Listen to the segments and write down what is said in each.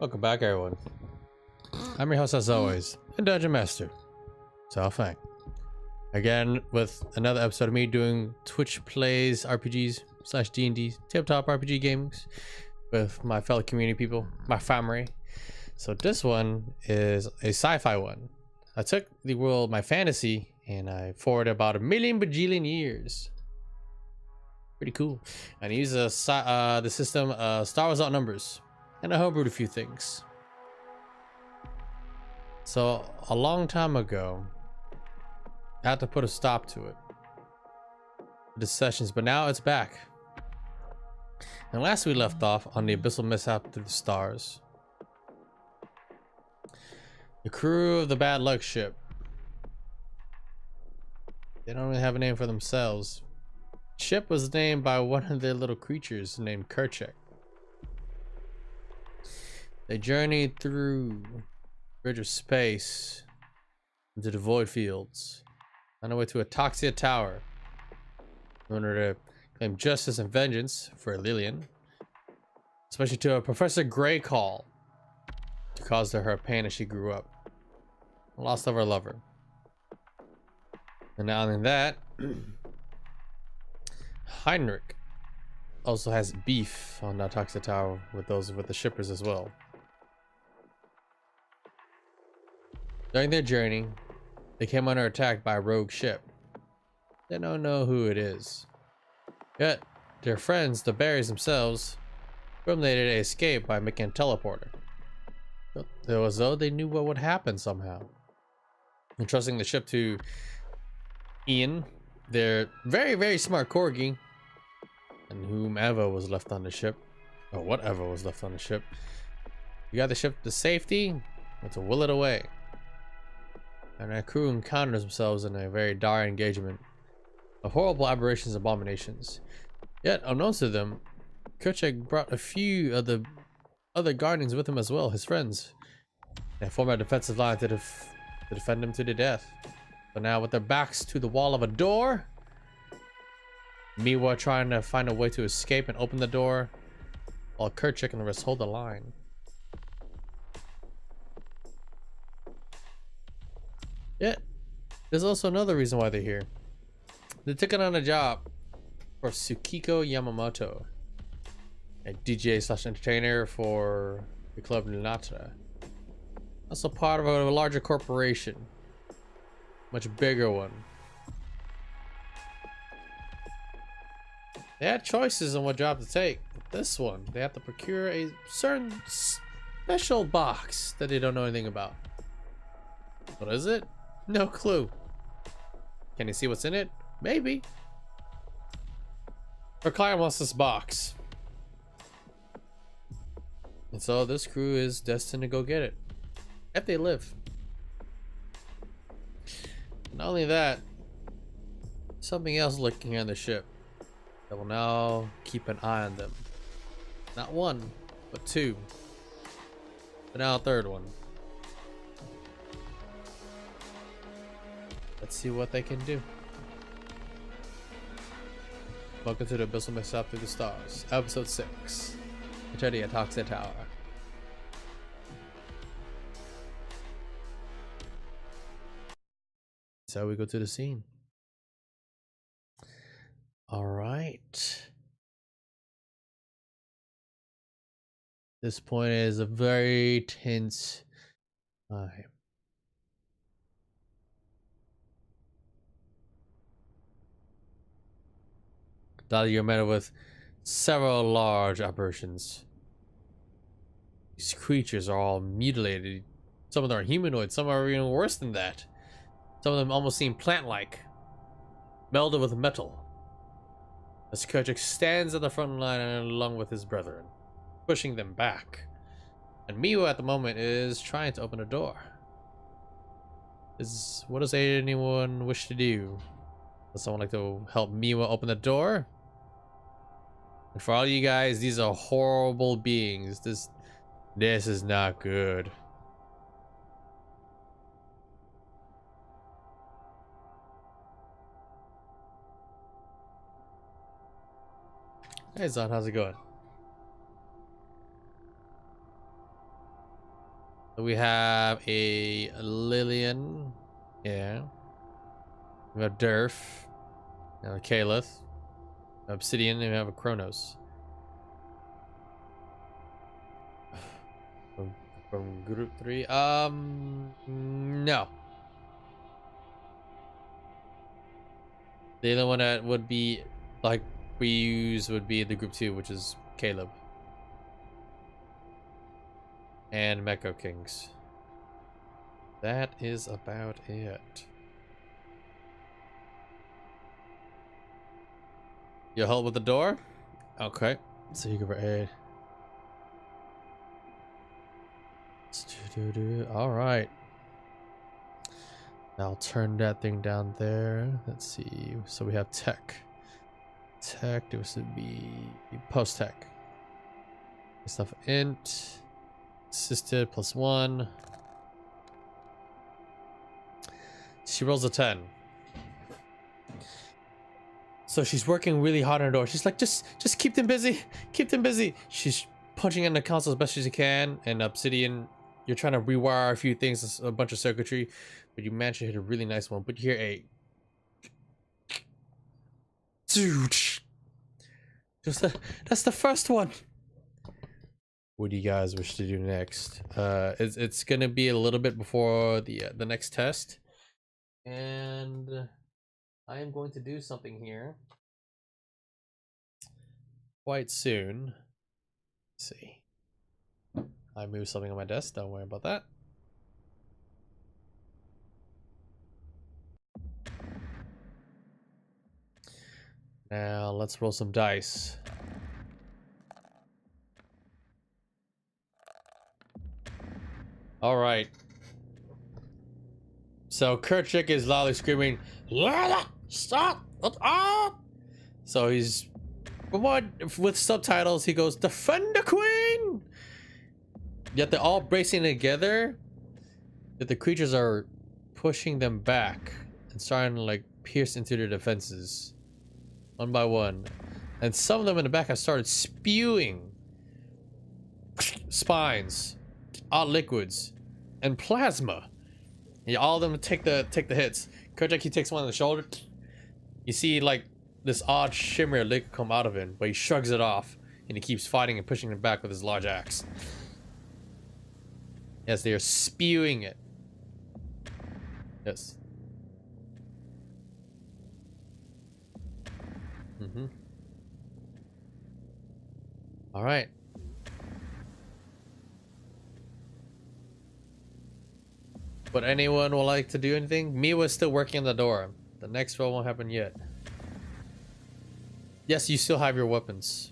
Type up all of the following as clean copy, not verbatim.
Welcome back, everyone. I'm your host, as always, and Dungeon Master, Sawfang. Again, with another episode of me doing Twitch plays, RPGs / D&D, tabletop RPG games with my fellow community people, my family. So this one is a sci-fi one. I took the world, my fantasy, and I forwarded about a million bajillion years. Pretty cool. And I used the system Star Wars Outnumbers. And I homebrewed a few things. So a long time ago, I had to put a stop to it. The sessions, but now it's back. And last we left off on the Abyssal mishap through the stars. The crew of the bad luck ship. They don't really have a name for themselves. The ship was named by one of their little creatures named Kerchak. They journeyed through the bridge of space into the void fields on their way to Ataxia Tower in order to claim justice and vengeance for Lillian, especially to a Professor Greycall who caused her pain as she grew up, lost of her lover. And not only that, Heinrich also has beef on the Ataxia Tower with the shippers as well. During their journey, they came under attack by a rogue ship. They don't know who it is. Yet, their friends, the berries themselves, formulated an escape by making a teleporter. It was as though they knew what would happen somehow. Entrusting the ship to Ian, their very, very smart corgi, and whomever was left on the ship, or whatever was left on the ship. You got the ship to safety, and to will it away. And our crew encounters themselves in a very dire engagement of horrible aberrations and abominations. Yet, unknown to them, Kerchak brought a few of the other guardians with him as well, his friends. They formed a defensive line to defend him to the death. But now, with their backs to the wall of a door, Miwa trying to find a way to escape and open the door, while Kerchak and the rest hold the line. Yet, there's also another reason why they're here. They took it on a job for Tsukiko Yamamoto, a DJ / entertainer for the club Lunatra. Also part of a larger corporation, much bigger one. They had choices on what job to take. But this one, they have to procure a certain special box that they don't know anything about. What is it? No clue. Can you see what's in it? Maybe. Our client wants this box. And so this crew is destined to go get it. If they live. Not only that, something else lurking on the ship that will now keep an eye on them. Not one, but two. But now a third one. Let's see what they can do. Welcome to the Abyssal Mishap through the Stars, Episode 6. Returning at Ataxia Tower. So we go to the scene. Alright. This point is a very tense time. You're met with several large apparitions. These creatures are all mutilated. Some of them are humanoid, some are even worse than that. Some of them almost seem plant-like, melded with metal. As Kerchak stands at the front line along with his brethren, pushing them back. And Miwa at the moment is trying to open a door. What does anyone wish to do? Does someone like to help Miwa open the door? And for all you guys, these are horrible beings. This is not good. Hey Zon, how's it going? So we have a Lillian. Yeah. We have Durf. We have a Caliph. Obsidian, and we have a Kronos. From group 3. No. The other one that would be like we use would be the group 2, which is Caleb. And Mecha Kings. That is about it. You help with the door? Okay. So you go for aid. Alright. I'll turn that thing down there. Let's see. So we have tech. Tech, this would be post tech. Stuff int. Assisted +1. She rolls a 10. So she's working really hard on the door. She's like, just keep them busy. Keep them busy. She's punching in the console as best as you can. And Obsidian, you're trying to rewire a few things, a bunch of circuitry, but you managed to hit a really nice one. But you hear a that's the first one. What do you guys wish to do next? It's gonna be a little bit before the next test, and I am going to do something here quite soon. Let's see. I moved something on my desk. Don't worry about that. Now let's roll some dice. All right. So Kerchik is loudly screaming, "Lala, stop! Ah!" So he's, with subtitles, he goes, "Defend the queen!" Yet they're all bracing together. That the creatures are pushing them back and starting to like pierce into their defenses, one by one. And some of them in the back have started spewing spines, odd liquids, and plasma. Yeah, all of them take the hits. Kojak, he takes one on the shoulder. You see like this odd shimmer liquid come out of him, but he shrugs it off and he keeps fighting and pushing it back with his large axe. Yes, they are spewing it. Yes. All right. But anyone would like to do anything? Miwa's still working on the door. The next roll won't happen yet. Yes, you still have your weapons.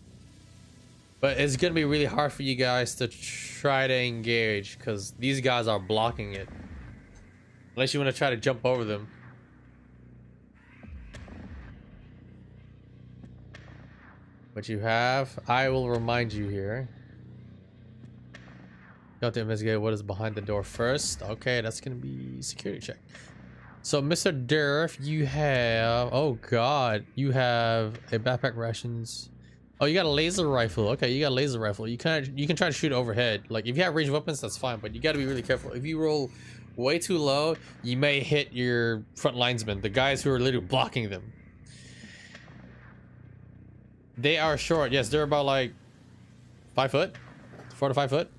But it's gonna be really hard for you guys to try to engage because these guys are blocking it. Unless you want to try to jump over them. But you have, I will remind you here. You have to investigate what is behind the door first. Okay, that's gonna be security check. So Mr. Durf, you have, oh god, you have a backpack rations. Oh, you got a laser rifle. Okay, you got a laser rifle. You can try to shoot overhead. Like if you have ranged weapons, that's fine, but you got to be really careful. If you roll way too low, you may hit your front linesmen, the guys who are literally blocking them. They are short. Yes, they're about like 5 foot, 4 to 5 foot.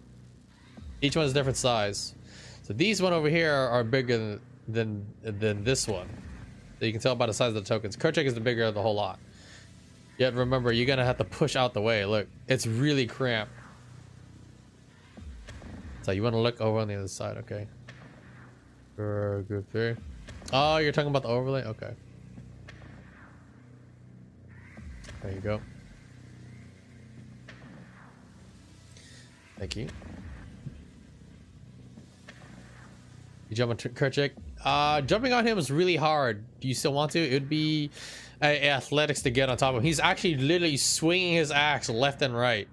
Each one's a different size. So these one over here are bigger than this one. So you can tell by the size of the tokens. Kerchak is the bigger of the whole lot. Yet remember, you're gonna have to push out the way. Look, it's really cramped. So you want to look over on the other side, okay? Group 3. Oh, you're talking about the overlay? Okay. There you go. Thank you. You jump on Kerchak. Jumping on him is really hard. Do you still want to? It would be athletics to get on top of him. He's actually literally swinging his axe left and right.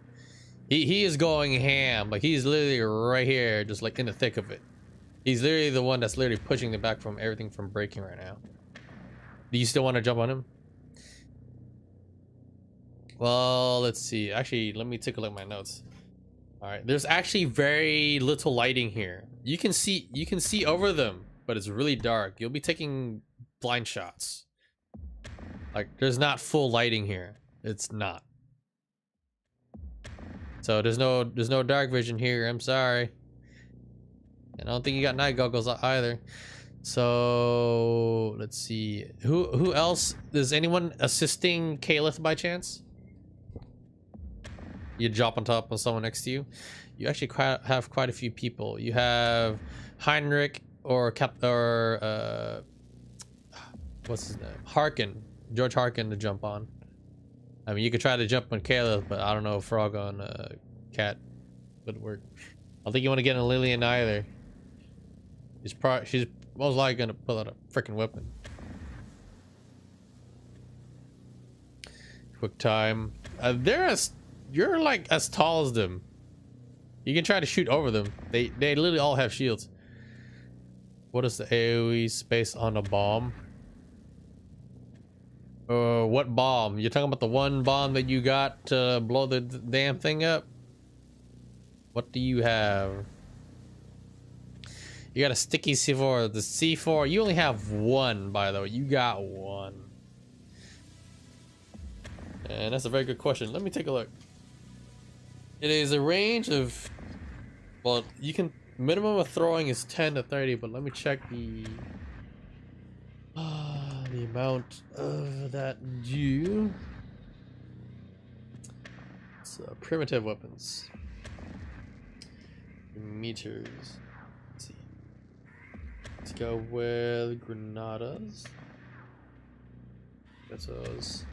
He is going ham. Like he's literally right here, just like in the thick of it. He's literally the one that's literally pushing the back from everything from breaking right now. Do you still want to jump on him? Well, let's see. Actually, let me take a look at my notes. All right, there's actually very little lighting here. You can see over them, but it's really dark. You'll be taking blind shots. Like, there's not full lighting here. It's not. So there's no dark vision here. I'm sorry. And I don't think you got night goggles either. So let's see. Who else? Is anyone assisting Caliph by chance? You drop on top of someone next to you. You actually have quite a few people. You have Heinrich or what's his name? Harkin. George Harkin to jump on. I mean, you could try to jump on Caliph, but I don't know if Frog on Cat would work. I don't think you want to get on Lillian either. She's most likely gonna pull out a freaking weapon. Quick time. You're like as tall as them. You can try to shoot over them. They literally all have shields. What is the AoE space on a bomb? What bomb? You're talking about the one bomb that you got to blow the damn thing up? What do you have? You got a sticky C4. The C4, you only have one, by the way. You got one. And that's a very good question. Let me take a look. It is a range of, well, you can, minimum of throwing is 10 to 30, but let me check the amount of that due. It's primitive weapons. Meters. Let's see. Let's go with granadas. That's those.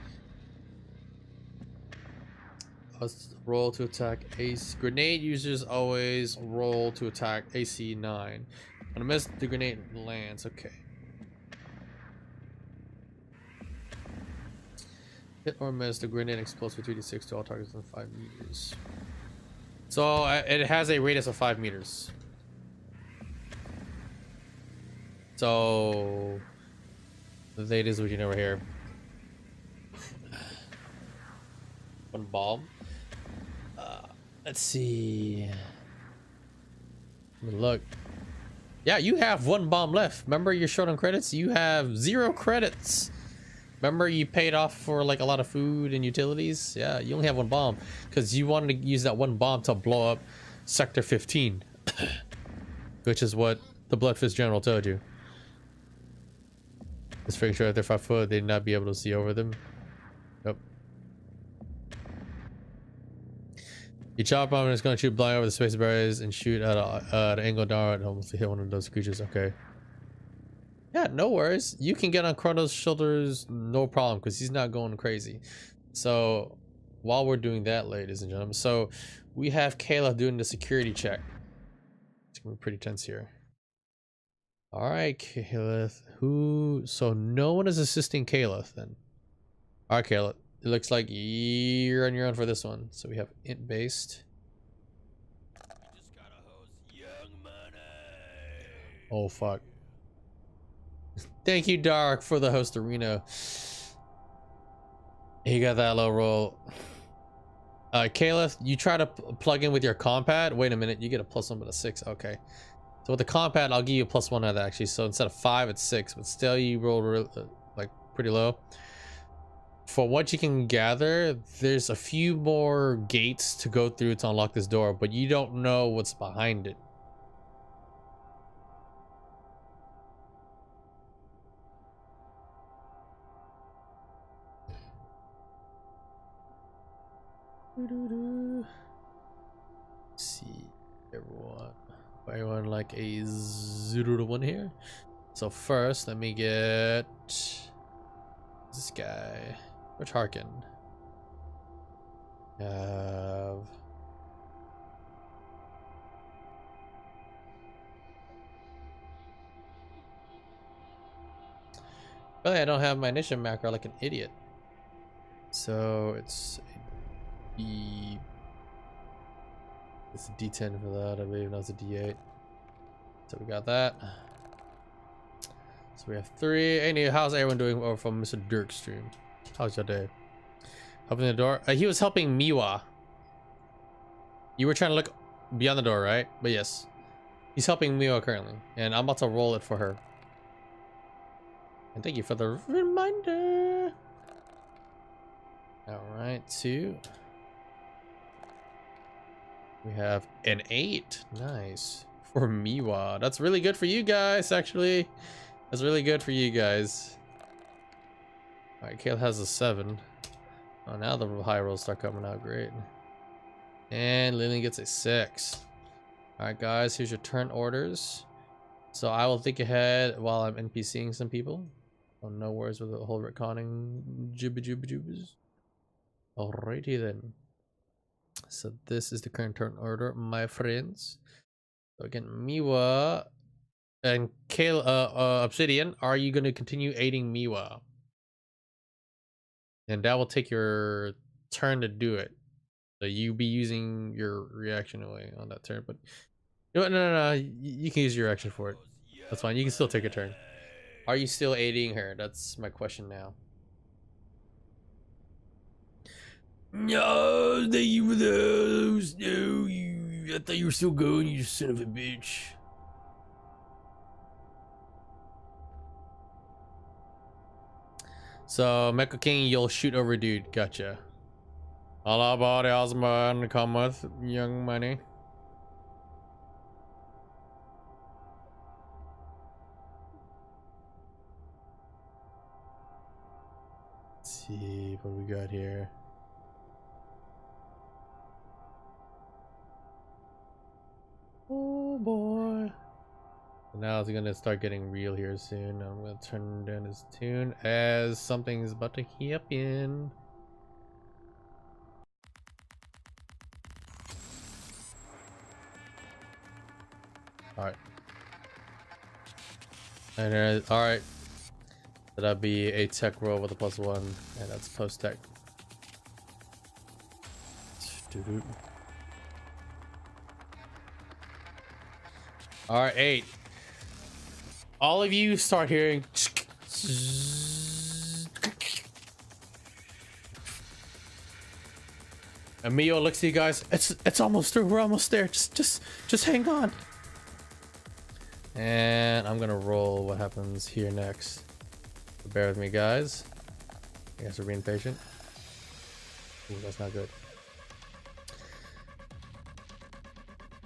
Let's roll to attack AC. Grenade users always roll to attack AC 9. When I miss, the grenade lands. Okay. Hit or miss, the grenade explodes for 3d6 to all targets within 5 meters. So it has a radius of 5 meters. So that is what you never hear. One bomb. Let's see. Look. Yeah, you have one bomb left. Remember you're short on credits? You have 0 credits. Remember you paid off for like a lot of food and utilities? Yeah, you only have one bomb because you wanted to use that one bomb to blow up Sector 15. Which is what the Bloodfist General told you. Just making sure that they're 5 foot, they'd not be able to see over them. Nope. You chop bomb and it's going to shoot blind over the space barriers and shoot at an angle down and almost hit one of those creatures. Okay. Yeah, no worries. You can get on Chrono's shoulders, no problem, because he's not going crazy. So, while we're doing that, ladies and gentlemen, so we have Kayla doing the security check. It's gonna be pretty tense here. All right, Kayla. So no one is assisting Kayla then. All right, Kayla. It looks like you're on your own for this one. So we have int based. Oh fuck. Thank you, Dark, for the host arena. You got that low roll. Caliph, you try to plug in with your compad. Wait a minute, you get a +1 but a 6. Okay. So with the compad, I'll give you a +1 out of that actually. So instead of 5, it's 6, but still you roll like pretty low. For what you can gather, there's a few more gates to go through to unlock this door, but you don't know what's behind it. Let's see, everyone like a 0 to 1 here. So first, let me get this guy, Rich Harkin. Really, I don't have my initiative macro like an idiot. So it's it's a D10 for that. I believe now it's a D8. So we got that. So we have 3. Hey, how's everyone doing over from Mr. Dirk's stream? How's your day? Opening the door. He was helping Miwa. You were trying to look beyond the door, right? But yes. He's helping Mio currently. And I'm about to roll it for her. And thank you for the reminder. Alright, 2. We have an 8. Nice. For Miwa. That's really good for you guys, actually. That's really good for you guys. Alright, Kale has a 7. Oh, now the high rolls start coming out. Great. And Lillian gets a 6. Alright, guys, here's your turn orders. So I will think ahead while I'm NPCing some people. Oh, no worries with the whole retconning jibbas. Alrighty then. So this is the current turn order, my friends. So again, Miwa and Kale, Obsidian, are you going to continue aiding Miwa? And that will take your turn to do it. So you be using your reaction away on that turn, but no. You can use your action for it. That's fine. You can still take a turn. Are you still aiding her? That's my question now. No, thank you for those. No, I thought you were still going, you son of a bitch. So, Mecha King, you'll shoot over dude. Gotcha. All about Osman, come with young money. Let's see what we got here. Oh boy. Now it's gonna start getting real here soon. I'm gonna turn down his tune as something's about to happen. Alright. And alright. That'll be a tech roll with a +1, and that's post tech. Alright, 8. All of you start hearing and Mio looks at you guys. It's almost through. We're almost there. Just hang on. And I'm gonna roll what happens here next. So bear with me, guys. I guess we're being patient. Ooh, that's not good.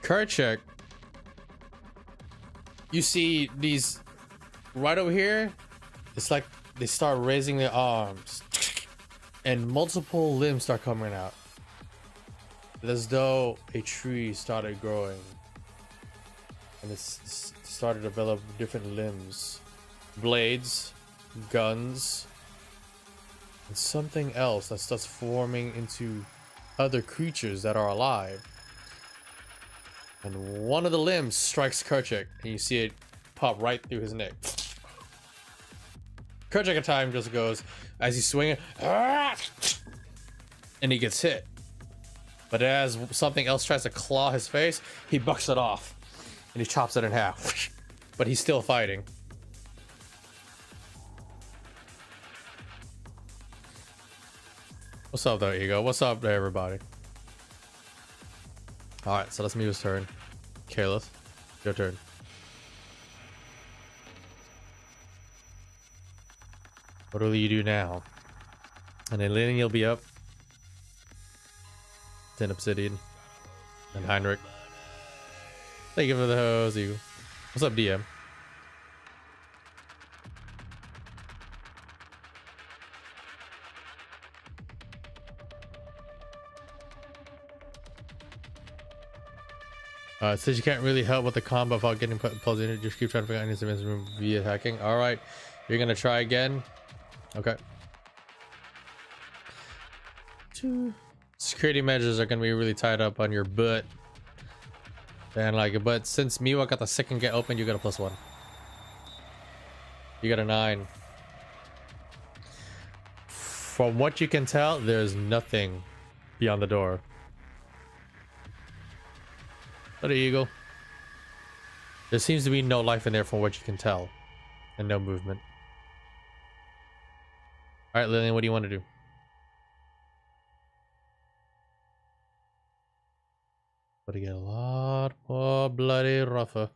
Card check. You see these right over here. It's like they start raising their arms, and multiple limbs start coming out, as though a tree started growing, and it's started to develop different limbs, blades, guns, and something else that starts forming into other creatures that are alive. And one of the limbs strikes Kerchak, and you see it pop right through his neck. Kerchak at time just goes as he's swinging, and he gets hit. But as something else tries to claw his face, he bucks it off, and he chops it in half. But he's still fighting. What's up there, Ego? What's up there, everybody? Alright, so let's move his turn. Caliph, your turn. What will you do now? And then Lynn, you'll be up. Then Obsidian. And Heinrich. Thank you for the hose, Eagle. What's up, DM? It says you can't really help with the combo without getting pulled in it. Just keep trying to figure out any room via hacking. Alright, you're gonna try again. Okay. Security measures are gonna be really tied up on your butt. And but since Miwa got the second get open, you got a +1. You got a 9. From what you can tell, there's nothing beyond the door. What Eagle? There seems to be no life in there from what you can tell. And no movement. Alright, Lillian, what do you want to do? But to get a lot more bloody rougher.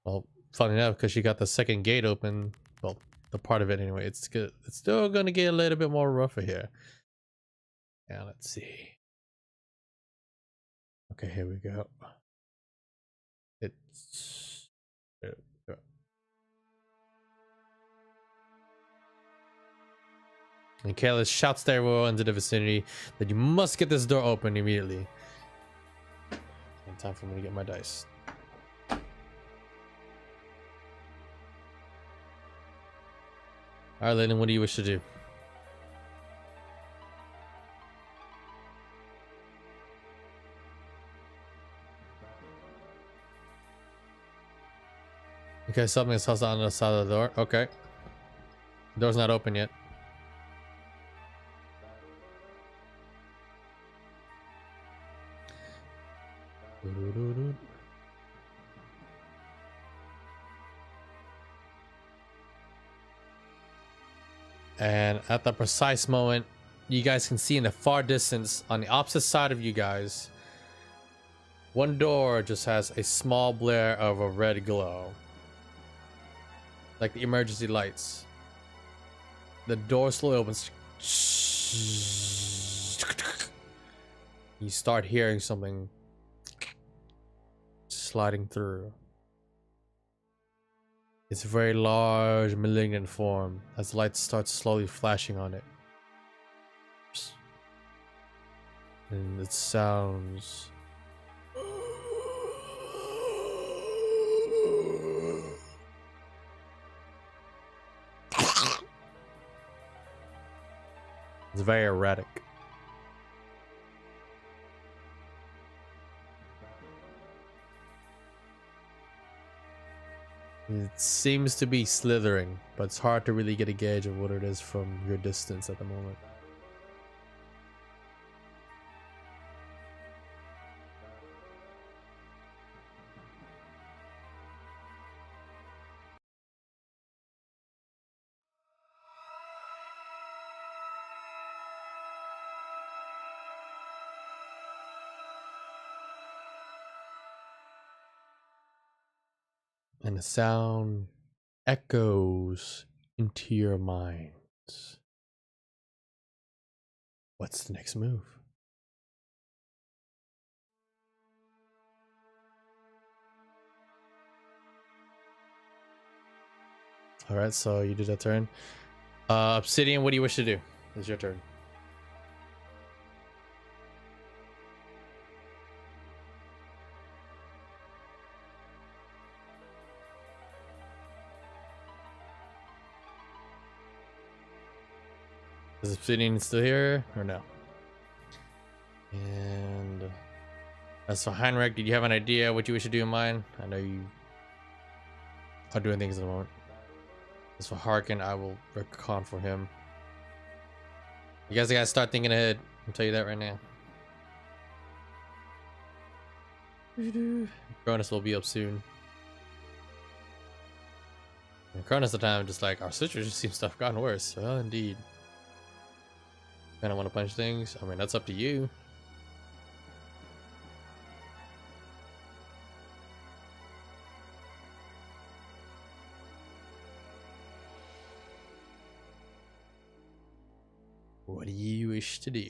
Well, funny enough, because she got the second gate open. Well, the part of it anyway. It's good. It's still gonna get a little bit more rougher here. Now let's see. Okay, here we go. It's there we go. And Kayla shouts to everyone in the vicinity that you must get this door open immediately. And time for me to get my dice. Alright, Layden, what do you wish to do? Okay, something is hustled on the side of the door. Okay. The door's not open yet. And at the precise moment, you guys can see in the far distance on the opposite side of you guys, one door just has a small blare of a red glow. Like the emergency lights. The door slowly opens. You start hearing something sliding through. It's a very large, malignant form as the light starts slowly flashing on it. And it sounds. It's very erratic. It seems to be slithering, but it's hard to really get a gauge of what it is from your distance at the moment. And the sound echoes into your minds. What's the next move? Alright, so you did that turn. Obsidian, what do you wish to do? It's your turn. Is Obsidian still here or no? And as for Heinrich, did you have an idea what you wish to do in mind? I know you are doing things at the moment. As for Harkin, I will recon for him. You guys gotta start thinking ahead. I'll tell you that right now. Cronus will be up soon. And Cronus at the time just like, our situation seems to have gotten worse. Well, indeed. Kinda wanna punch things? I mean, that's up to you. What do you wish to do?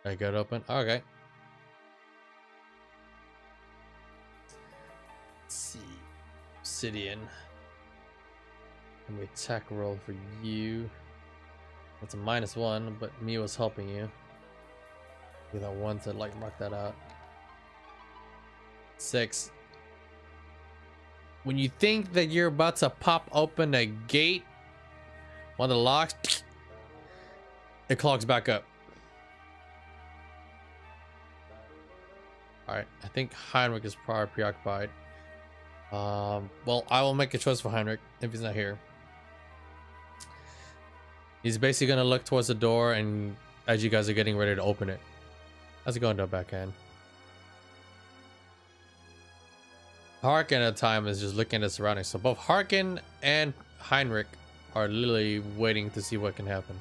I got open. Okay. Let's see. Obsidian. And we attack roll for you. That's a -1, but me was helping you. Give that one to like mark that out. 6. When you think that you're about to pop open a gate, one of the locks, it clogs back up. Alright, I think Heinrich is probably preoccupied. Well, I will make a choice for Heinrich if he's not here. He's basically gonna look towards the door, and as you guys are getting ready to open it, how's it going to a backhand? Harkin at the time is just looking at the surroundings. So both Harkin and Heinrich are literally waiting to see what can happen.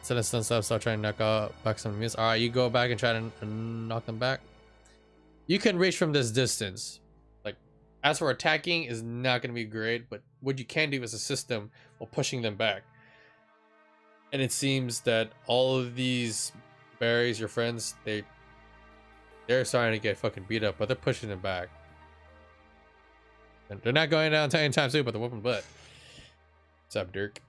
So let's start trying to knock back some enemies. Alright, you go back and try to knock them back. You can reach from this distance. Like, as for attacking is not going to be great, but what you can do is assist them while pushing them back. And it seems that all of these berries, your friends, they're starting to get fucking beat up, but they're pushing them back. And they're not going down anytime soon, but they're whooping butt. What's up, Dirk?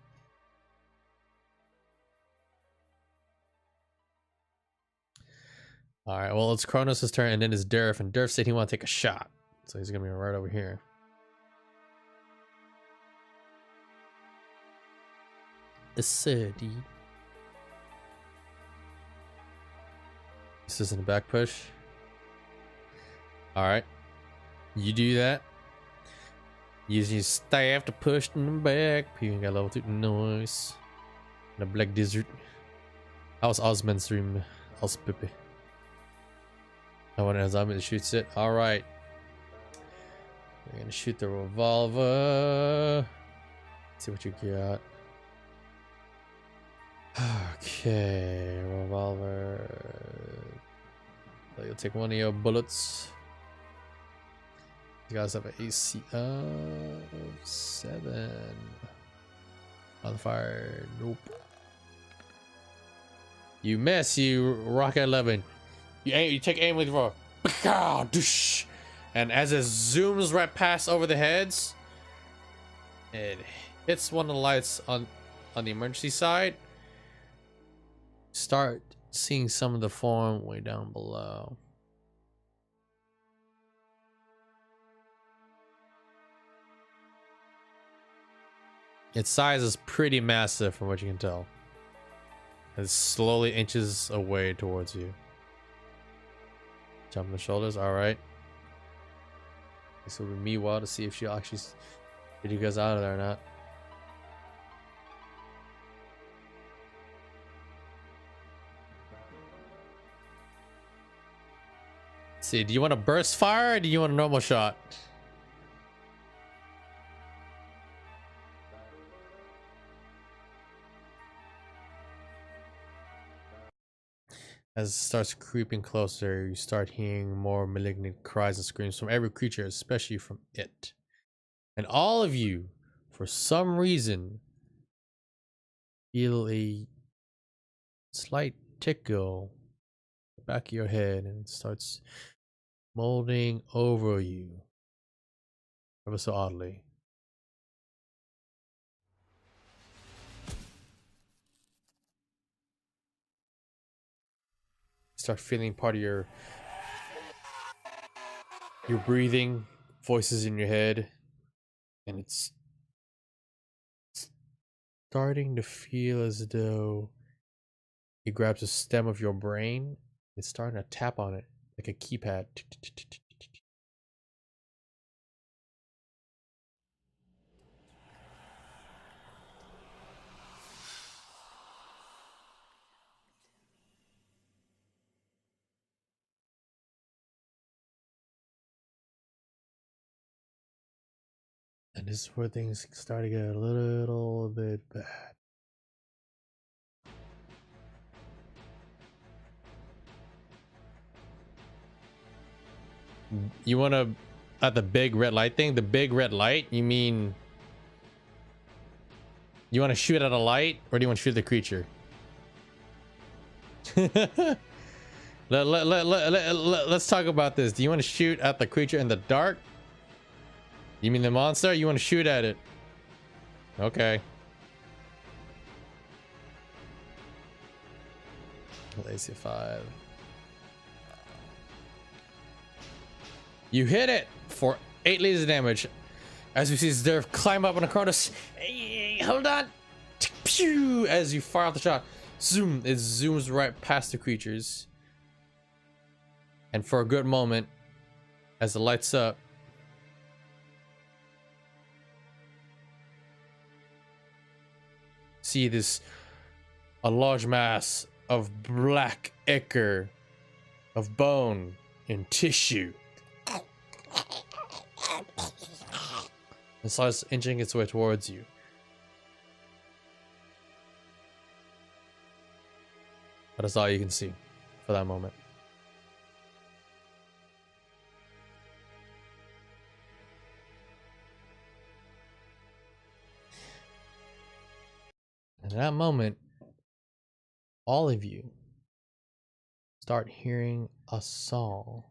Alright, well, it's Kronos' turn, and then it's Durf, and Durf said he want to take a shot. So he's going to be right over here. This isn't a back push. Alright. You do that. Use your staff to push them back. You got level 2. Nice. The Black Desert. How's Osman's room? Ospippy. I want a zombie that shoots it. Alright. We're gonna shoot the revolver. Let's see what you got. Okay, revolver. So you'll take one of your bullets. You guys have an AC of 7. On fire. Nope. You miss, you rocket 11. You take aim with your and as it zooms right past over the heads, it hits one of the lights on the emergency side. Start seeing some of the form way down below. Its size is pretty massive from what you can tell. It slowly inches away towards you. Jump on the shoulders, alright. This will be me while to see if she'll actually get you guys out of there or not. Let's see, do you want a burst fire or do you want a normal shot? As it starts creeping closer, you start hearing more malignant cries and screams from every creature, especially from it. And all of you, for some reason, feel a slight tickle in the back of your head, and it starts molding over you ever so oddly. Start feeling part of your breathing, voices in your head, and it's starting to feel as though it grabs a stem of your brain. It's starting to tap on it like a keypad. And this is where things start to get a little bit bad. You want to, at the big red light thing, the big red light, you mean, you want to shoot at a light or do you want to shoot the creature? Let's talk about this. Do you want to shoot at the creature in the dark? You mean the monster? You want to shoot at it? Okay. AC 5. You hit it for 8 liters of damage. As we see Zerf climb up on the Cronus. Hey, hold on. Pew! As you fire off the shot. Zoom. It zooms right past the creatures. And for a good moment, as it lights up, see this, a large mass of black ichor, of bone and tissue. and starts inching its way towards you. But that's all you can see for that moment. And in that moment, all of you start hearing a song.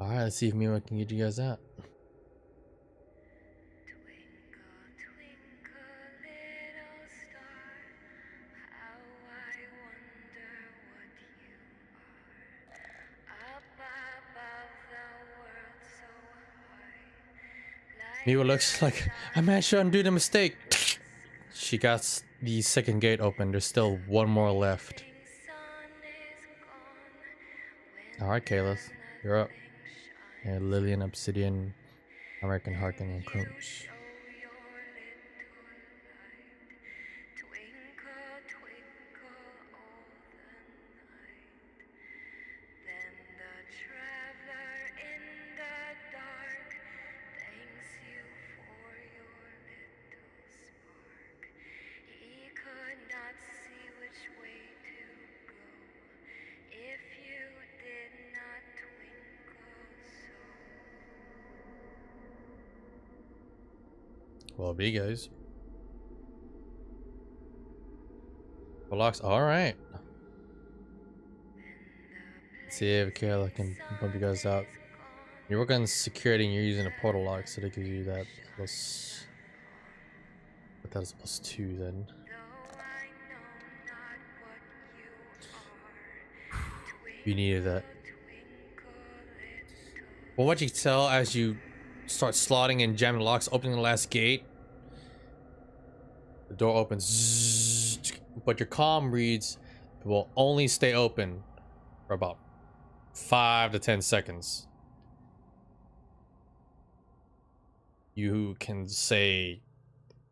Alright, let's see if Mima can get you guys out. Mima looks like I managed to undo the mistake. She got the second gate open. There's still one more left. Alright, Kalis, you're up. Yeah, Lillian, Obsidian, American Harkin, and Crunch. Well, be guys. Blocks. All right. Let's see if Kayla can bump you guys out. You work on security and you're using a portal lock, so that gives you that plus. But that is +2 then. You needed that. Well, what you tell as you start slotting and jamming locks, opening the last gate, the door opens, but your comm reads it will only stay open for about 5 to 10 seconds. You can say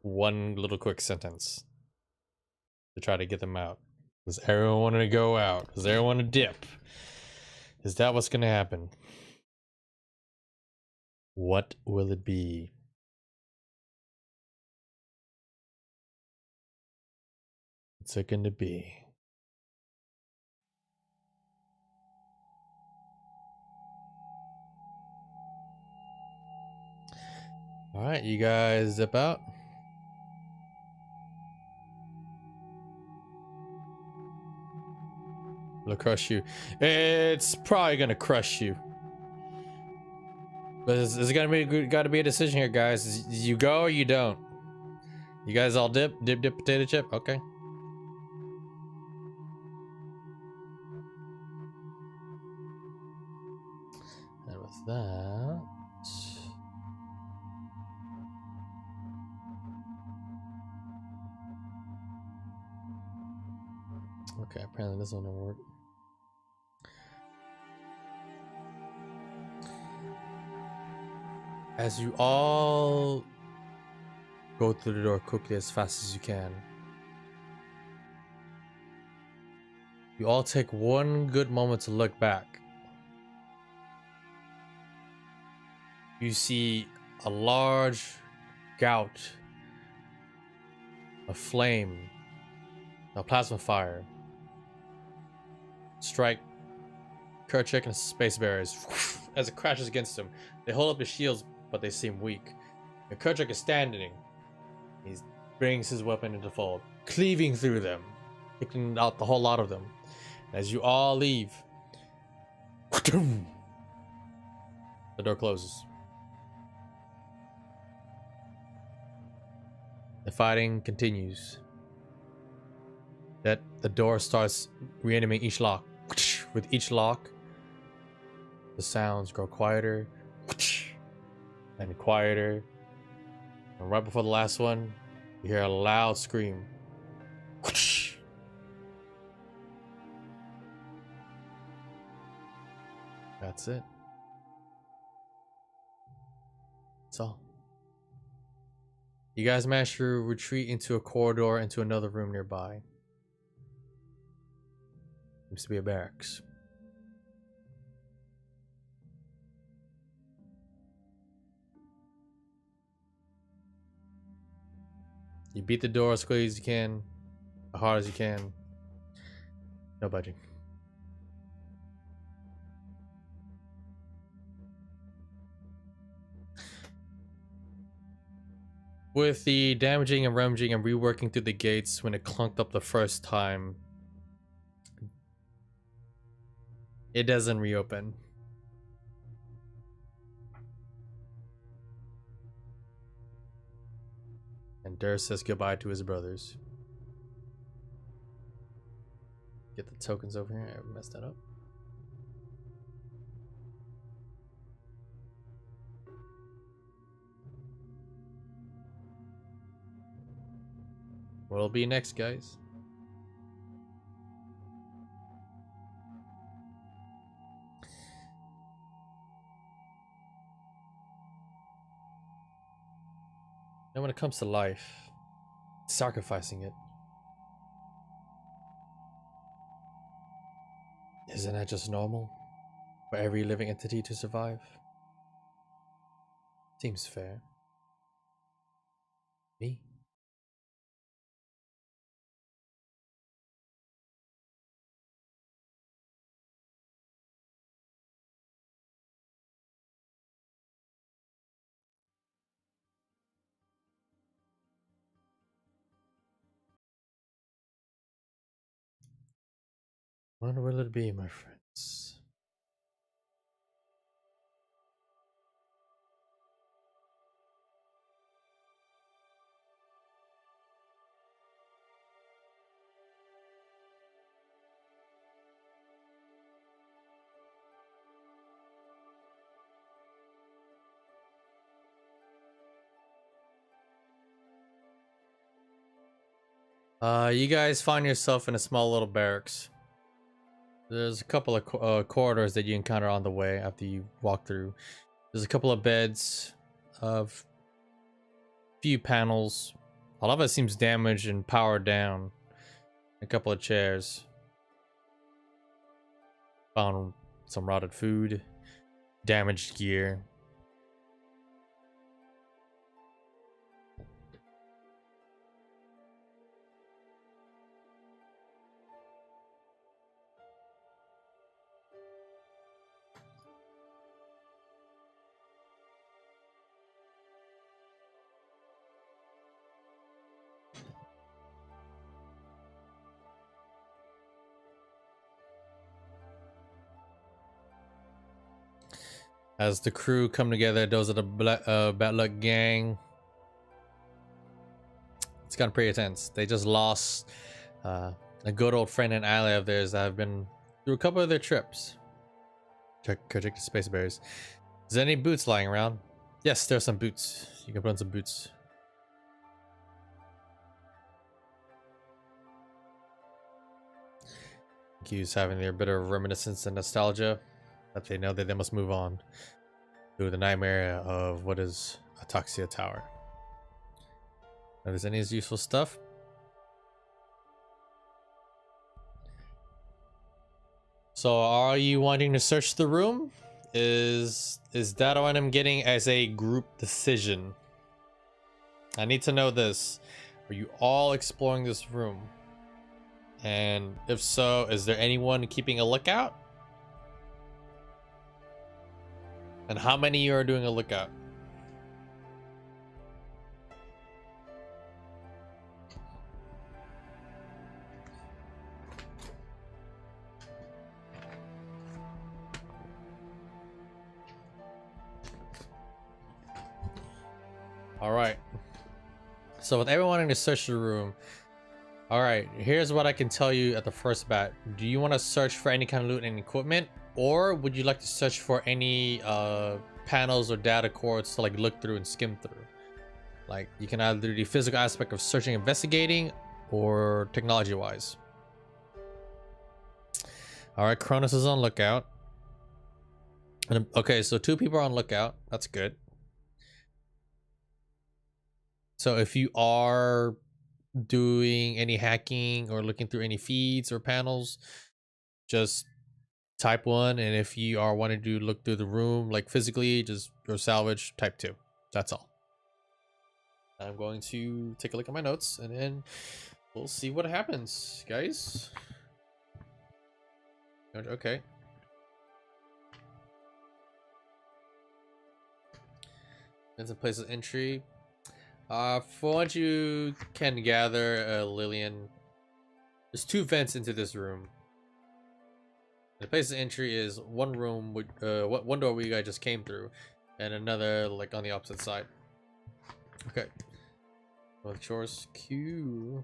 one little quick sentence to try to get them out. Does everyone want to go out? Does everyone want to dip? Is that what's going to happen? What will it be? What's it going to be? All right, you guys zip out. It'll crush you. It's probably gonna crush you. But it's gotta be a decision here, guys. You go or you don't. You guys all dip potato chip. Okay. And with that, okay. Apparently this one didn't work. As you all go through the door quickly as fast as you can, you all take one good moment to look back. You see a large gout, a flame, a plasma fire strike Kerchak and Space Bearers as it crashes against them. They hold up their shields, but they seem weak. And Kerchak is standing. He brings his weapon into fold, cleaving through them, taking out the whole lot of them. As you all leave, the door closes. The fighting continues. That the door starts reanimating each lock. With each lock, the sounds grow quieter and quieter. And right before the last one, you hear a loud scream. That's it. That's all. You guys managed to retreat into a corridor into another room nearby. Seems to be a barracks. You beat the door as quickly as you can, as hard as you can. No budging. With the damaging and rummaging and reworking through the gates when it clunked up the first time, it doesn't reopen. And Durst says goodbye to his brothers. Get the tokens over here. I messed that up. What'll be next, guys? And when it comes to life, sacrificing it, isn't that just normal for every living entity to survive? Seems fair. Me? When will it be, my friends? You guys find yourself in a small little barracks. There's a couple of corridors that you encounter on the way after you walk through. There's a couple of beds, of few panels. A lot of it seems damaged and powered down. A couple of chairs. Found some rotted food, damaged gear. As the crew come together, those are the Bad Luck Gang. It's gotten pretty intense. They just lost a good old friend and ally of theirs that have been through a couple of their trips. Check the space bears. Is there any boots lying around? Yes, there's some boots. You can put on some boots. Q's having their bit of reminiscence and nostalgia, but they know that they must move on through the nightmare of what is Ataxia Tower. If there's any useful stuff. So are you wanting to search the room? Is that what I'm getting as a group decision? I need to know this. Are you all exploring this room? And if so, is there anyone keeping a lookout? And how many of you are doing a lookout? All right. So with everyone wanting to search the room, all right, here's what I can tell you at the first bat. Do you want to search for any kind of loot and equipment, or would you like to search for any panels or data cords to like look through and skim through? Like you can either do the physical aspect of searching, investigating, or technology wise. All right, Cronus is on lookout. And, okay, so 2 people are on lookout. That's good. So if you are doing any hacking or looking through any feeds or panels, just type 1, and if you are wanting to look through the room like physically, just go salvage, type 2. That's all. I'm going to take a look at my notes and then we'll see what happens, guys. Okay. There's a place of entry. For what you can gather, Lillian, there's 2 vents into this room. The place of entry is one room with one door where you guys just came through, and another like on the opposite side. Okay. Well, chores Q.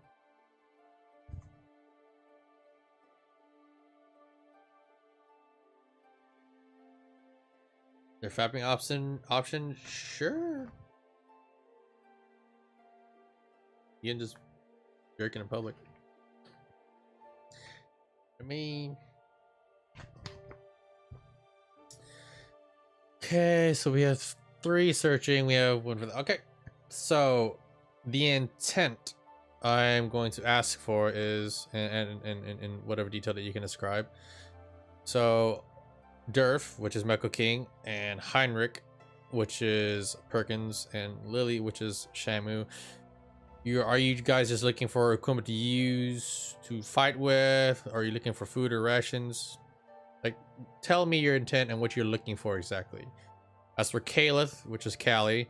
Their fapping option, sure. You can just jerking in public. I mean, okay, so we have 3 searching. We have 1 for the, okay. So the intent I'm going to ask for is, and whatever detail that you can describe. So Durf, which is Meko King, and Heinrich, which is Perkins, and Lily, which is Shamu. Are you guys just looking for equipment to use to fight with? Or are you looking for food or rations? Like, tell me your intent and what you're looking for exactly. As for Caliph, which is Callie,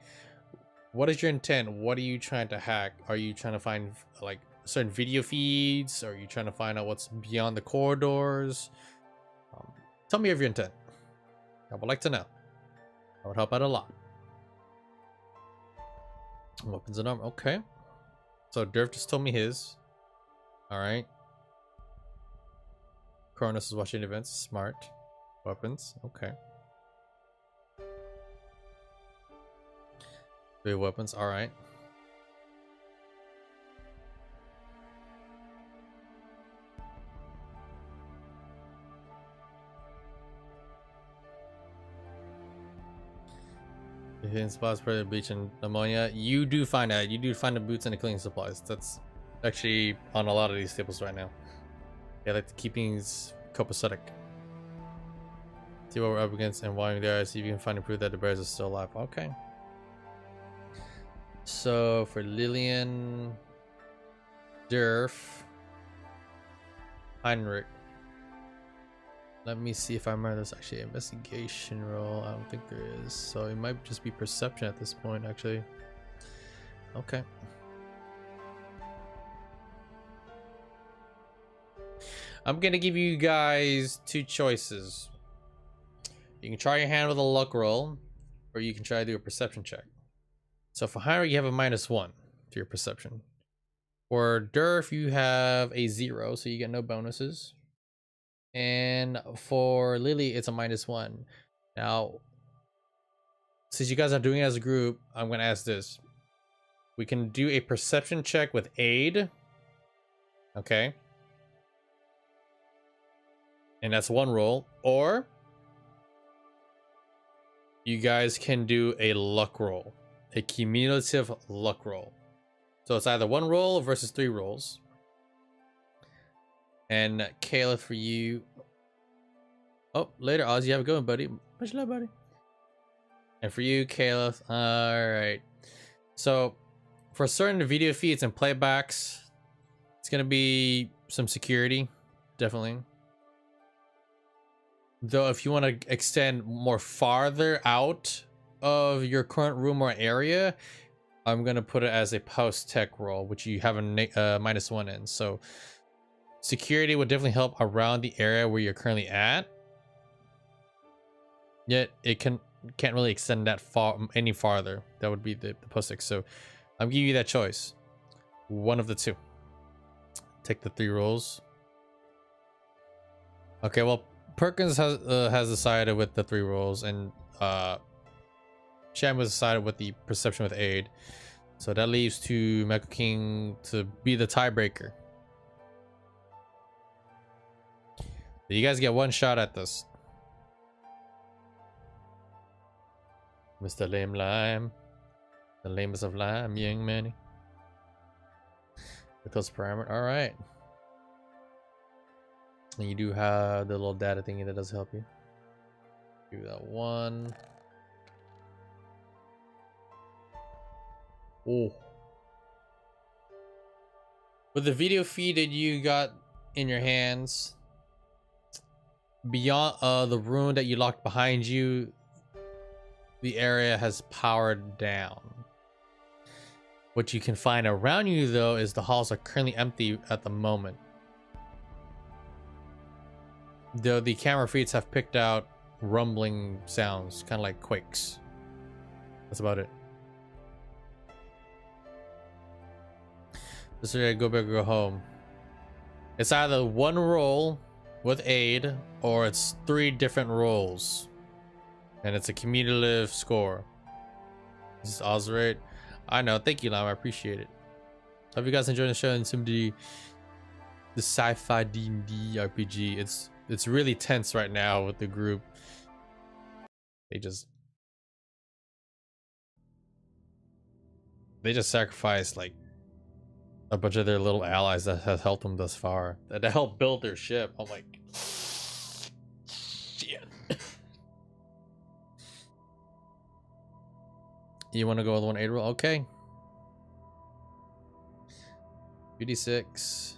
what is your intent? What are you trying to hack? Are you trying to find like certain video feeds? Are you trying to find out what's beyond the corridors? Tell me of your intent. I would like to know. That would help out a lot. Weapons and armor. Okay. So Durf just told me his. Alright. Cronus is watching events. Smart. Weapons. Okay. 3 weapons. Alright. Hidden spots, predator, bleach, and ammonia. You do find that. You do find the boots and the cleaning supplies. That's actually on a lot of these tables right now. Yeah, like the keeping's copacetic. See what we're up against and why there. See if you can find and prove that the bears are still alive. Okay. So for Lillian, Durf, Heinrich. Let me see if I remember there's actually an investigation roll. I don't think there is. So it might just be perception at this point, actually. Okay. I'm gonna give you guys 2 choices. You can try your hand with a luck roll, or you can try to do a perception check. So for Heinrich, you have a -1 to your perception. For Durf, you have a 0, so you get no bonuses. And for Lily, it's a -1. Now, since you guys are doing it as a group, I'm going to ask this. We can do a perception check with aid. Okay. And that's 1 roll. Or you guys can do a luck roll. A cumulative luck roll. So it's either 1 roll versus 3 rolls. And Kayla, for you. Oh, later, Ozzy. Have a good one, buddy. Much love, buddy. And for you, Kayla. All right. So for certain video feeds and playbacks, it's going to be some security. Definitely. Though if you want to extend more farther out of your current room or area, I'm going to put it as a post-tech roll, which you have a -1 in. So security would definitely help around the area where you're currently at. Yet it can't really extend that far any farther. That would be the post-tech. So I'm giving you that choice. One of the 2. Take the 3 rolls. Okay, well, Perkins has decided with the 3 rolls, and Sham was decided with the perception with aid. So that leaves to Meko King to be the tiebreaker. You guys get 1 shot at this. Mr. Lame Lime. The lamest of lime, young man. With those parameters. Alright. And you do have the little data thingy that does help you. Do that one. Oh. With the video feed that you got in your hands, beyond the room that you locked behind you, the area has powered down. What you can find around you though is the halls are currently empty at the moment. Though the camera feeds have picked out rumbling sounds, kind of like quakes. That's about it. This is go big or go home. It's either one roll with aid or it's 3 different rolls. And it's a cumulative score. This is Osrate. I know, thank you, Lama. I appreciate it. Hope you guys enjoyed the show and some of the sci-fi D&D RPG. It's really tense right now with the group. They just sacrificed like a bunch of their little allies that have helped them thus far. That helped build their ship. I'm like, shit. You want to go with 1-8 roll? Okay. 2d6.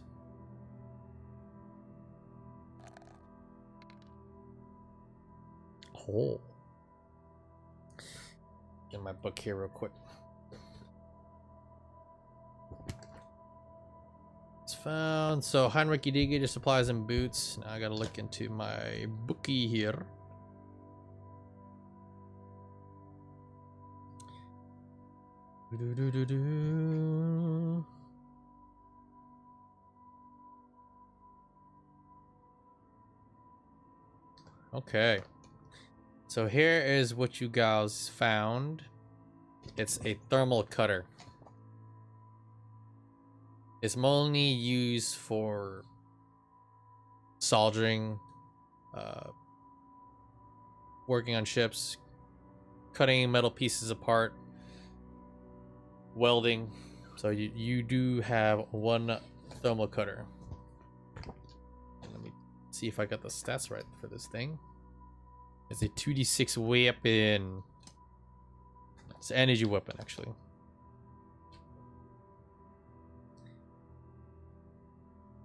Oh. Get my book here real quick. It's found. So Heinrich, you did get your supplies and boots. Now I gotta look into my bookie here. Okay. So here is what you guys found. It's a thermal cutter. It's mainly used for soldering, working on ships, cutting metal pieces apart, welding. So you do have 1 thermal cutter. Let me see if I got the stats right for this thing. It's a 2d6 weapon. It's an energy weapon, actually.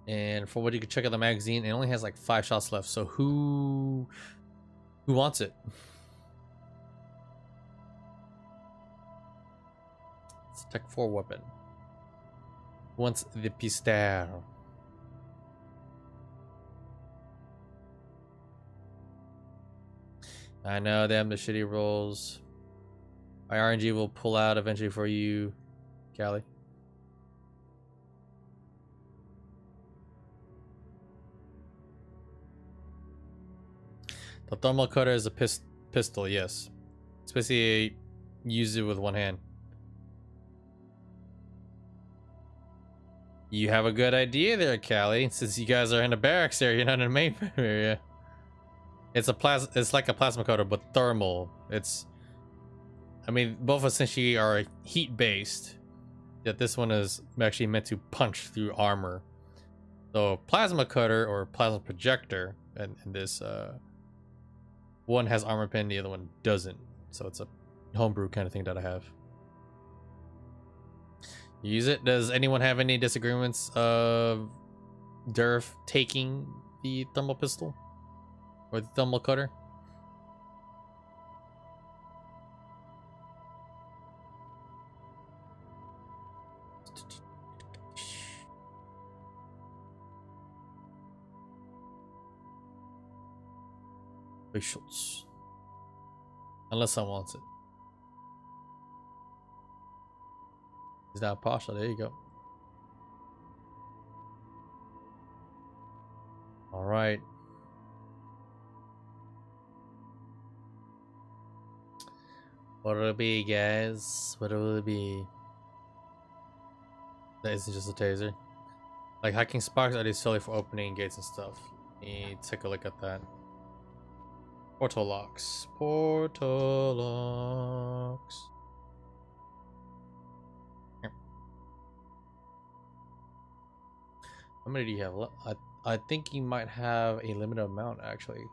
And from what you can check out the magazine, it only has like 5 shots left. So who wants it? It's a Tech 4 weapon. Who wants the pistol? I know they have the shitty rolls. My RNG will pull out eventually for you, Callie. The thermal cutter is a pistol, yes. Especially use it with 1 hand. You have a good idea there, Callie. Since you guys are in the barracks area, you're not in the main area. It's like a plasma cutter, but thermal. I mean, both essentially are heat based. Yet this one is actually meant to punch through armor. So plasma cutter or plasma projector, and this one has armor pen, the other one doesn't. So it's a homebrew kind of thing that I have. Use it. Does anyone have any disagreements of Durf taking the thermal pistol or the thermal cutter? Facials. Unless someone wants it. He's not partial. There you go. All right. What will it be, guys? What will it be? That isn't just a taser. Like hacking sparks, are they solely for opening gates and stuff? Let me take a look at that. Portal locks. Portal locks. How many do you have? I think you might have a limited amount actually.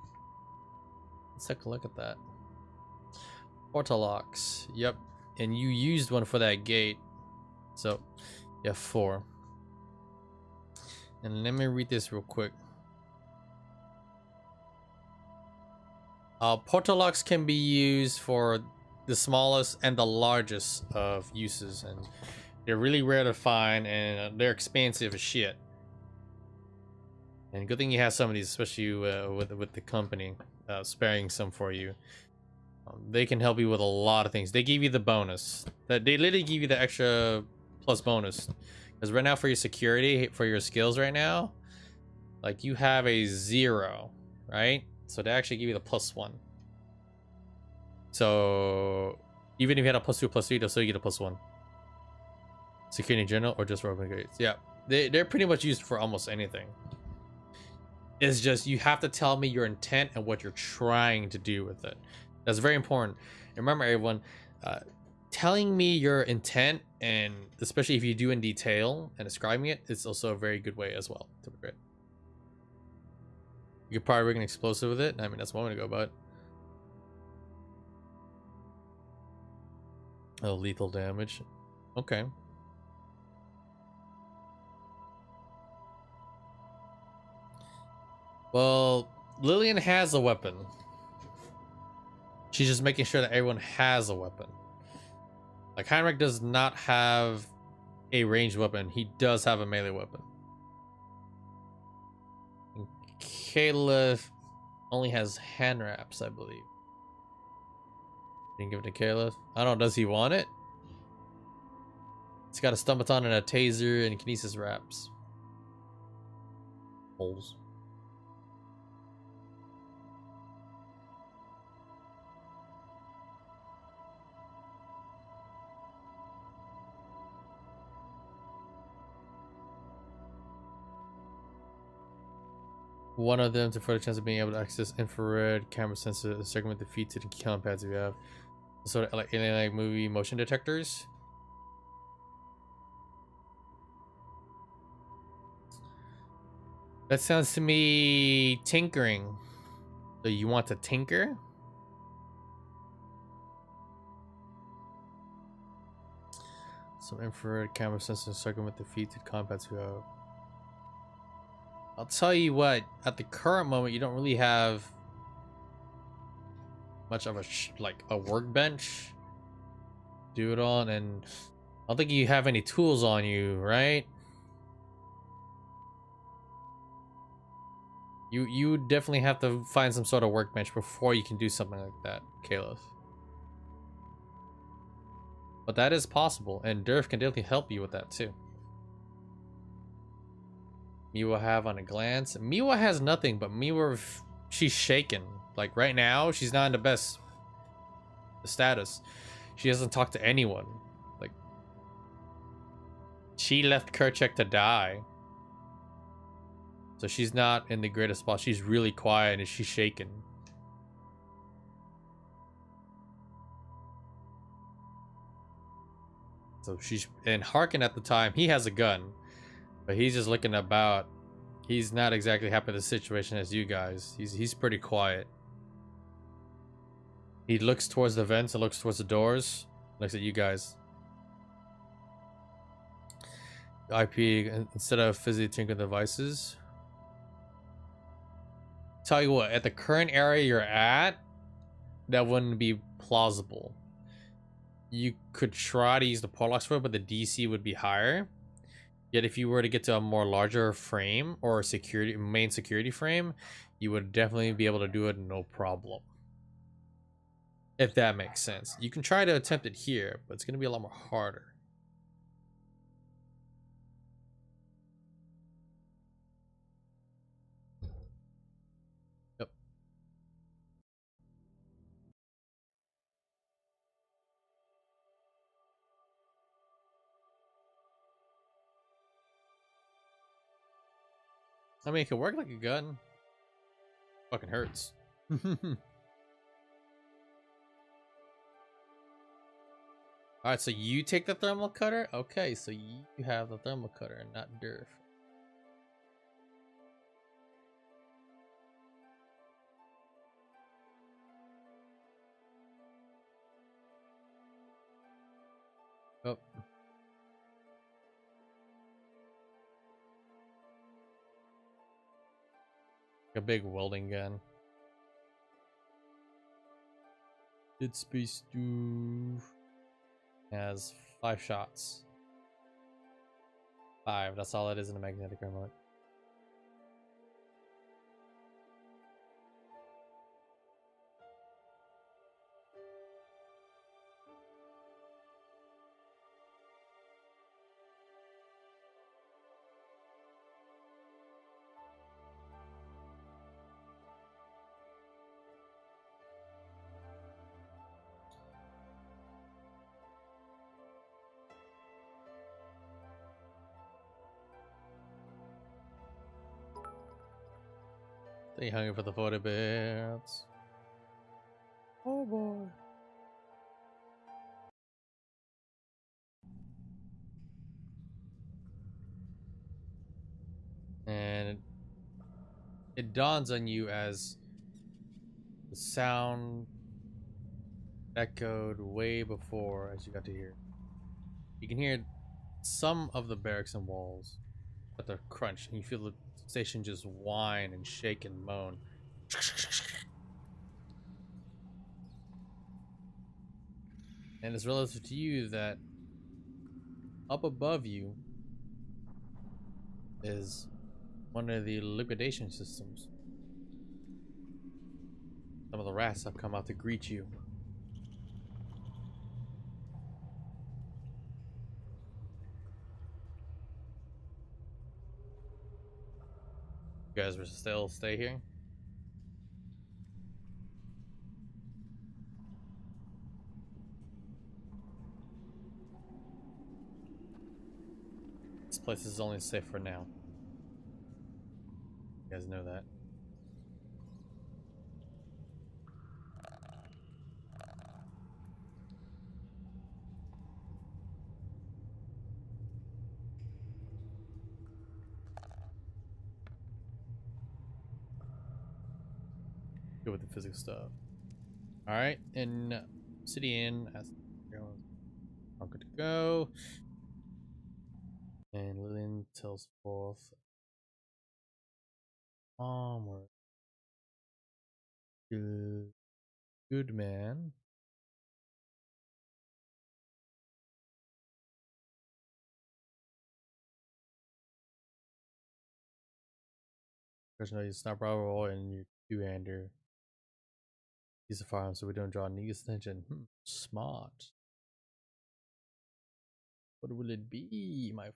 Let's take a look at that. Portal locks. Yep. And you used one for that gate. So you have 4. And let me read this real quick. Portal locks can be used for the smallest and the largest of uses, and they're really rare to find, and they're expensive as shit. And good thing you have some of these, especially with the company sparing some for you. They can help you with a lot of things. They give you the bonus. That they literally give you the extra plus bonus. Because right now for your security, for your skills right now, like you have a 0, right? So they actually give you the +1. So even if you had a +2, +3, they'll still get a +1. Security in general or just for open gates. Yeah, they're pretty much used for almost anything. It's just you have to tell me your intent and what you're trying to do with it. That's very important. And remember, everyone, telling me your intent, and especially if you do in detail and describing it, it's also a very good way as well to regret. You could probably rig an explosive with it. I mean, that's one way to go about it. Oh, lethal damage. Okay. Well, Lillian has a weapon. She's just making sure that everyone has a weapon. Like, Heinrich does not have a ranged weapon. He does have a melee weapon. And Caliph only has hand wraps, I believe. You can give it to Caliph. I don't know, does he want it? It's got a stun baton and a taser and kinesis wraps. Holes. One of them to further chance of being able to access infrared camera sensor to segment the feet to the key pads if you have sort of like alien movie motion detectors. That sounds to me tinkering. So you want to tinker? So infrared camera sensor segment the feet to the compads you have. I'll tell you what, at the current moment, you don't really have much of a like a workbench to do it on, and I don't think you have any tools on you, right? You definitely have to find some sort of workbench before you can do something like that, Caliph. But that is possible, and Durf can definitely help you with that too. Miwa have on a glance. Miwa has nothing, but Miwa, she's shaken. Like right now, she's not in the best status. She doesn't talk to anyone. Like, she left Kerchak to die. So she's not in the greatest spot. She's really quiet and she's shaken. So she's, and Harkin at the time, he has a gun, but he's just looking about. He's not exactly happy with the situation as you guys. He's pretty quiet. He looks towards the vents and looks towards the doors. Looks at you guys. IP instead of physically tinkering devices. Tell you what, at the current area you're at, that wouldn't be plausible. You could try to use the portals for it, but the DC would be higher. Yet if you were to get to a more larger frame or security main security frame, you would definitely be able to do it no problem. If that makes sense. You can try to attempt it here, but it's going to be a lot more harder. Yep. I mean, it could work like a gun. Fucking hurts. Alright, so you take the thermal cutter? Okay, so you have the thermal cutter and not Durf. Oh, a big welding gun. Dead Space Stove has 5 shots. 5. That's all it is in a magnetic remote. Stay hungry for the photo bits. Oh boy. And it dawns on you as the sound echoed way before as you got to hear. You can hear some of the barracks and walls, but they're crunched, and you feel the station just whine and shake and moan. And it's relative to you that up above you is one of the liquidation systems. Some of the rats have come out to greet you. You guys will still stay here? This place is only safe for now. You guys know that. Good with the physics stuff. Alright, in City Inn, as I'm good to go. And Lillian tells forth onward. Good man. There's no sniper rifle and your two-hander. Use the firearm so we don't draw needless attention. Smart. What will it be, my?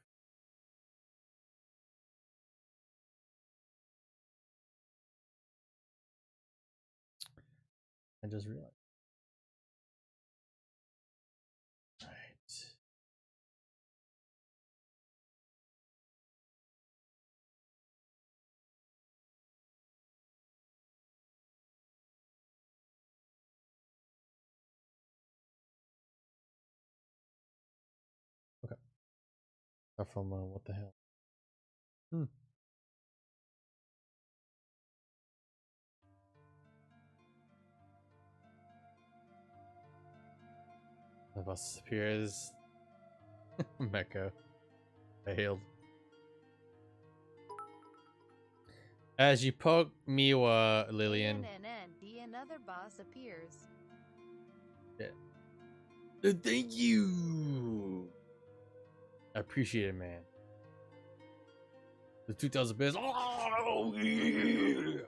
I just realized. Right. Okay. Apart from what the hell? The bus appears. Mecha. Failed. As you poke Miwa, Lillian. Another boss appears. Yeah. Thank you. I appreciate it, man. The 2,000 bits. Oh, yeah.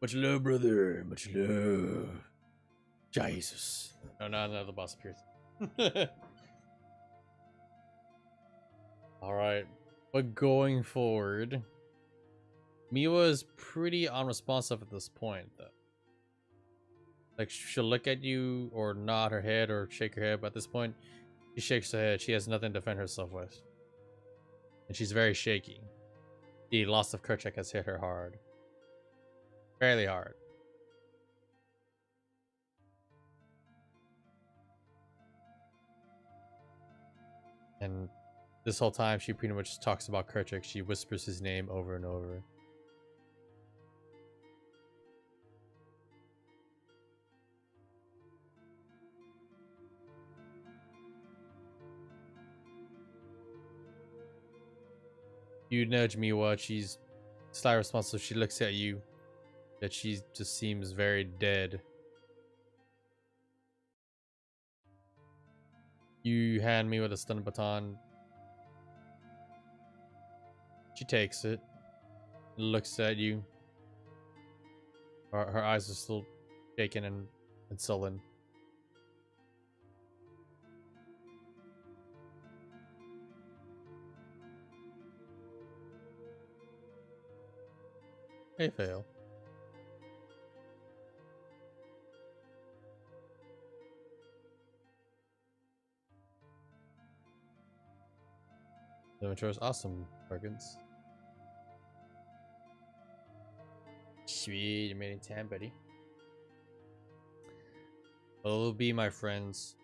Much love, brother. Much love. Jesus. No, not another boss appears. Alright. But going forward, Miwa is pretty unresponsive at this point, though. Like, she'll look at you or nod her head or shake her head, but at this point, she shakes her head. She has nothing to defend herself with. And she's very shaky. The loss of Kerchak has hit her hard. Fairly hard. And this whole time, she pretty much talks about Kerchak. She whispers his name over and over. You nudge Miwa. She's slightly responsive. She looks at you. That she just seems very dead. You hand me with a stun baton. She takes it. Looks at you. Her eyes are still shaking and sullen. Hey, fail. The choice, awesome, Perkins. Sweet, you made it 10, buddy. Well, it'll be my friends.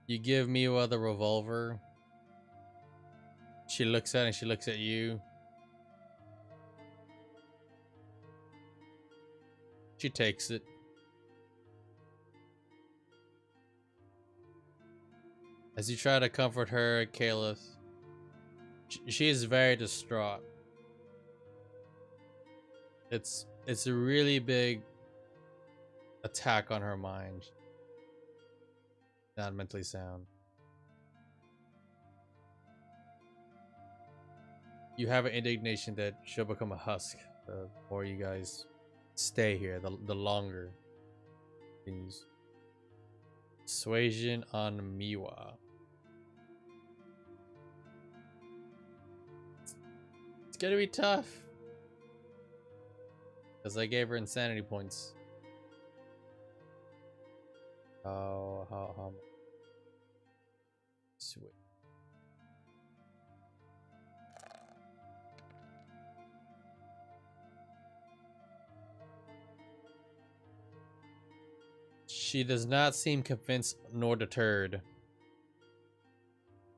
You give Miwa the revolver. She looks at it and she looks at you. She takes it. As you try to comfort her, Caliph, she is very distraught. It's a really big attack on her mind. Not mentally sound. You have an indignation that she'll become a husk the more you guys stay here, the longer things. Persuasion on Miwa. It's gonna be tough. Because I gave her insanity points. How sweet. She does not seem convinced nor deterred.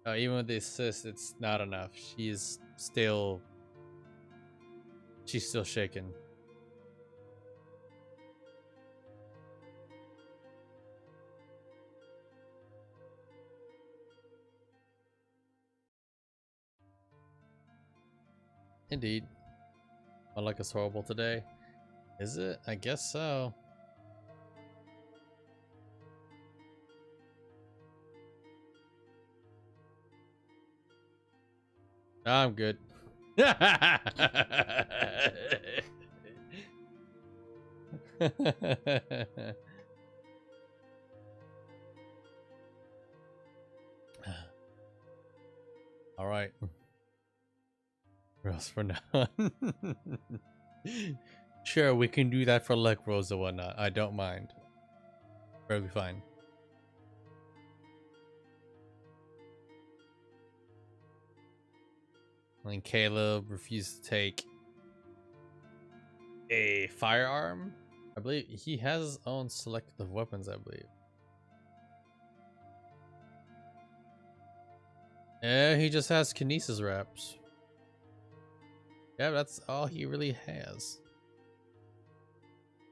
Even with the assist, it's not enough. She's still shaken. Indeed. My luck is horrible today. Is it? I guess so. I'm good. All right. Rose for now. Sure, we can do that for luck rolls or whatnot. I don't mind. That'll be fine. And Caleb refused to take a firearm. I believe he has his own selective weapons, I believe. Yeah, he just has kinesis wraps. Yeah, that's all he really has.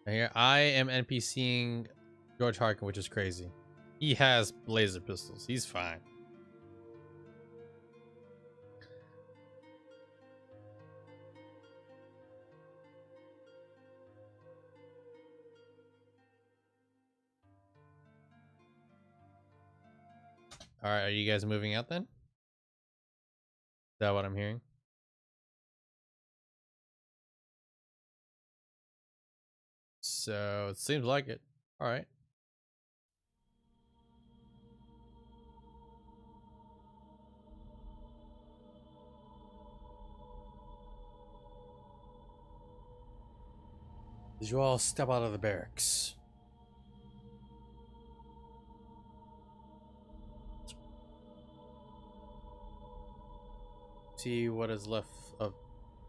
And here, I am NPCing George Harkin, which is crazy. He has laser pistols. He's fine. All right, are you guys moving out then? Is that what I'm hearing? So it seems like it. All right. Did you all step out of the barracks? See what is left of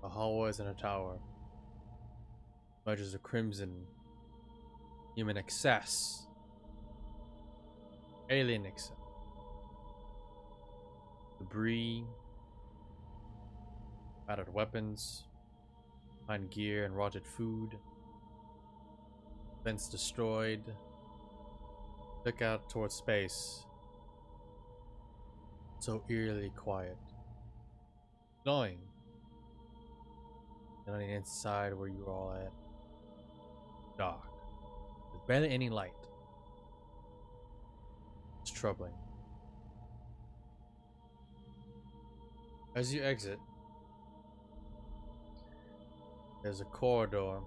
the hallways and a tower. Smudges of crimson. Human excess. Alien excess. Debris. Battered weapons. Fine gear and rotted food. Fence destroyed. Look out towards space. So eerily quiet. Glowing. And on the inside where you're all at. Dark. There's barely any light. It's troubling. As you exit, there's a corridor.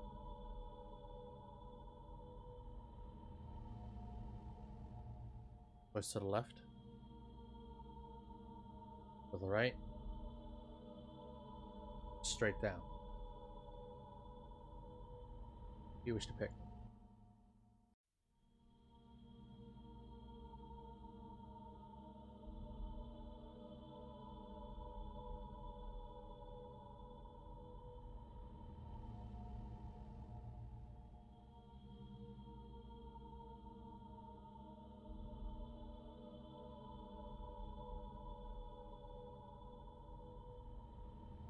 Push to the left. To the right. Straight down. You wish to pick.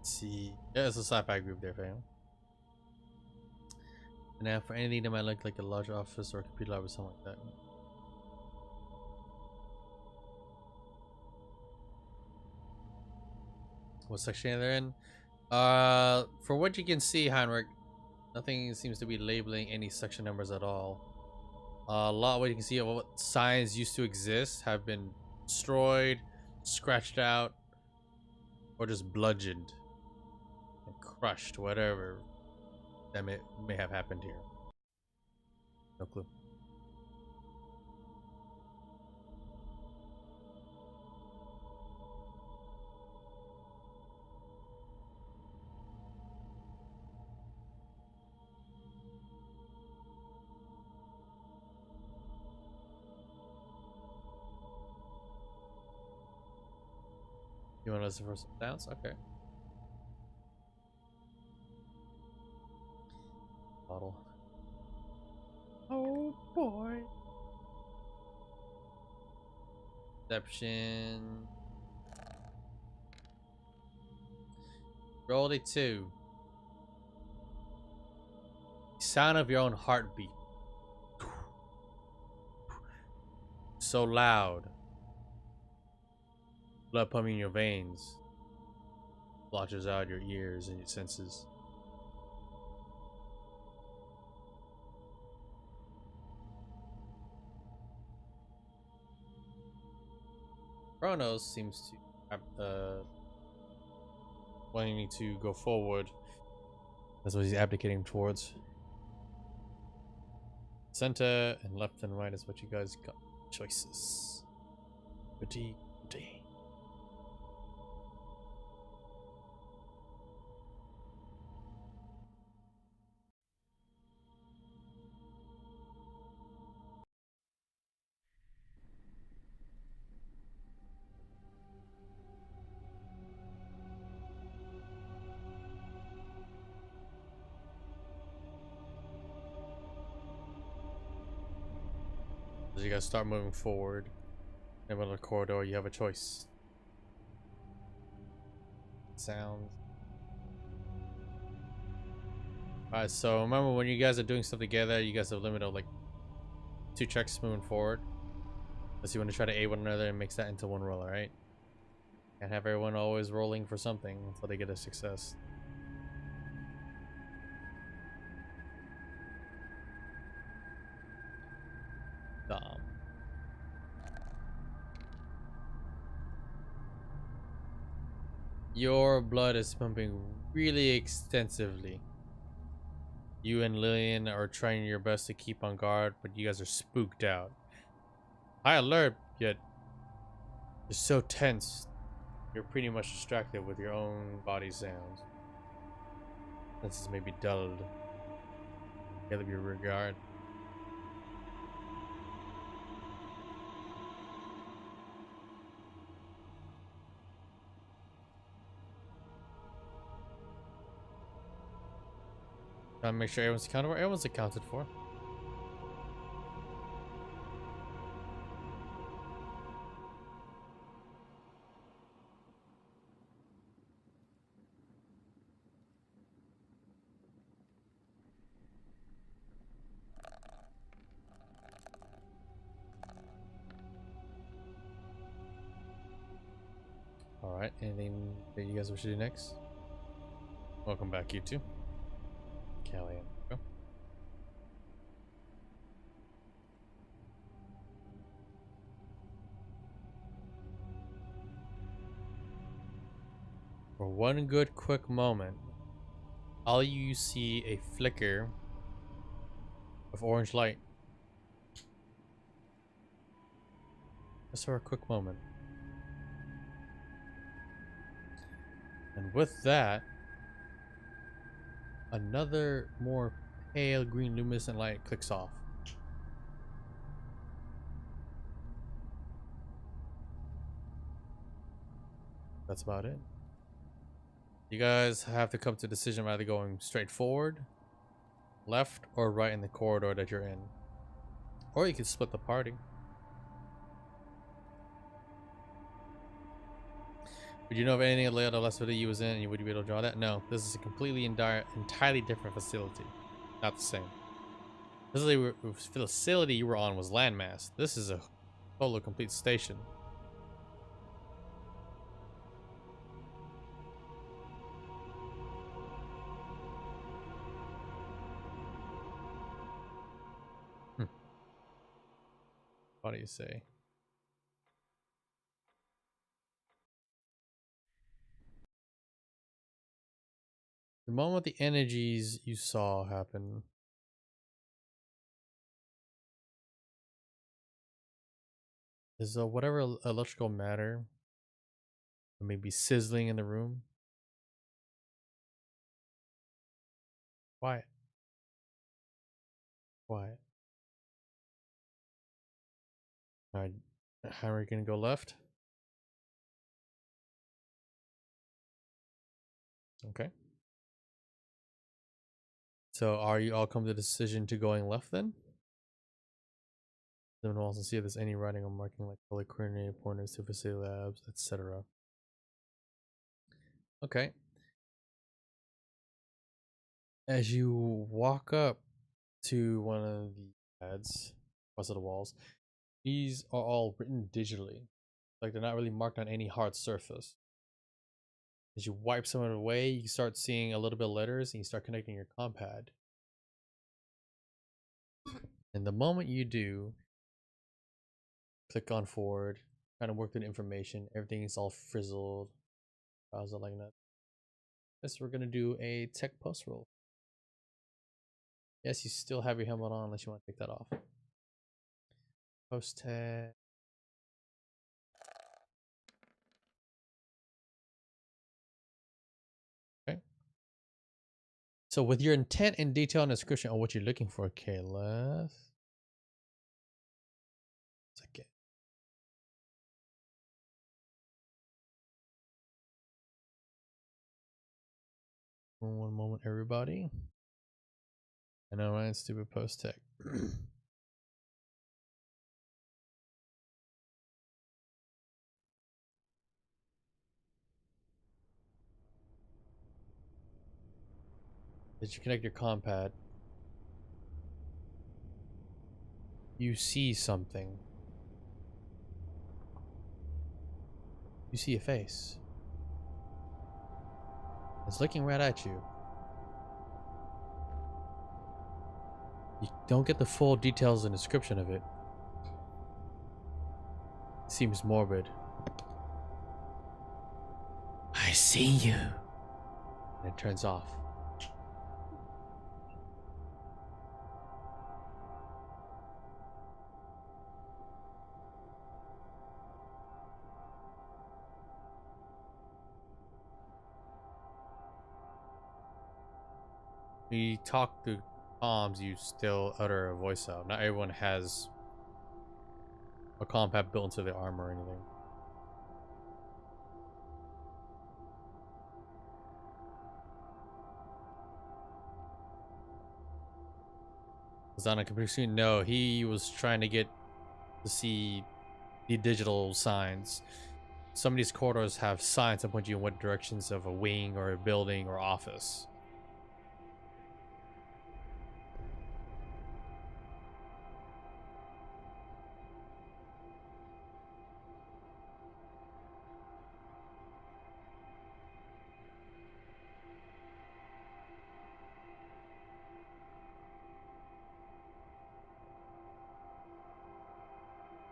See, yeah, it's a sci-fi group there, fam. And now for anything that might look like a large office or a computer lab or something like that. What section are they in? For what you can see, Heinrich, nothing seems to be labeling any section numbers at all. A lot of what you can see of what signs used to exist have been destroyed, scratched out, or just bludgeoned and crushed, whatever that may have happened here. No clue. You want to listen for some sounds? Okay. Bottle. Oh boy. Perception. Roll a 2. Sound of your own heartbeat. So loud. Blood pumping in your veins. Blotches out your ears and your senses. Kronos seems to have wanting to go forward. That's what he's abdicating towards. Center and left and right is what you guys got. Choices. Goody, goody. As you guys start moving forward in the middle of the corridor, you have a choice. Sounds. Alright, so remember when you guys are doing stuff together, you guys have a limit of like 2 checks moving forward. Unless you want to try to aid one another and mix that into one roll, alright? Can't have everyone always rolling for something until they get a success. Dumb. Your blood is pumping really extensively. You and Lillian are trying your best to keep on guard, but you guys are spooked out. High alert, yet you're so tense. You're pretty much distracted with your own body sounds. Senses may be dulled. Gather your regard. Trying to make sure everyone's accounted for. Everyone's accounted for. Alright, anything that you guys wish to do next? Welcome back, you two. Callie and go. For one good quick moment, all you see a flicker of orange light. Just for a quick moment. And with that, another more pale green luminescent light clicks off. That's about it. You guys have to come to a decision of either going straight forward, left, or right in the corridor that you're in. Or you can split the party. Would you know of any layout of facility you was in and would you be able to draw that? No, this is a completely entirely different facility. Not the same. The facility you were on was landmass. This is a solo complete station. What do you say? The moment the energies you saw happen, is whatever electrical matter, or maybe sizzling in the room. Quiet. Quiet. Alright, how are we gonna go left? Okay. So are you all come to the decision to going left then? Then we'll also see if there's any writing or marking like color coordinated pointers to facility labs, etc. Okay. As you walk up to one of the pads across the walls, these are all written digitally. Like they're not really marked on any hard surface. As you wipe some of it away, you start seeing a little bit of letters and you start connecting your compad. And the moment you do, click on forward, kind of work through the information, everything is all frizzled. Browser like that. Yes, we're gonna do a tech post roll. Yes, you still have your helmet on unless you want to take that off. Post tech. Okay. So with your intent and detail and description on what you're looking for, Caleb. Second. One moment, everybody. I know, right? Stupid post tech. Did you connect your compad? You see something. You see a face. It's looking right at you. You don't get the full details and description of it. It seems morbid. I see you. And it turns off. You talk to comms, you still utter a voice out. Not everyone has a compad built into their armor or anything. Was on a computer screen? No, he was trying to get to see the digital signs. Some of these corridors have signs that point you in what directions of a wing or a building or office.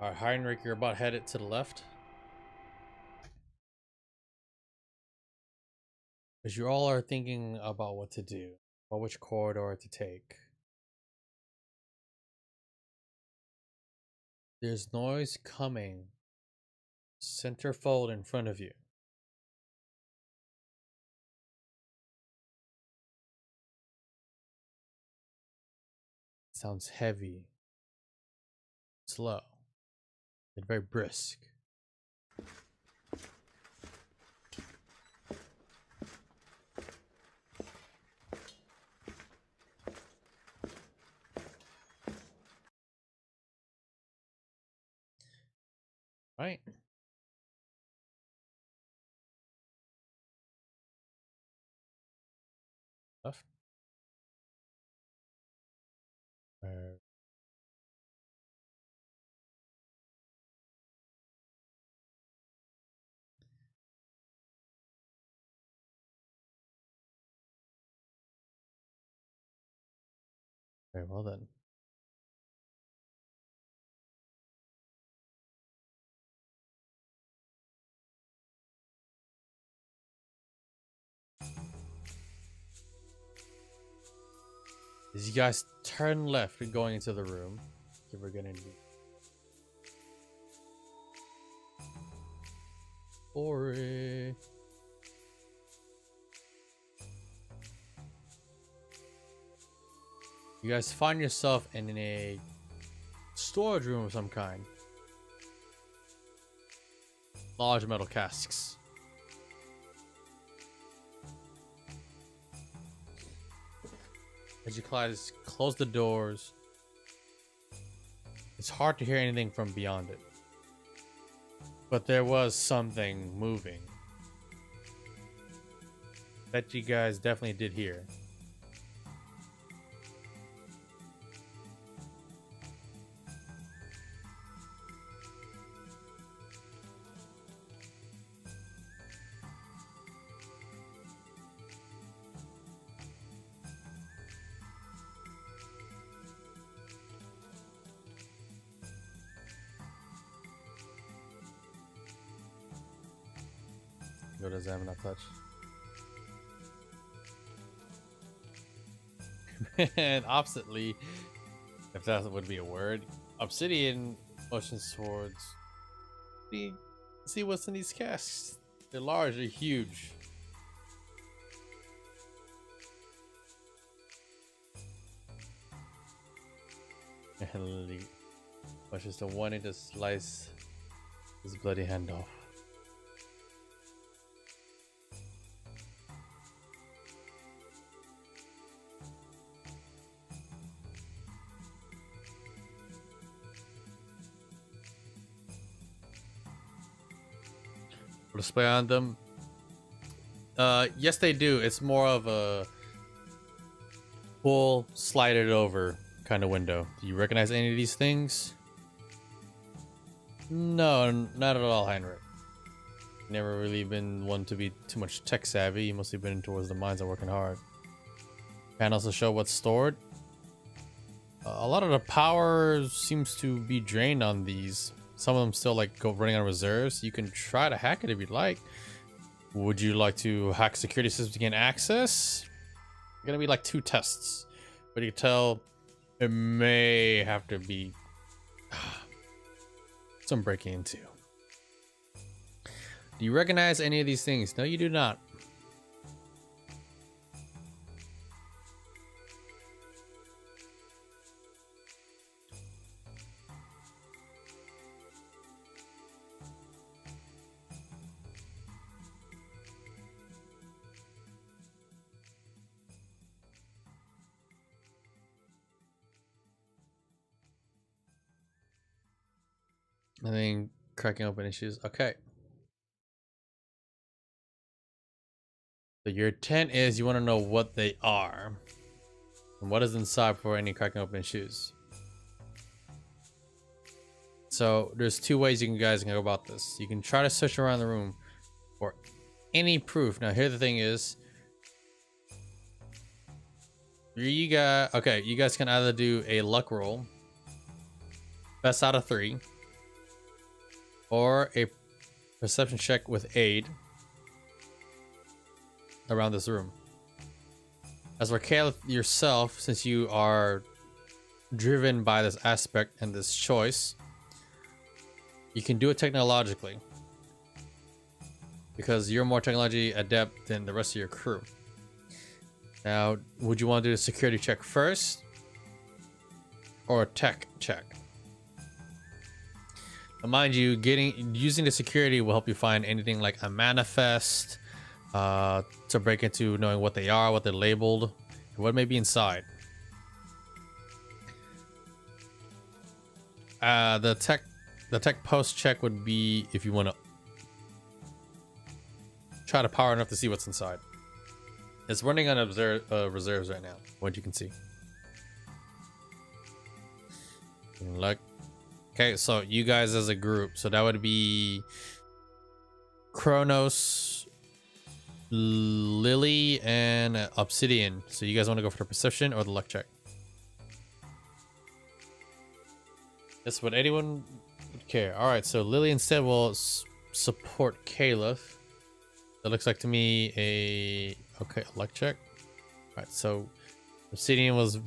Alright, Heinrich, you're about headed to the left. As you all are thinking about what to do, or which corridor to take. There's noise coming. Centerfold in front of you. Sounds heavy, slow, and very brisk. Right. Left. Very well then. As you guys turn left and going into the room, we're gonna do. Ori. You guys find yourself in a storage room of some kind. Large metal casks. As you close the doors, it's hard to hear anything from beyond it. But there was something moving that you guys definitely did hear. Go to examine touch. And oppositely, if that would be a word, Obsidian motions towards. See what's in these casks. They're large, they're huge. And pushes the one to slice his bloody hand off. Display on them. Yes, they do. It's more of a pull, slide it over kind of window. Do you recognize any of these things? No, not at all, Heinrich. Never really been one to be too much tech savvy. You mostly been towards the mines and working hard. Panels to show what's stored. A lot of the power seems to be drained on these. Some of them still like go running on reserves. You can try to hack it if you'd like. Would you like to hack security systems to gain access? Gonna be like 2 tests, but you can tell it may have to be some breaking into. Do you recognize any of these things? No, you do not. I think cracking open issues. Okay. So your intent is you want to know what they are and what is inside before any cracking open shoes. So there's 2 ways you guys can go about this. You can try to search around the room for any proof. Now here the thing is, you guys can either do a luck roll, best out of 3, or a perception check with aid around this room. As for Caleb yourself, since you are driven by this aspect and this choice, you can do it technologically because you're more technology adept than the rest of your crew. Now, would you want to do a security check first or a tech check? Now, mind you, using the security will help you find anything like a manifest, to break into knowing what they are, what they're labeled, and what may be inside. The tech post check would be if you want to try to power enough to see what's inside. It's running on reserves right now, what you can see. Look. Okay, so you guys as a group, so that would be Kronos, Lily, and Obsidian. So you guys want to go for the perception or the luck check? Yes, would anyone care? All right, so Lily instead will support Caliph. That looks like to me a luck check. All right, so Obsidian was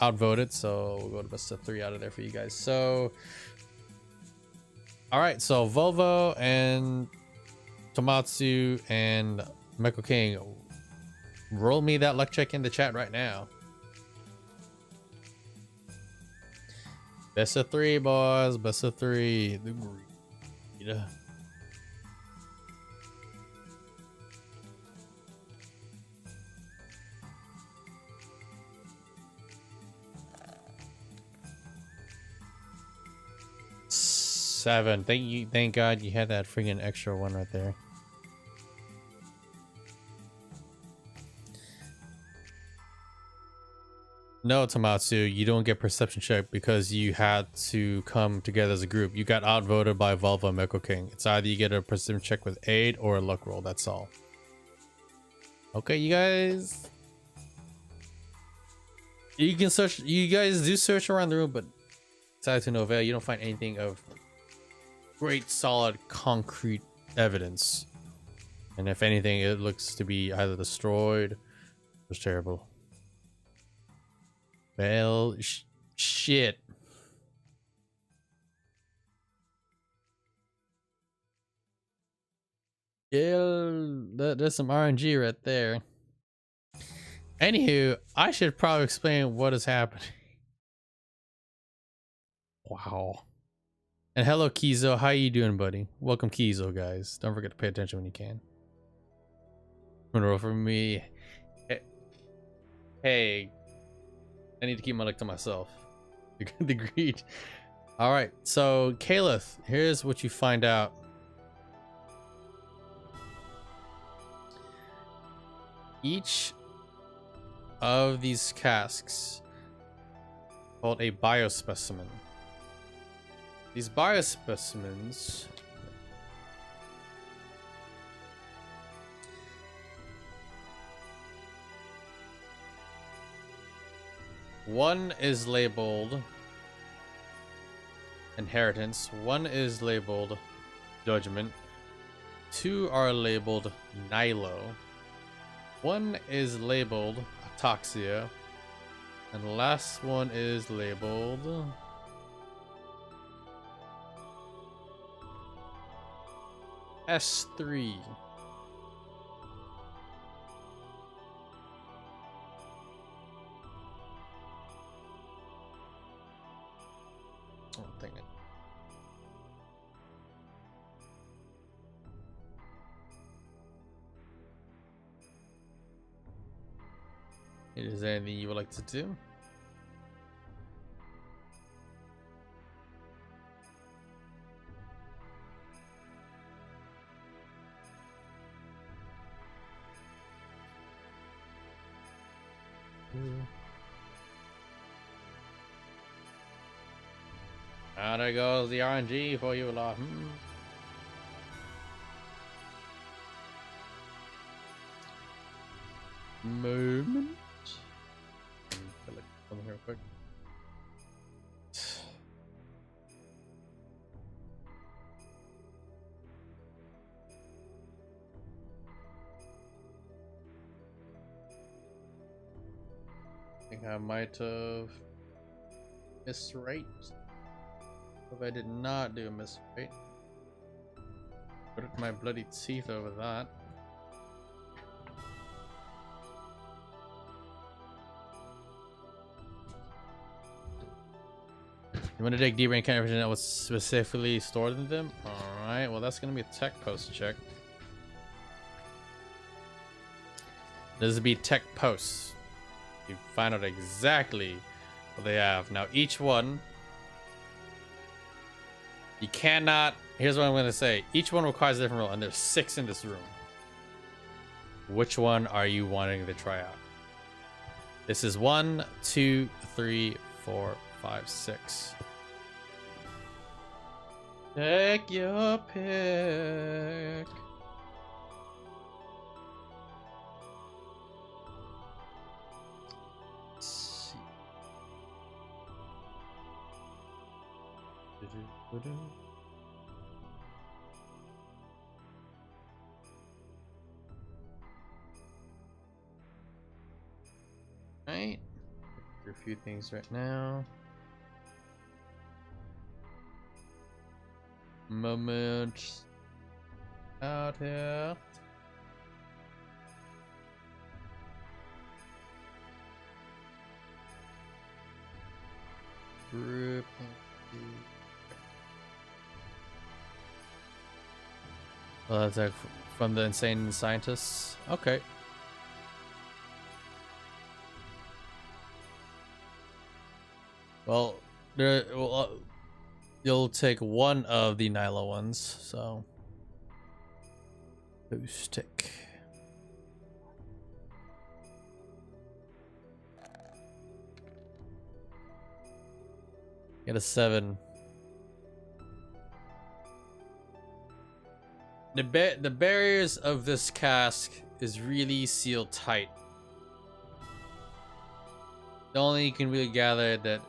outvoted, so we'll go to best of 3 out of there for you guys. So, all right, so Volvo and Tomatsu and Michael King, roll me that luck check in the chat right now. Best of 3, boys. Best of 3. The greed. 7. Thank God you had that freaking extra one right there. No, Tomatsu, you don't get perception check because you had to come together as a group. You got outvoted by Volvo and Meko King. It's either you get a perception check with aid or a luck roll. That's all. Okay, you guys. You can search. You guys do search around the room, but besides to no avail, you don't find anything of great, solid, concrete evidence. And if anything, it looks to be either destroyed or terrible. Well, shit. Yeah, there's some RNG right there. Anywho, I should probably explain what is happening. Wow. And hello, Kizo. How you doing, buddy? Welcome, Kizo, guys. Don't forget to pay attention when you can. Roll for me. Hey. I need to keep my luck to myself. The greed. All right, so Caliph, here's what you find out. Each of these casks hold a biospecimen. These biospecimens one is labeled Inheritance, one is labeled Judgment, 2 are labeled Nilo, 1 is labeled Ataxia, and the last one is labeled S3. Oh, dang it. Is there anything you would like to do? Ah, there goes the RNG for you lot. Moment. Come here real quick. think I might have misrate. If I did not do a misrate, put my bloody teeth over that. You want to dig deeper and kind of know what's specifically stored in them? Alright, well that's going to be a tech post check. This would be tech posts. You find out exactly what they have. Now each one, you cannot, here's what I'm going to say. Each one requires a different role, and there's 6 in this room. Which one are you wanting to try out? This is 1, 2, 3, 4, 5, 6. Take your pick. Let's see. Right. Do a few things right now. Moment out here. Group. Well, that's like from the insane scientists. Okay. Well, there. Well, you'll take one of the Nyla ones, so boost tick. Get a 7. The barriers of this cask is really sealed tight. The only you can really gather that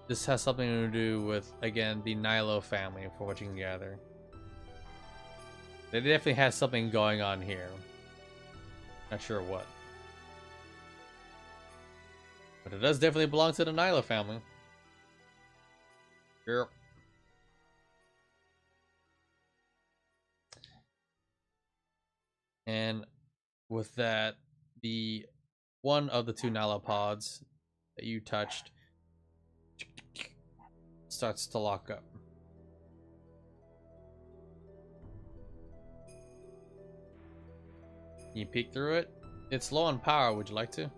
this has something to do with, again, the Nilo family, for what you can gather. They definitely has something going on here. Not sure what. But it does definitely belong to the Nilo family. Yep. And with that, the one of the 2 Nilopods that you touched starts to lock up. You peek through it. It's low on power. Would you like to?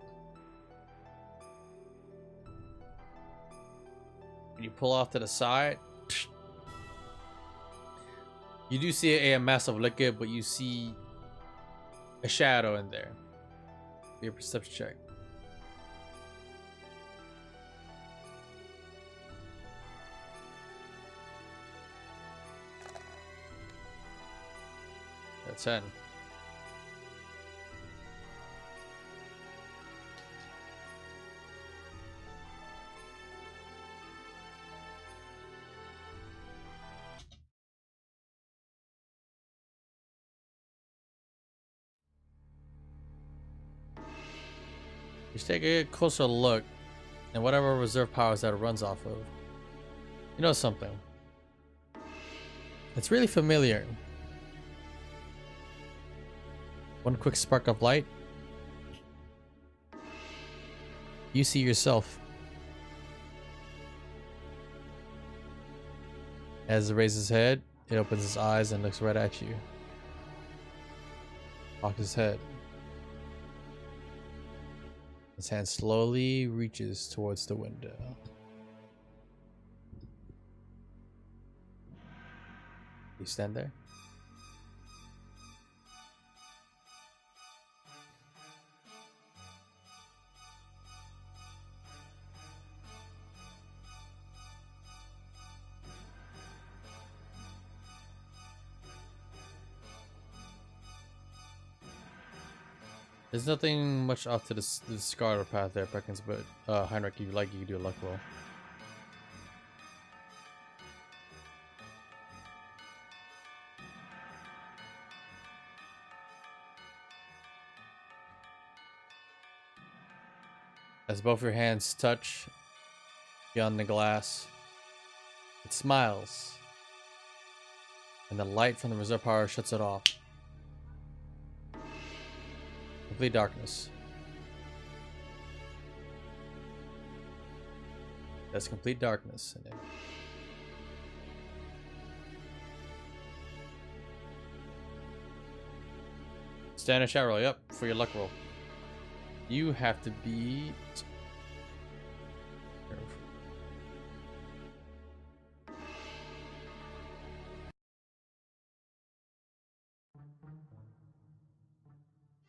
You pull off to the side. You do see a massive liquid, but you see a shadow in there. Be a perception check. That's 10. Just take a closer look and whatever reserve powers that it runs off of. You know something? It's really familiar. One quick spark of light. You see yourself. As it raises his head, it opens his eyes and looks right at you. Cocks his head. His hand slowly reaches towards the window. You stand there. There's nothing much off to the Scarlet path there, Perkins, but Heinrich, if you like, you can do a luck roll. As both your hands touch beyond the glass, it smiles, and the light from the reserve power shuts it off. Complete darkness. There's complete darkness in it. Standard shot roll. Yep, for your luck roll. You have to beat.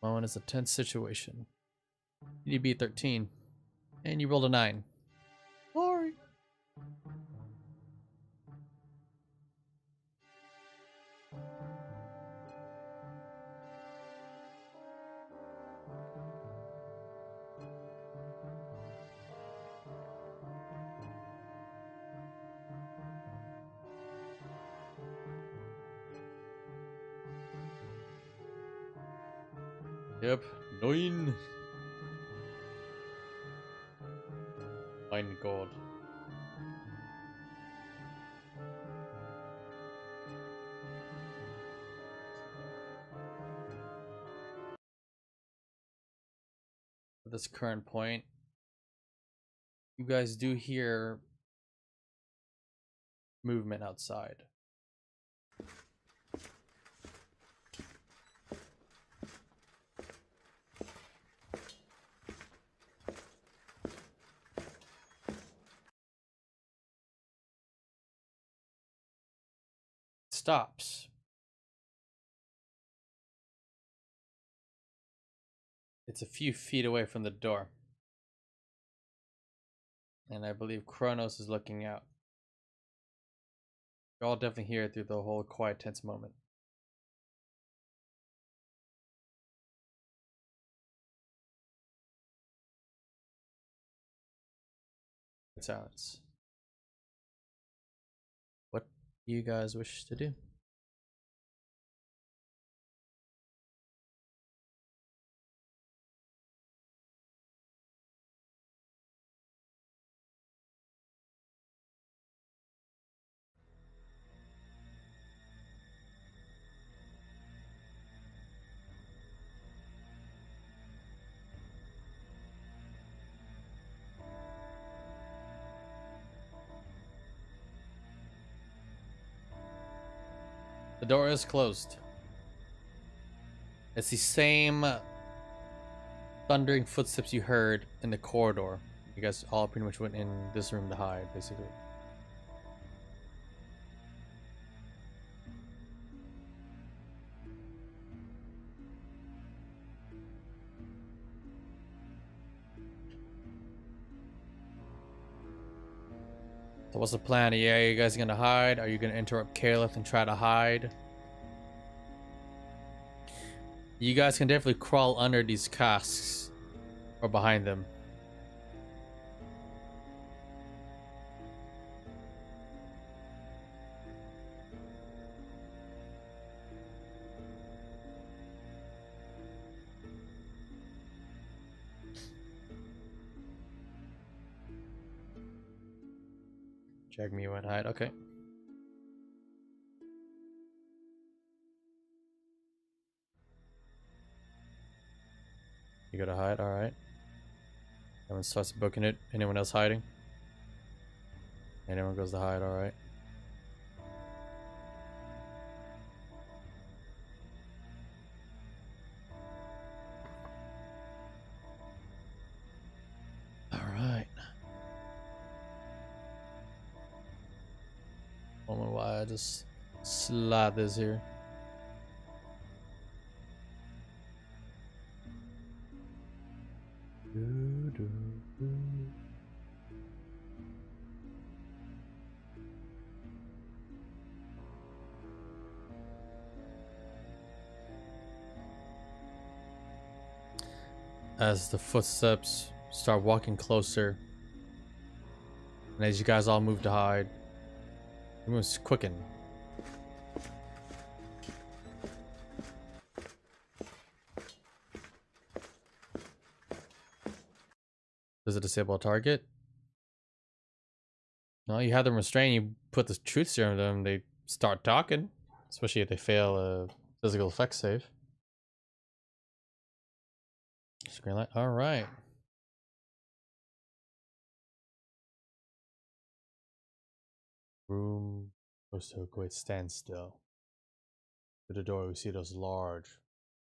Moment is a tense situation. You need to beat 13, and you rolled a 9. Sorry. Yep, 9. 9 gold. At this current point, you guys do hear movement outside. Stops. It's a few feet away from the door. And I believe Kronos is looking out. You're all definitely here through the whole quiet, tense moment. Silence. What do you guys wish to do? The door is closed. It's the same thundering footsteps you heard in the corridor. You guys all pretty much went in this room to hide, basically. So what's the plan? Yeah, you guys gonna hide? Are you gonna interrupt Caliph and try to hide? You guys can definitely crawl under these casks or behind them. Check me went hide. Okay. You gotta hide. All right. Everyone starts booking it. Anyone else hiding? Anyone goes to hide. All right. All right. Moment while I just slide this here. As the footsteps start walking closer, and as you guys all move to hide, the moves quicken. Does it disable a target? No, you have them restrained, you put the truth serum on them, they start talking. Especially if they fail a physical effects save. Screen light. Alright. Room goes to a great standstill. To the door we see those large,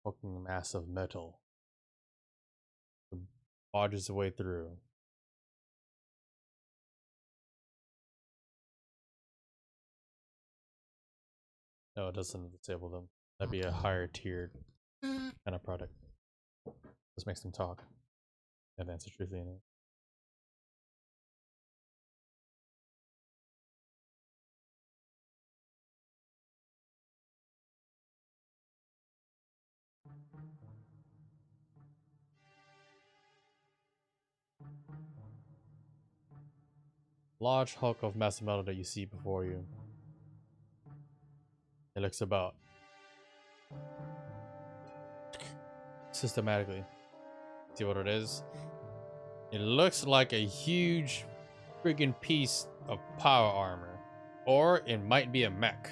fucking mass of metal. It barges the way through. No, it doesn't disable them. That'd be a higher tiered kind of product. This makes them talk. Have answer truthfully in it. Large hulk of massive metal that you see before you. It looks about systematically. See what it is? It looks like a huge friggin' piece of power armor. Or it might be a mech.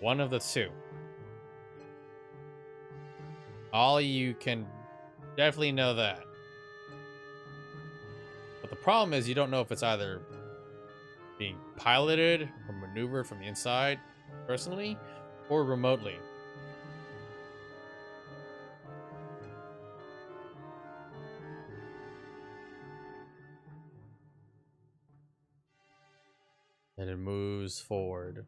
One of the two. All you can definitely know that. But the problem is you don't know if it's either being piloted or maneuvered from the inside personally or remotely. And it moves forward.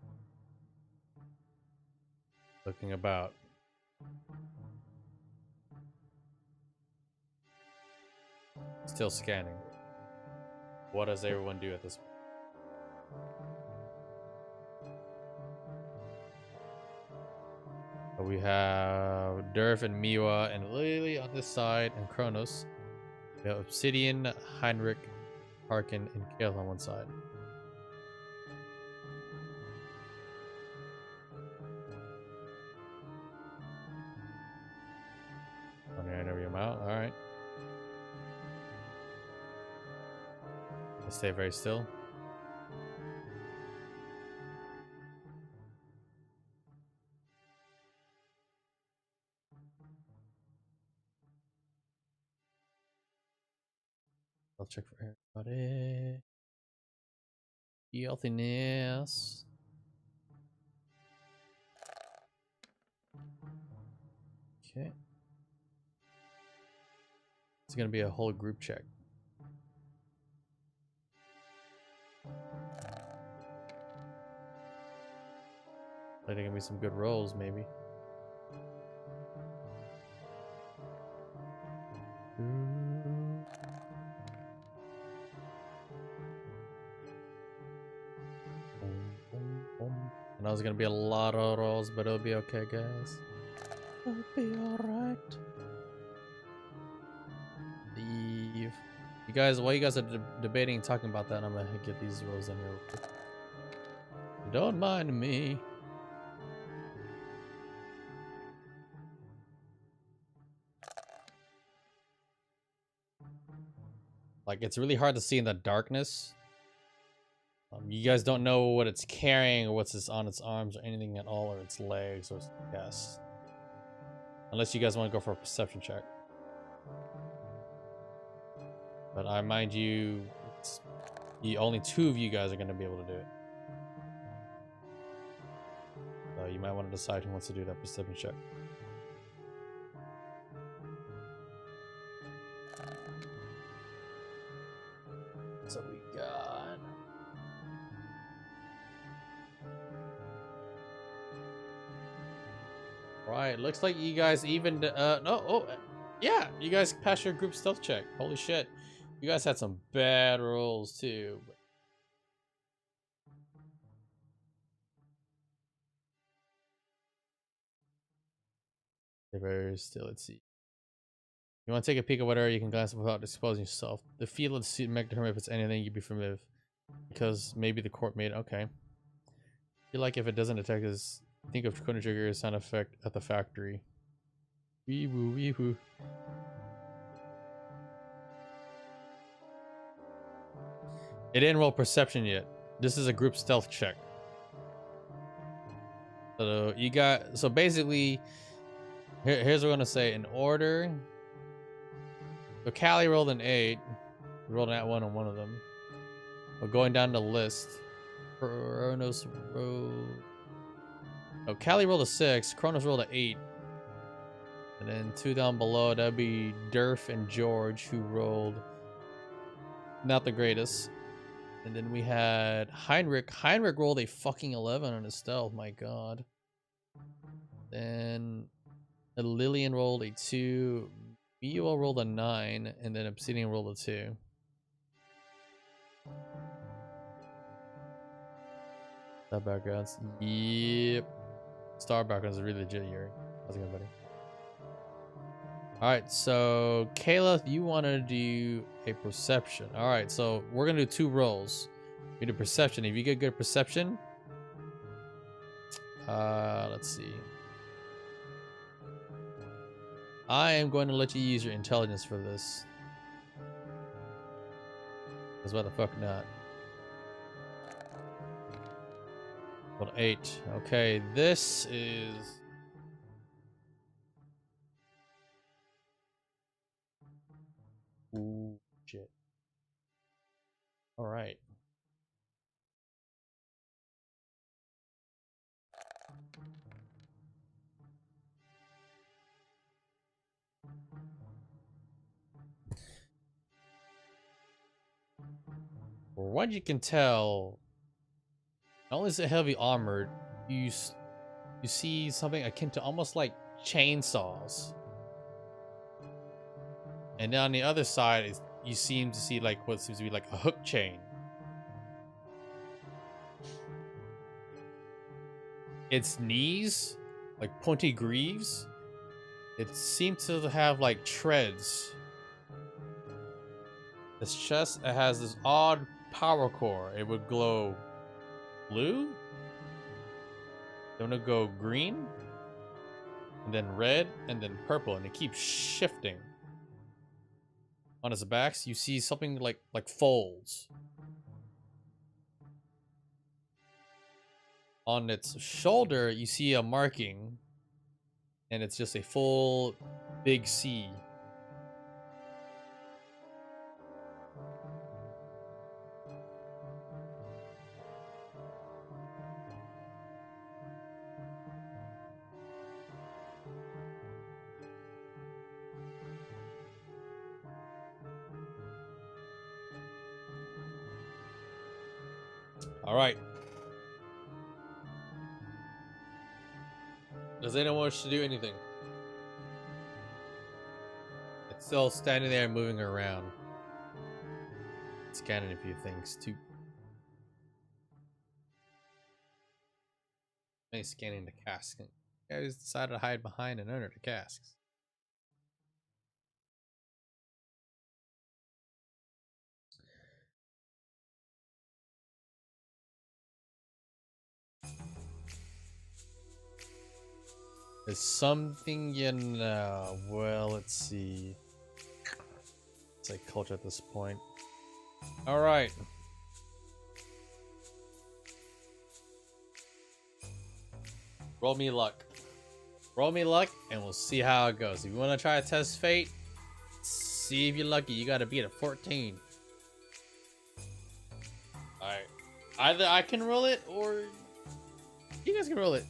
Looking about. Still scanning. What does everyone do at this point? We have Durf and Miwa and Lily on this side, and Kronos. We have Obsidian, Heinrich, Harkin, and Kale on one side. On your interview out. Alright. Stay very still. I'll check for everybody. Healthiness. Okay. It's gonna be a whole group check. I think gonna be some good rolls, maybe. I know it's gonna be a lot of rolls, but it'll be okay, guys. It'll be alright. Leave. You guys, while you guys are debating and talking about that, I'm gonna get these rolls in here real quick. Don't mind me. Like, it's really hard to see in the darkness. You guys don't know what it's carrying or what's on its arms or anything at all, or its legs or yes. Unless you guys want to go for a perception check. But I mind you, only 2 of you guys are going to be able to do it. So you might want to decide who wants to do that perception check. So we got... Right, looks like you guys even... yeah, you guys passed your group stealth check. Holy shit. You guys had some bad rolls too. They're very still. Let's see. You want to take a peek at whatever you can glance without exposing yourself. The feel of the suit may determine if it's anything you'd be familiar with. Because maybe the court made it. Okay. I feel like if it doesn't detect this, think of Chrono Trigger's sound effect at the factory. Wee woo, wee woo. It didn't roll perception yet. This is a group stealth check. So you got, so basically, here's what we're gonna say in order. So Callie rolled an 8. Rolled an @1 on one of them. But going down the list, Kronos rolled. Oh, Callie rolled a 6. Kronos rolled an 8. And then 2 down below, that'd be Durf and George, who rolled not the greatest. And then we had Heinrich. Heinrich rolled a fucking 11 on his stealth. My god. Then Lillian rolled a 2. Mio rolled a 9. And then Obsidian rolled a 2. Star backgrounds. Yep. Star backgrounds is really legit, Yuri. How's it going, buddy? Alright, so Kayla, you want to do a perception. Alright, so we're going to do 2 rolls. We do perception. If you get good perception, let's see. I am going to let you use your intelligence for this. Because why the fuck not? Well, 8. Okay, this is... Ooh, shit. Alright. For what you can tell, not only is it heavy armored, you see something akin to almost like chainsaws. And then on the other side, you seem to see like what seems to be like a hook chain. Its knees, like pointy greaves, it seems to have like treads. Its chest, it has this odd power core. It would glow blue, then it go green, and then red, and then purple, and it keeps shifting. On its backs, you see something like folds. On its shoulder, you see a marking, and it's just a full big C. All right. Does anyone wish to do anything? It's still standing there moving around. Scanning a few things too. Maybe scanning the cask. Guys decided to hide behind and under the casks. There's something you know. Well, let's see. It's like culture at this point. All right. Roll me luck. Roll me luck, and we'll see how it goes. If you want to try to test fate, see if you're lucky. You got to beat a 14. All right. Either I can roll it, or you guys can roll it.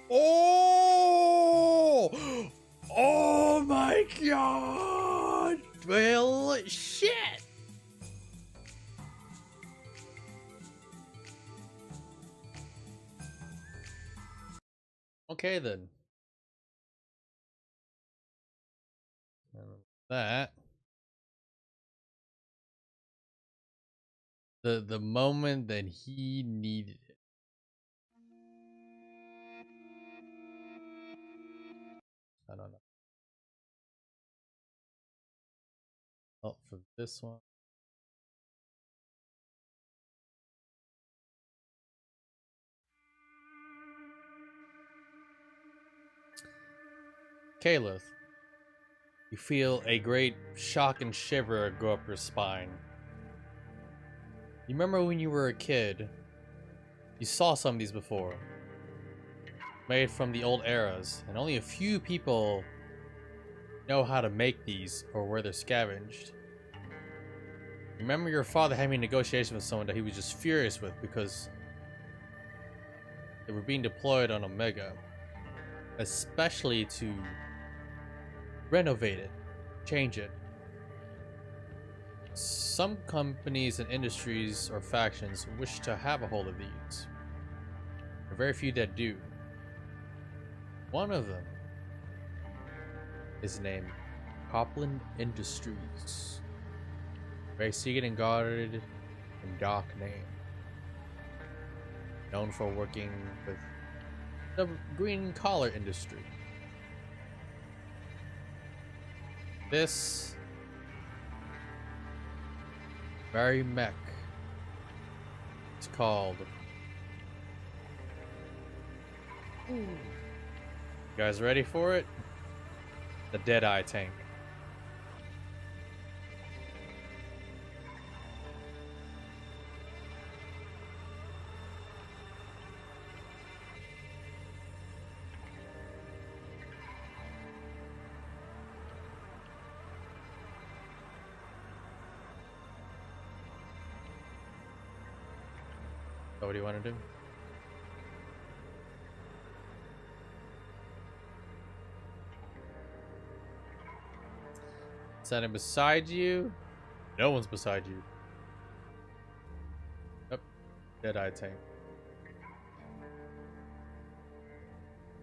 Oh! Oh my god! Well, shit! Okay then. That. The moment that he needed it. I don't know. Oh, for this one. Caliph, you feel a great shock and shiver go up your spine. You remember when you were a kid, you saw some of these before, made from the old eras, and only a few people know how to make these or where they're scavenged. Remember your father having negotiations with someone that he was just furious with because they were being deployed on Omega, especially to renovate it, change it. Some companies and industries or factions wish to have a hold of these. There are very few that do. One of them is named Copland Industries. Very secret and guarded and dark name. Known for working with the green collar industry. This very mech is called. You guys ready for it? The Deadeye tank. So what do you want to do? Standing beside you? No one's beside you. Yep. Deadeye tank.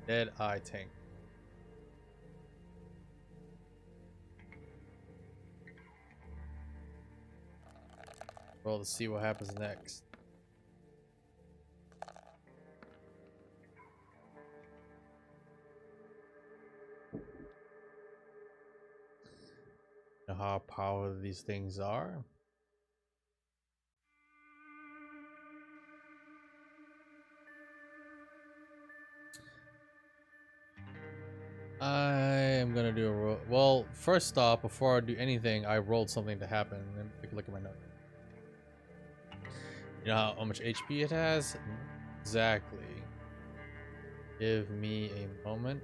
Deadeye tank. Roll to see what happens next. Know how powerful these things are? I am gonna do a roll. Well, first off, before I do anything, I rolled something to happen. Let me take a look at my note. You know how much HP it has? Exactly. Give me a moment.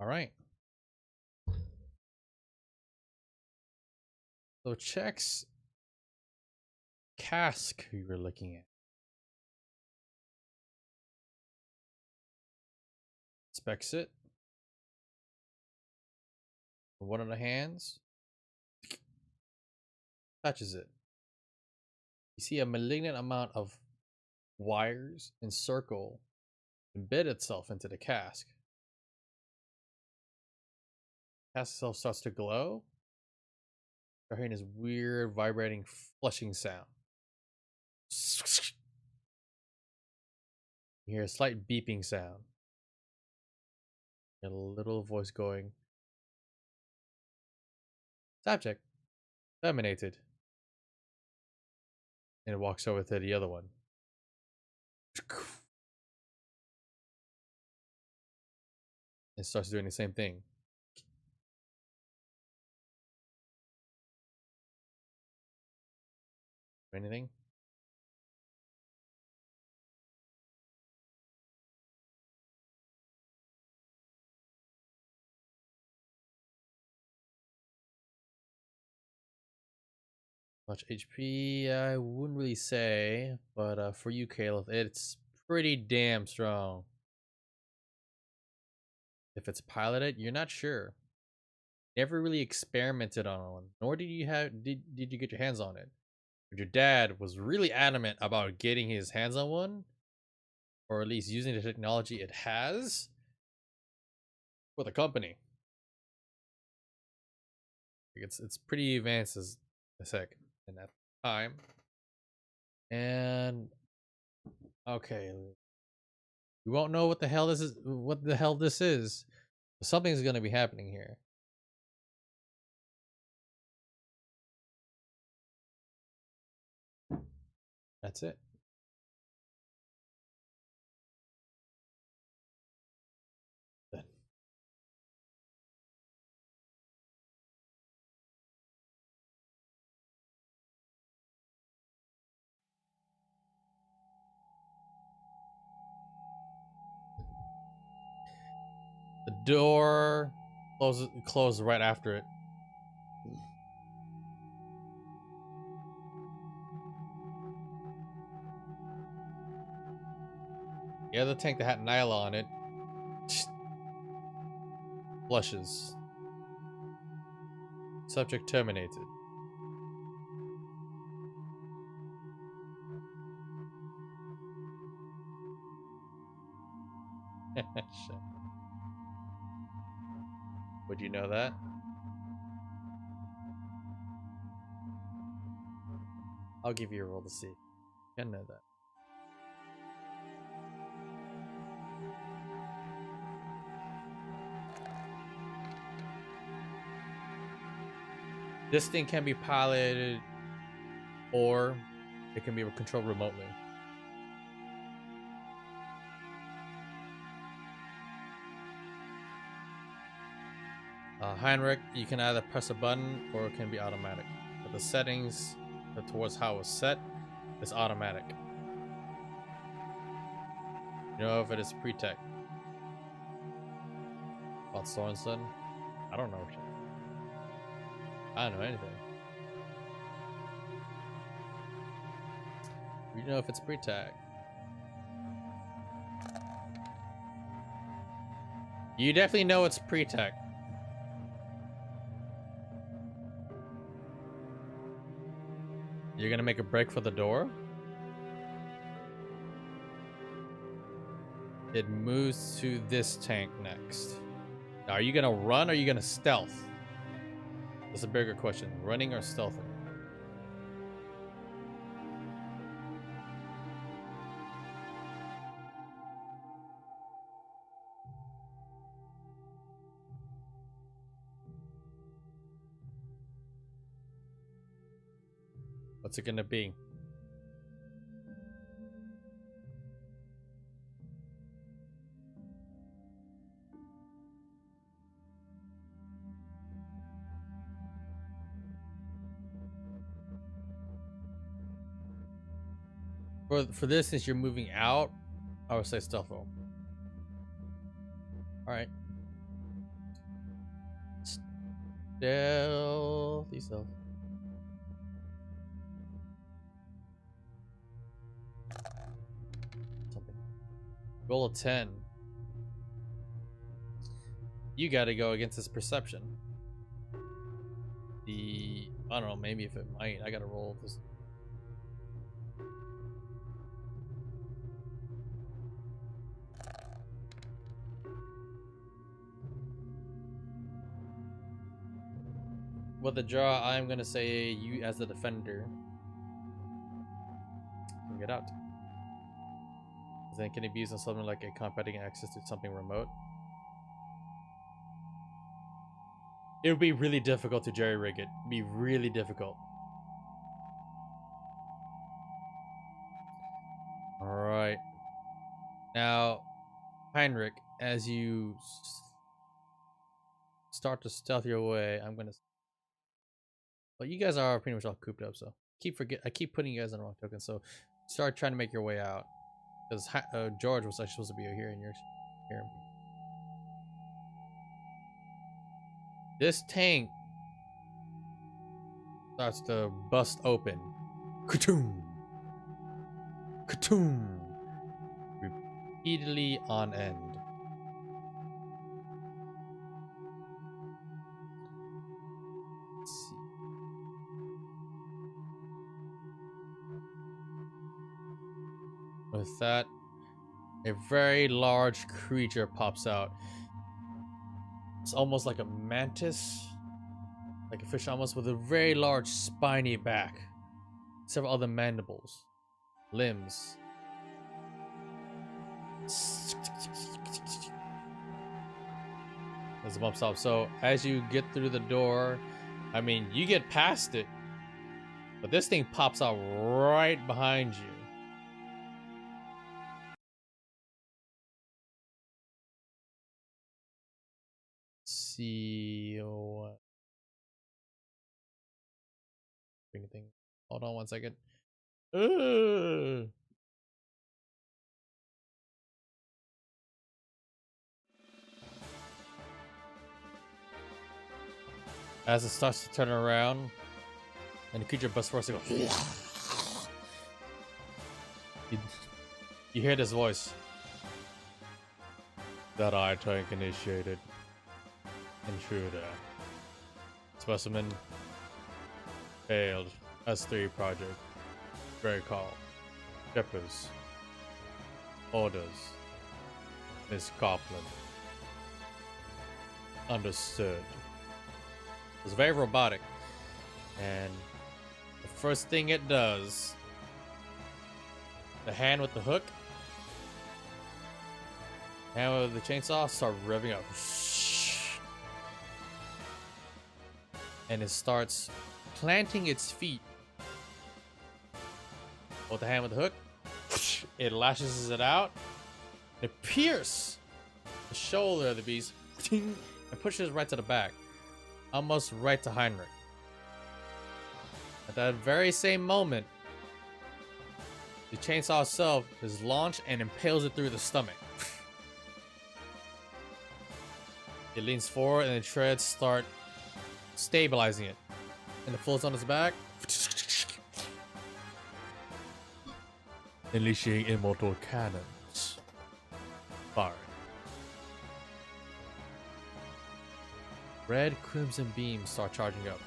All right. So checks cask we were looking at. Inspects it. One of the hands. Touches it. You see a malignant amount of wires and circle embed itself into the cask. The cask itself starts to glow. You're hearing this weird vibrating flushing sound. You hear a slight beeping sound. And a little voice going, subject terminated. And it walks over to the other one. And starts doing the same thing. Anything? Much HP, I wouldn't really say, but for you, Caleb, it's pretty damn strong. If it's piloted, you're not sure. Never really experimented on one, nor did you get your hands on it. But your dad was really adamant about getting his hands on one, or at least using the technology it has for the company. It's pretty advanced as heck in that time. And okay, you won't know what the hell this is. What the hell this is? Something's gonna be happening here. That's it. door closes right after it. The other tank that had Nyla on it flushes. Subject terminated. Shit. Would you know that? I'll give you a roll to see. Can know that. This thing can be piloted or it can be controlled remotely. Heinrich, you can either press a button or it can be automatic. But the settings towards how it's set is automatic. You know if it is pre-tech. About Mon-Sun? I don't know. I don't know anything. You know if it's pre-tag. You definitely know it's pre-tag. You're gonna make a break for the door? It moves to this tank next. Now, are you gonna run or are you gonna stealth? That's a bigger question. Running or stealthing? What's it gonna be? For this, since you're moving out, I would say stealth roll. Alright. Stealthy stealth. Something. Roll a 10. You gotta go against this perception. I don't know, maybe if it might, I gotta roll this. With the draw, I'm gonna say you as the defender can get out. Then can it be used on something like a combating access to something remote? It would be really difficult to jerry rig it. It'd be really difficult. Alright. Now, Heinrich, as you start to stealth your way, I'm gonna. Well, you guys are pretty much all cooped up, so I keep putting you guys on the wrong token. So, start trying to make your way out, because George was actually supposed to be here, and you're here. This tank starts to bust open. Katoom! Katoom! Repeatedly on end. Let's see. With that, a very large creature pops out. It's almost like a mantis, like a fish almost, with a very large spiny back. Several other mandibles, limbs. As the bump stops. So as you get through the door, I mean, you get past it, but this thing pops out right behind you. See what thing. Hold on one second. As it starts to turn around, and the creature busts forth and goes. You hear this voice. That I tank initiated. Intruder. Specimen. Failed. S3 project. Great call. Shippers. Orders. Miss Copland. Understood. It's very robotic. And the first thing it does, the hand with the hook, hand with the chainsaw start revving up. And it starts planting its feet. With the hand with the hook, it lashes it out. It pierces the shoulder of the beast and pushes right to the back. Almost right to Heinrich. At that very same moment, the chainsaw itself is launched and impales it through the stomach. It leans forward and the treads start stabilizing it. And it falls on its back. Unleashing immortal cannons. Firing. Red crimson beams start charging up.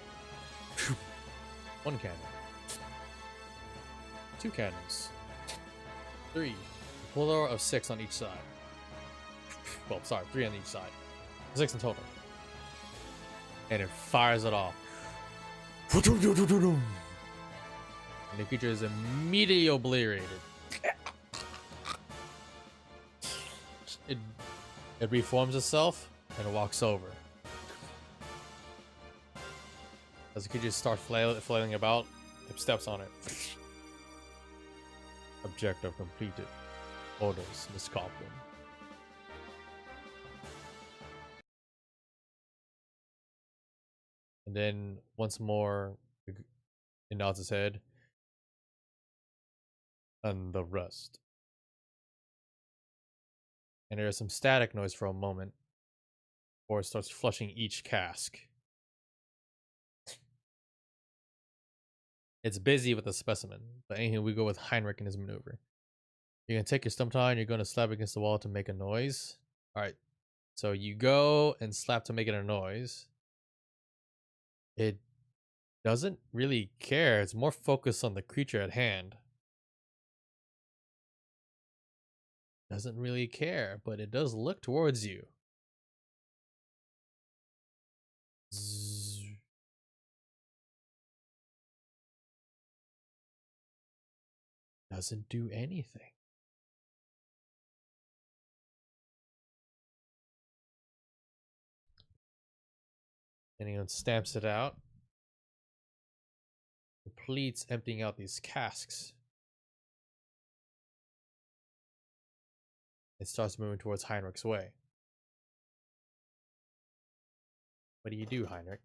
One cannon. Two cannons. Three. A total of 6 on each side. Well, sorry, 3 on each side. 6 in total. And it fires it off. And the creature is immediately obliterated. It reforms itself and walks over. As the creature starts flailing about, it steps on it. Objective completed. Orders, Miss Copland. And then once more, it nods its head. And the rest. And there's some static noise for a moment. Before it starts flushing each cask. It's busy with the specimen, but anyhow, we go with Heinrich and his maneuver. You're gonna take your stump tie and you're gonna slap against the wall to make a noise. Alright. So you go and slap to make it a noise. It doesn't really care. It's more focused on the creature at hand. Doesn't really care, but it does look towards you. Zzz. Doesn't do anything. And he stamps it out. Completes emptying out these casks. It starts moving towards Heinrich's way. What do you do, Heinrich?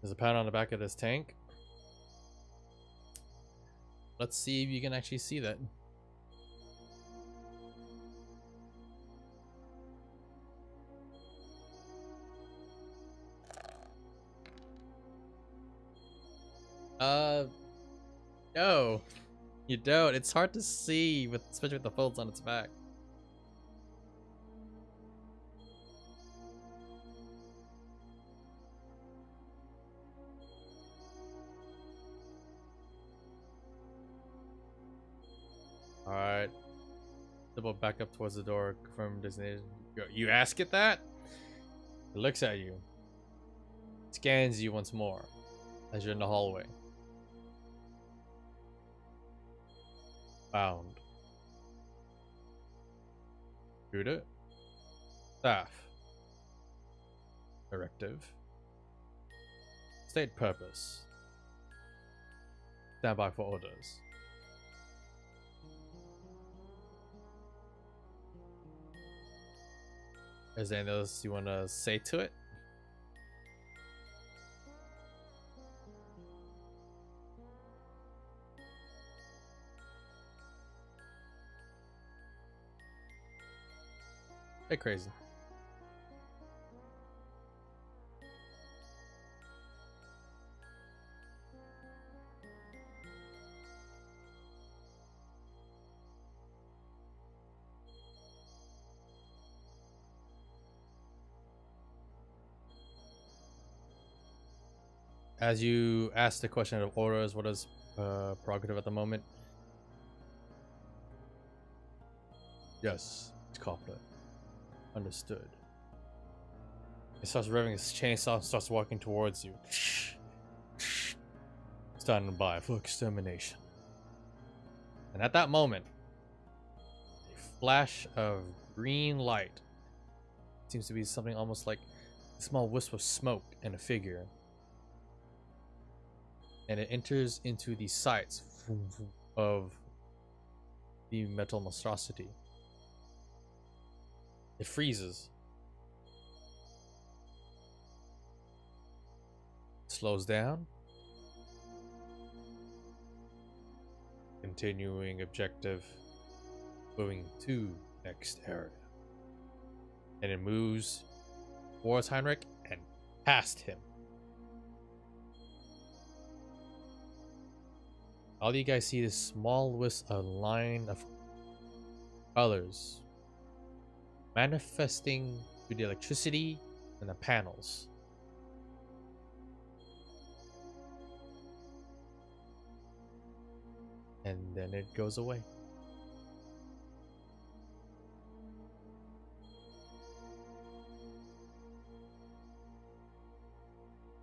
There's a pad on the back of this tank. Let's see if you can actually see that. No, you don't. It's hard to see, especially with the folds on its back. Alright. Double back up towards the door, confirm destination. You ask it that? It looks at you. Scans you once more as you're in the hallway. Found. Shoot it. Staff. Directive. State purpose. Stand by for orders. Is there anything else you want to say to it? They're crazy. As you ask the question of orders, what is prerogative at the moment? Yes, it's confident. Understood. He starts revving his chainsaw and starts walking towards you. Standing by for extermination. And at that moment, a flash of green light seems to be something almost like a small wisp of smoke and a figure. And it enters into the sights of the metal monstrosity. It freezes. Slows down. Continuing objective. Moving to next area. And it moves towards Heinrich and past him. All you guys see is small wisp, a line of colors manifesting through the electricity and the panels. And then it goes away.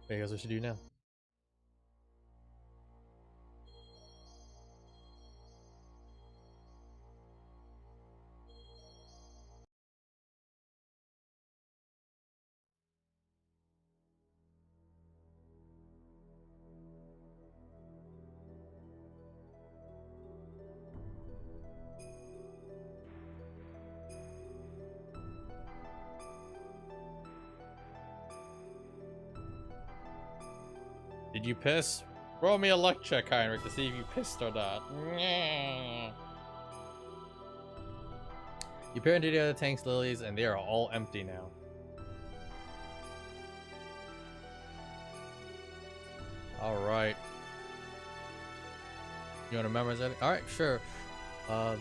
What do you guys what to do now? Did you piss? Roll me a luck check, Heinrich, to see if you pissed or not. You peer into the other tank's lilies, and they are all empty now. Alright. You want to memorize that? Alright, sure.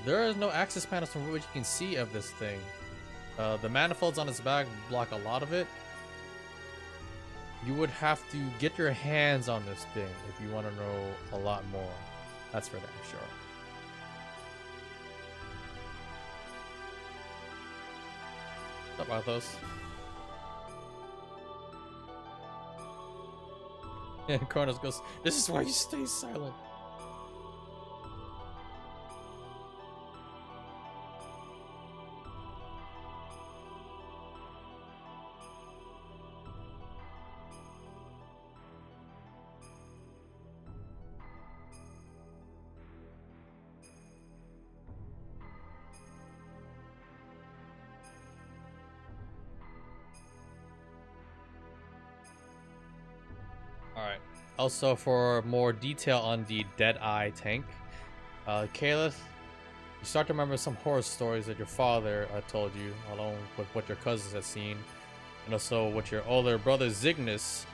There is no access panels from which you can see of this thing. The manifolds on its back block a lot of it. You would have to get your hands on this thing if you want to know a lot more. That's for damn sure. What's up, Arthos? Yeah, Kronos goes, this is why you stay silent. Alright. Also, for more detail on the Deadeye tank, Caliph, you start to remember some horror stories that your father told you, along with what your cousins had seen, and also what your older brother Zygnus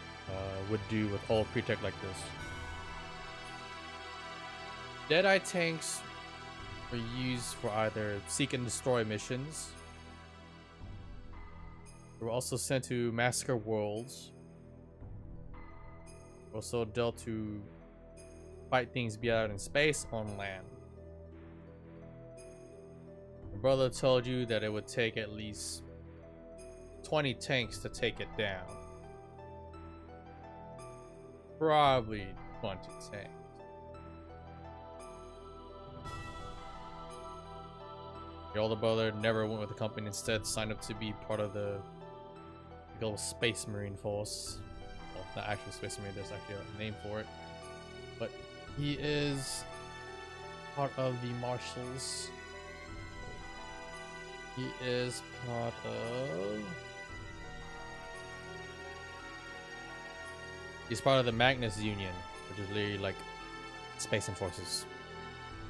would do with old pre-tech like this. Deadeye tanks were used for either seek and destroy missions. They were also sent to massacre worlds. Also dealt to fight things be out in space, on land. Your brother told you that it would take at least 20 tanks to take it down. Probably 20 tanks. Your older brother never went with the company, instead signed up to be part of the Global Space Marine Force. Well, not actual Space Marine, there's actually a name for it. But he is part of the Marshals. He is part of... He's part of the Magnus Union, which is literally like Space and Forces.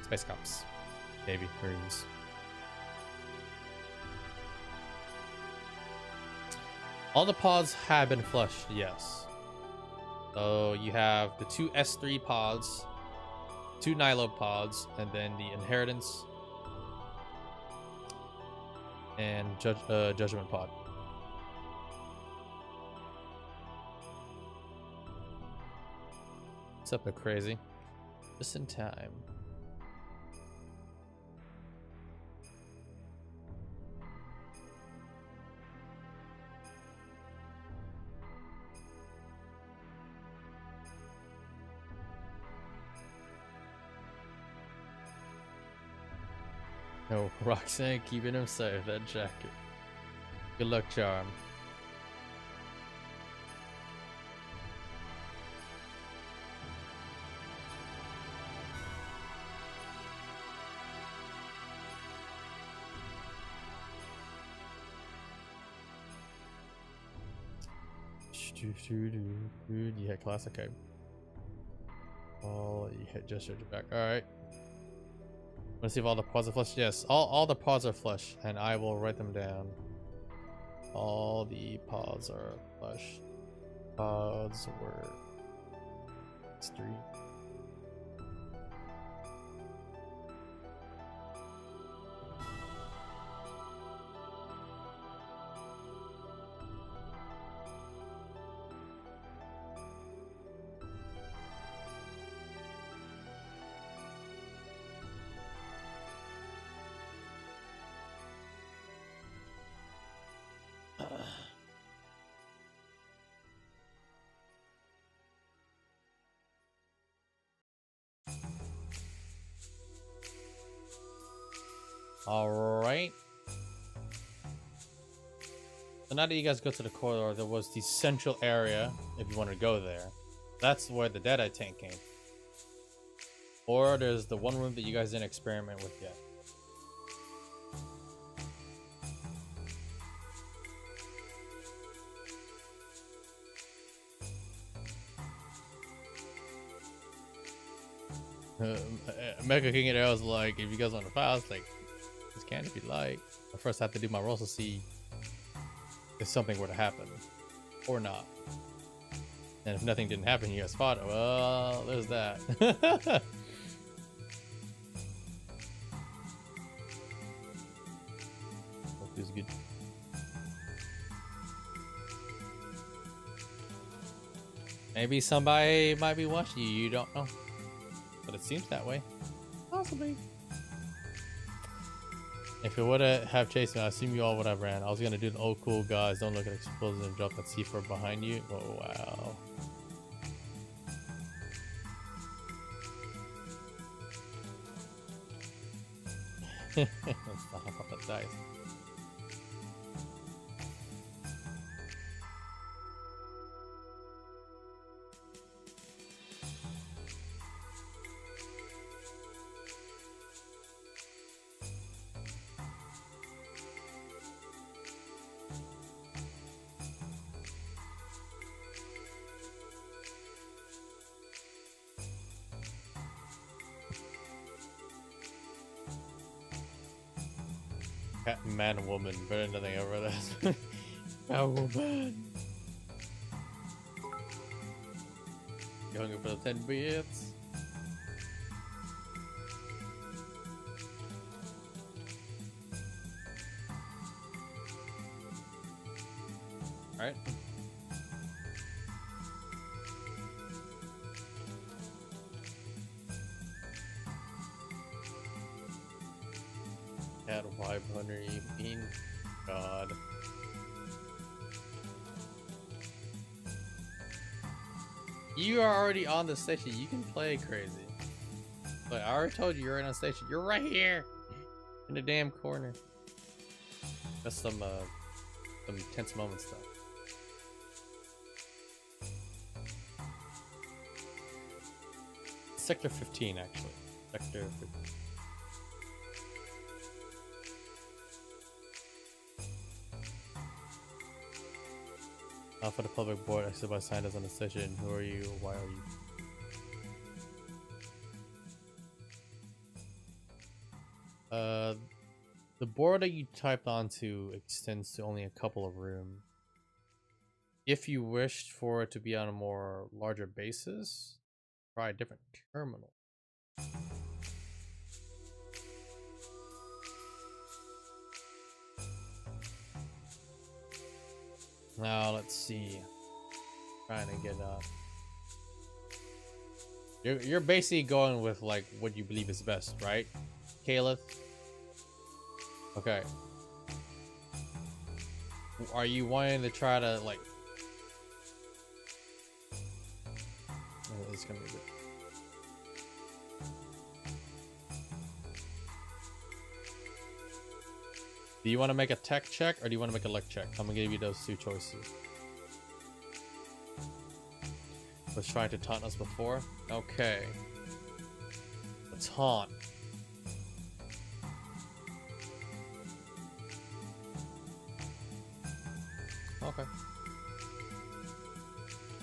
Space Cops. Navy, Marines. All the pods have been flushed, yes. So you have the 2 S3 pods, 2 Nilo pods, and then the Inheritance and Judgment pod. What's up, crazy? Just in time. No, Roxanne keeping him safe, that jacket. Good luck, Charm. You hit class, okay. Oh, you hit just your back. Alright. Let's see if all the pods are flush. Yes, all the pods are flush, and I will write them down. All the pods are flush. Pods were... It's 3. All right. So now that you guys go to the corridor, there was the central area, if you want to go there. That's where the Deadeye tank came. Or there's the one room that you guys didn't experiment with yet. Mecha King of the Arrows like, if you guys want to file, it's like, this can't be like. But first I have to do my rolls to see if something were to happen or not. And if nothing didn't happen, you guys fought. Well, there's that. Hope feels good. Maybe somebody might be watching you. You don't know, but it seems that way. Possibly. If it would have chased me, I assume you all would have ran. I was gonna do the old cool guys. Don't look at explosions and drop that C4 behind you. Oh wow. Let's not hop up that dice. Man, woman, better than nothing over that. A woman. You hungry for the 10 bits? Alright. Cat wife hunter, you mean? God. You are already on the station. You can play crazy. But I already told you you're right on station. You're right here in the damn corner. That's some tense moment stuff. Sector 15, actually. Sector 15. Not for the public board, except by signers on the session. Who are you? Why are you? The board that you typed onto extends to only a couple of rooms. If you wished for it to be on a more larger basis, try a different terminal. Now let's see. Trying to get You're basically going with like what you believe is best, right, Caleb? Okay. Are you wanting to try to like? Oh, it's gonna be good. Do you want to make a tech check or do you want to make a luck check? I'm gonna give you those two choices. Was trying to taunt us before. Okay. A taunt. Okay.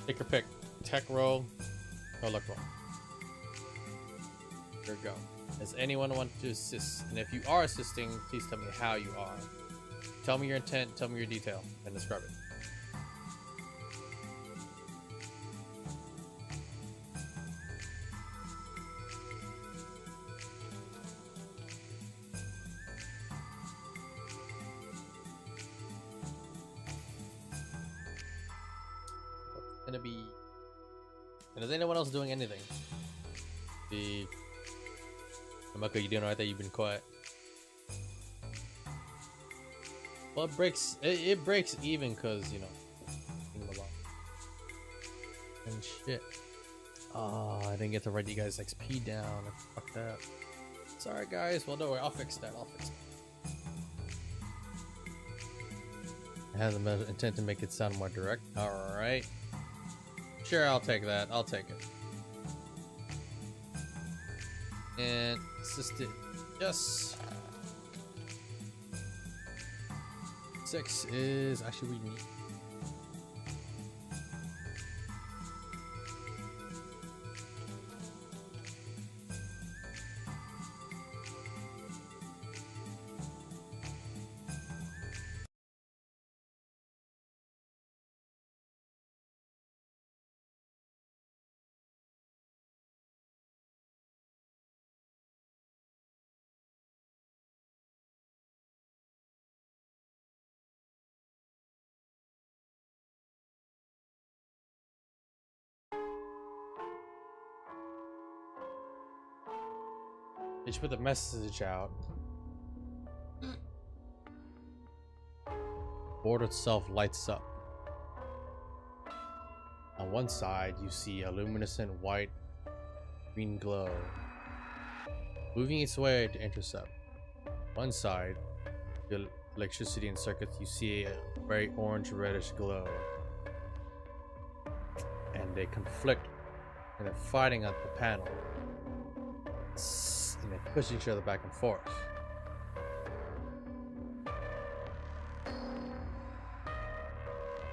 Take your pick. Tech roll or luck roll. Here we go. Does anyone want to assist? And if you are assisting, please tell me how you are. Tell me your intent, tell me your detail, and describe it. Gonna be. And is anyone else doing anything? Amaka, you doing alright that you've been quiet? Well, it breaks even because, you know, and shit. Oh, I didn't get to write you guys XP down. Fuck that. Sorry, guys. Well, don't worry. I'll fix that. I have the intent to make it sound more direct. Alright. Sure, I'll take that. I'll take it. And assisted. Yes. 6 is actually we need. They should put the message out. Board itself lights up. On one side, you see a luminescent white green glow, moving its way to intercept. One side, the electricity and circuits, you see a very orange reddish glow. And they conflict, and they're fighting at the panel. And they push each other back and forth.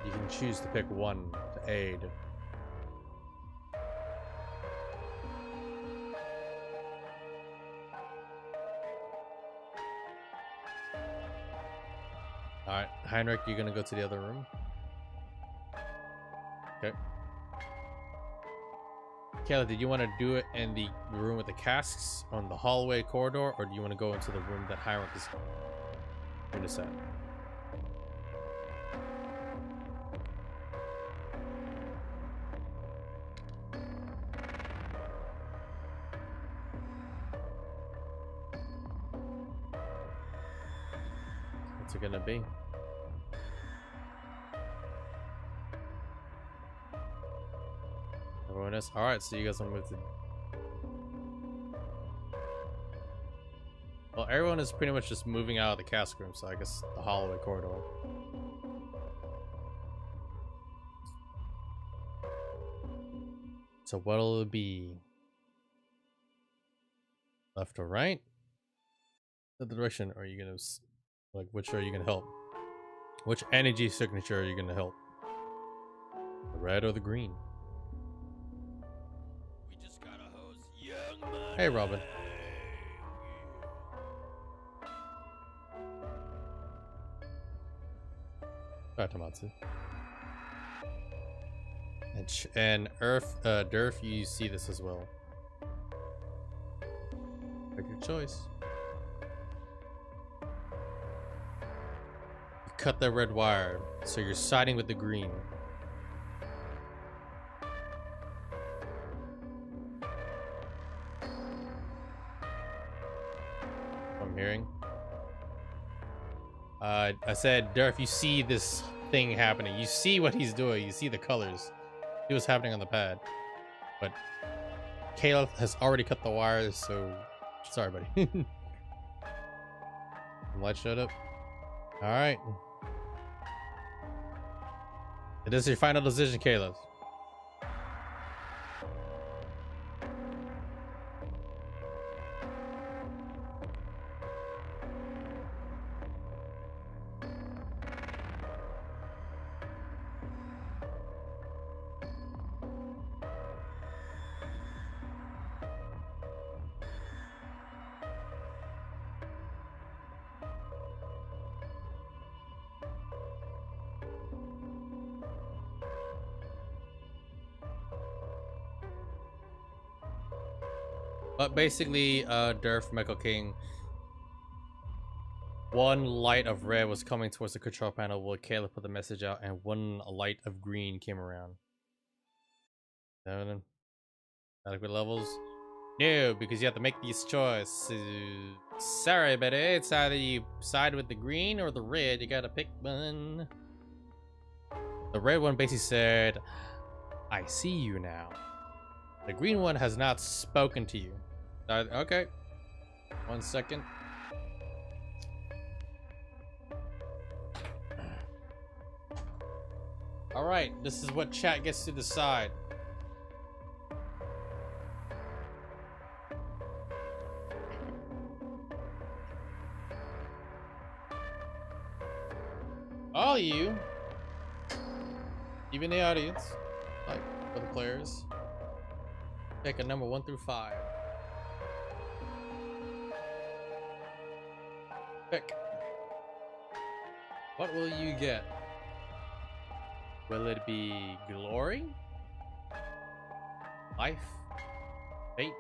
You can choose to pick one to aid. Alright, Heinrich, you're gonna go to the other room. Okay. Kayla, did you want to do it in the room with the casks on the hallway corridor, or do you want to go into the room that Heinrich is in the set? What's it gonna be? Everyone is alright, so you guys will move to. Well, everyone is pretty much just moving out of the cask room, so I guess the hallway corridor. So what'll it be? Left or right? The direction are you gonna like? Which are you gonna help? Which energy signature are you gonna help? The red or the green? We just gotta hose young money. Hey, Robin. Sorry, Tomatsu. And Durf, you see this as well. Make your choice. You cut the red wire, so you're siding with the green. I'm hearing. I said, Durf, you see this thing happening. You see what he's doing. You see the colors. See what's happening on the pad. But Caleb has already cut the wires, so sorry, buddy. Light shut up. All right. It is your final decision, Caleb. But basically, Durf, Michael King, one light of red was coming towards the control panel while Caleb put the message out, and one light of green came around. Adequate levels? No, because you have to make these choices. Sorry, buddy. It's either you side with the green or the red. You gotta pick one. The red one basically said, I see you now. The green one has not spoken to you. Okay. 1 second. All right, this is what chat gets to decide. All you, even the audience, like for the players, pick a number 1 through 5. Pick. What will you get? Will it be glory, life, fate,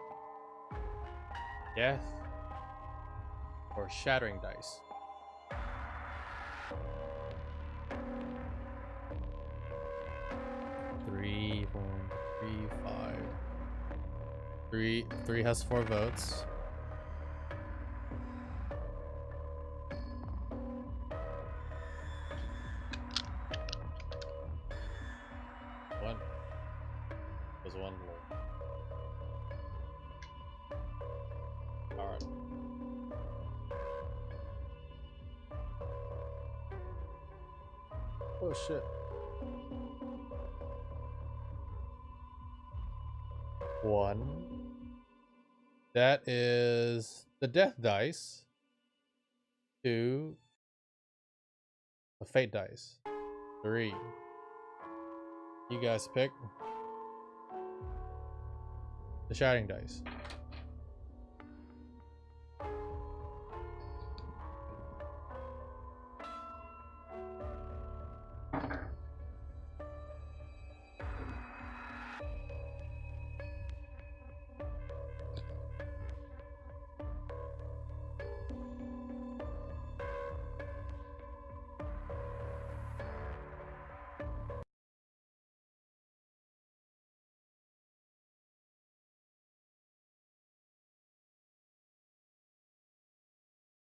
death, or shattering dice? Three, 4, 3, 5. Three has 4 votes. One was 1 low. All right. Oh shit. 1. That is the death dice. 2, the fate dice. 3. You guys pick the shattering dice.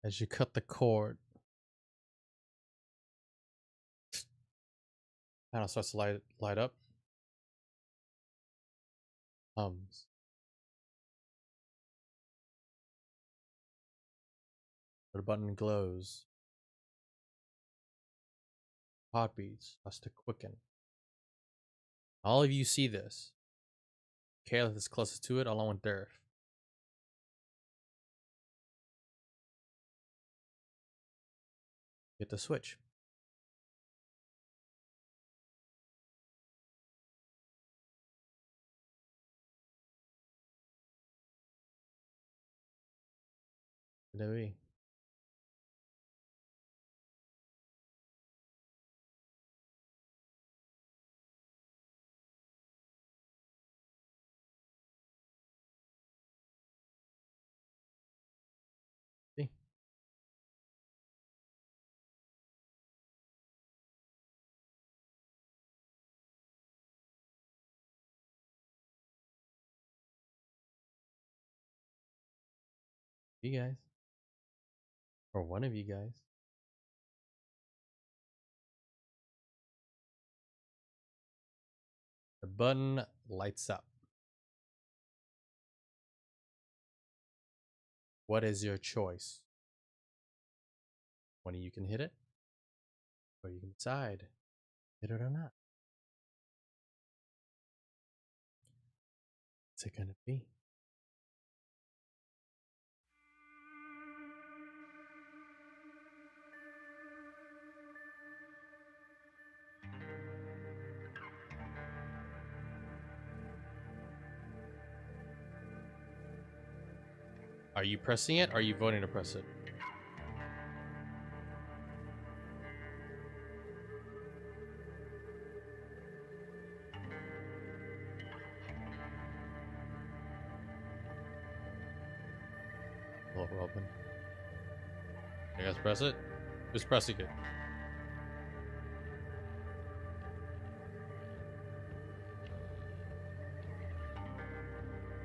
As you cut the cord, panel starts to light up. Hums. The button glows. Heartbeats starts to quicken. All of you see this. Caleb is closest to it, along with Durf. Hit the switch. Could it be? See? You guys. Or one of you guys. The button lights up. What is your choice? One of you can hit it, or you can decide hit it or not. What's it gonna be? Are you pressing it or are you voting to press it? We're open. You guys press it? Who's pressing it?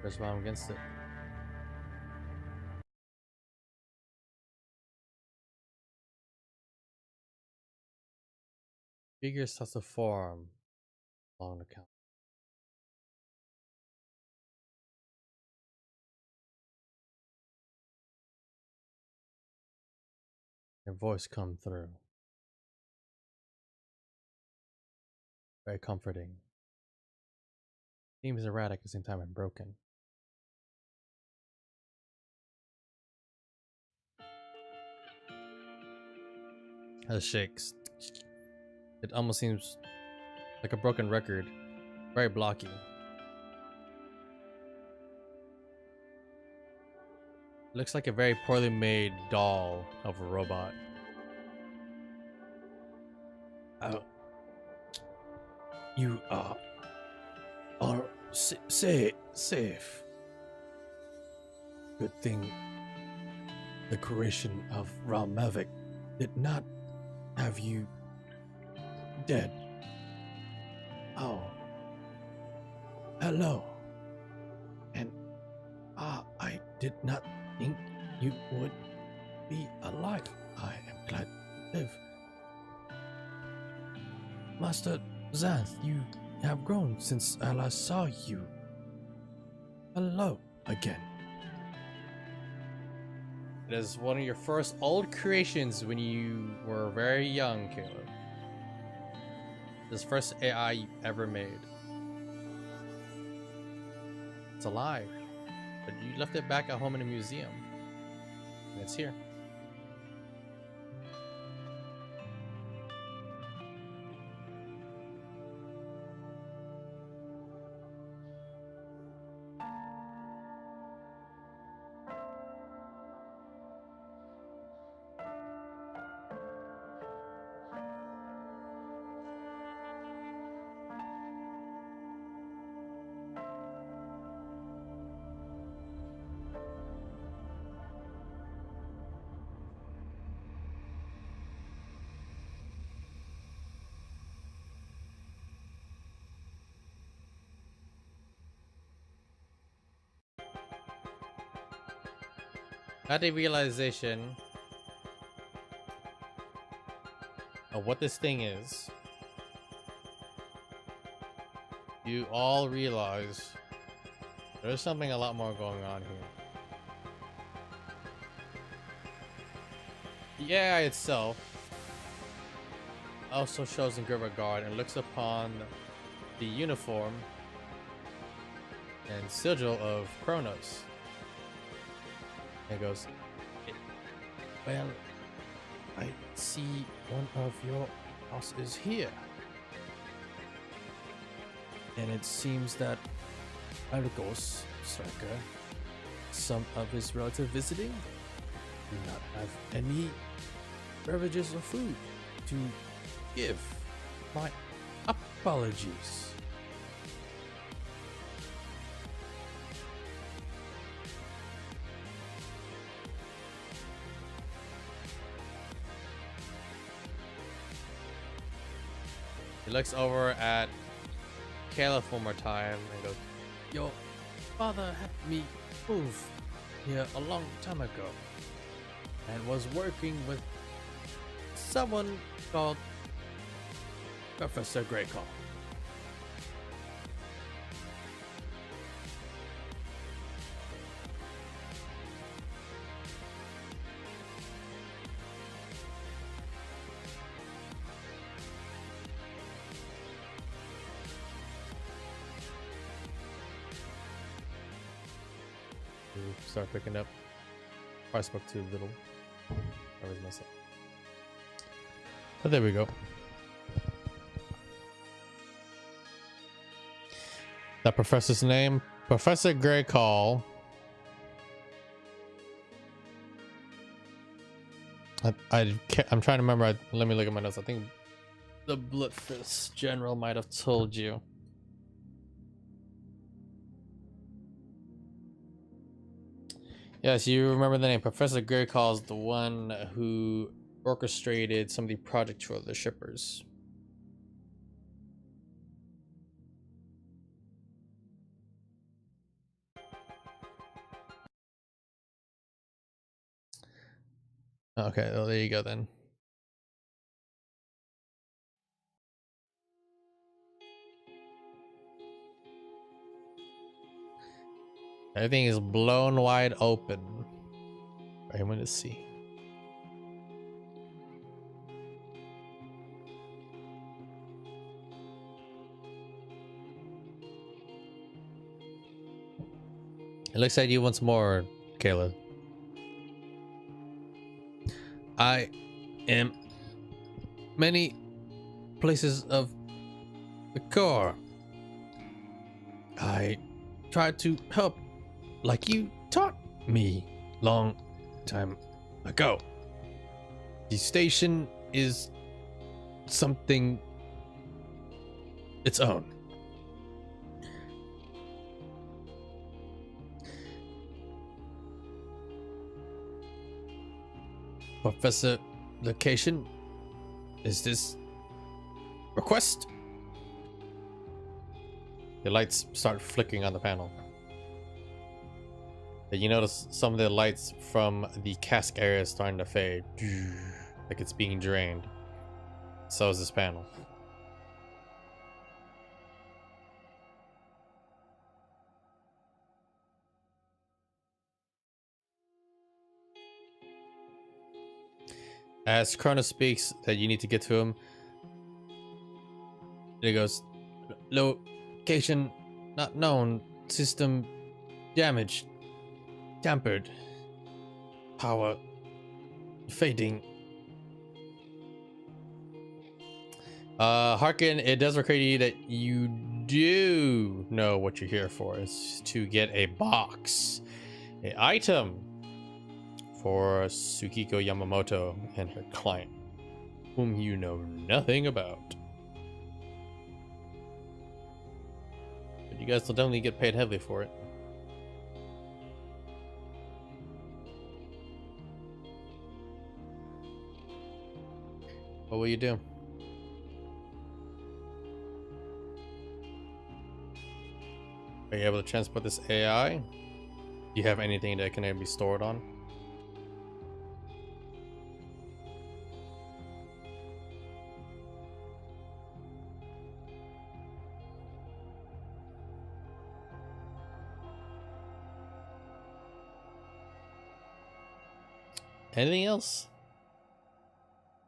Press bottom against it. Figure starts to form along the count. Your voice come through. Very comforting. Seems erratic at the same time and broken. It shakes. It almost seems like a broken record. Very blocky. Looks like a very poorly made doll of a robot. Oh. You are safe. Good thing the creation of Ralmavic did not have you dead. Oh. Hello. And I did not think you would be alive. I am glad to live. Master Xanth, you have grown since I last saw you. Hello again. It is one of your first old creations when you were very young, Caleb. This first AI you ever made. It's alive, but you left it back at home in a museum, and it's here. At the realization of what this thing is, you all realize there's something a lot more going on here. The AI itself also shows in good regard and looks upon the uniform and sigil of Kronos. And goes, well, I see one of your houses here. And it seems that Argos, Striker, some of his relative visiting. do not have any beverages or food to give. My apologies. He looks over at Caliph one more time and goes, "Your father had me move here a long time ago and was working with someone called Professor Greycall. Start picking up. I spoke too little. I was messed up. But there we go. That professor's name, Professor Greycall. I'm trying to remember. Let me look at my notes. I think the Bloodfist General might have told you. Yes, you remember the name. Professor Greycall is the one who orchestrated some of the projects for the shippers. Okay, well, there you go then. Everything is blown wide open for anyone to see. It looks at you once more, Kayla. I am many places of the core. I tried to help like you taught me long time ago. The station is something its own. Professor Location, is this request? The lights start flickering on the panel. You notice some of the lights from the cask area is starting to fade, like it's being drained. So is this panel. As Cronus speaks that you need to get to him, he goes, "Location not known, system damaged, tampered, power fading." Harkin, it does recur to you that you do know what you're here for. Is to get a box, an item for Tsukiko Yamamoto and her client, whom you know nothing about. But you guys will definitely get paid heavily for it. What will you do? Are you able to transport this AI? Do you have anything that can be stored on? Anything else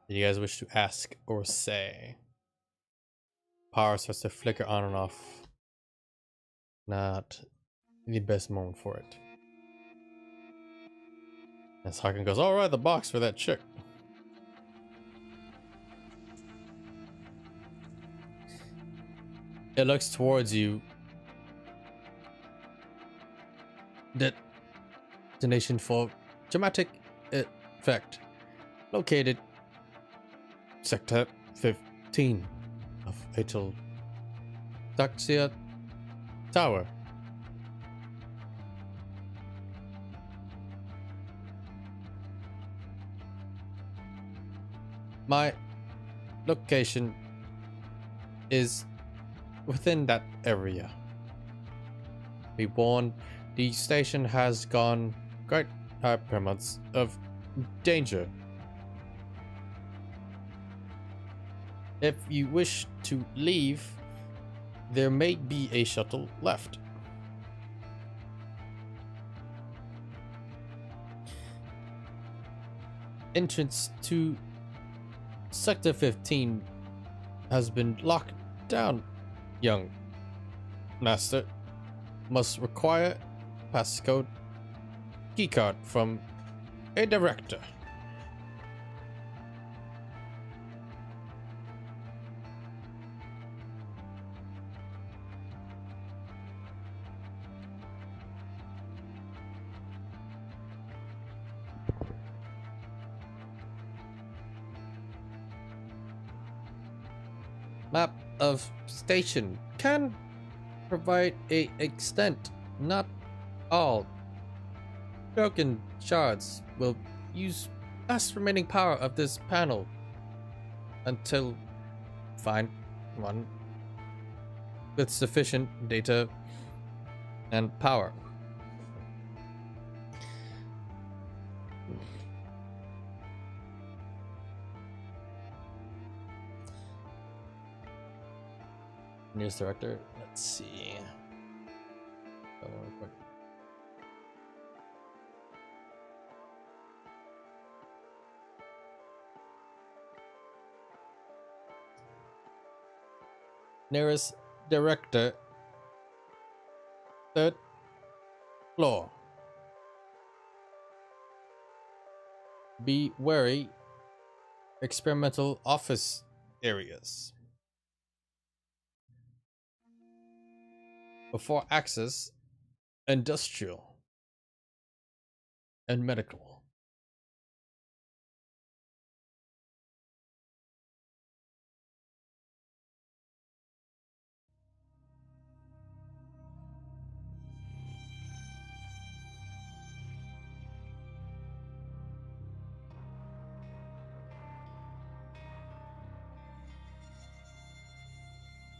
that you guys wish to ask or say? Power starts to flicker on and off. Not the best moment for it. As Harkin goes, "All right, the box for that chick." It looks towards you. Destination for dramatic effect. Located Sector 15 of Abyssal Daxia Tower. My location is within that area. Be warned, the station has gone great amounts of danger. If you wish to leave, there may be a shuttle left. Entrance to Sector 15 has been locked down, young master. Must require passcode keycard from a director. Map of station can provide a extent, not all. Broken shards will use last remaining power of this panel until find one with sufficient data and power. News director. Let's see. Nearest director, 3rd floor. Be wary. Experimental office areas. Before access, industrial and medical.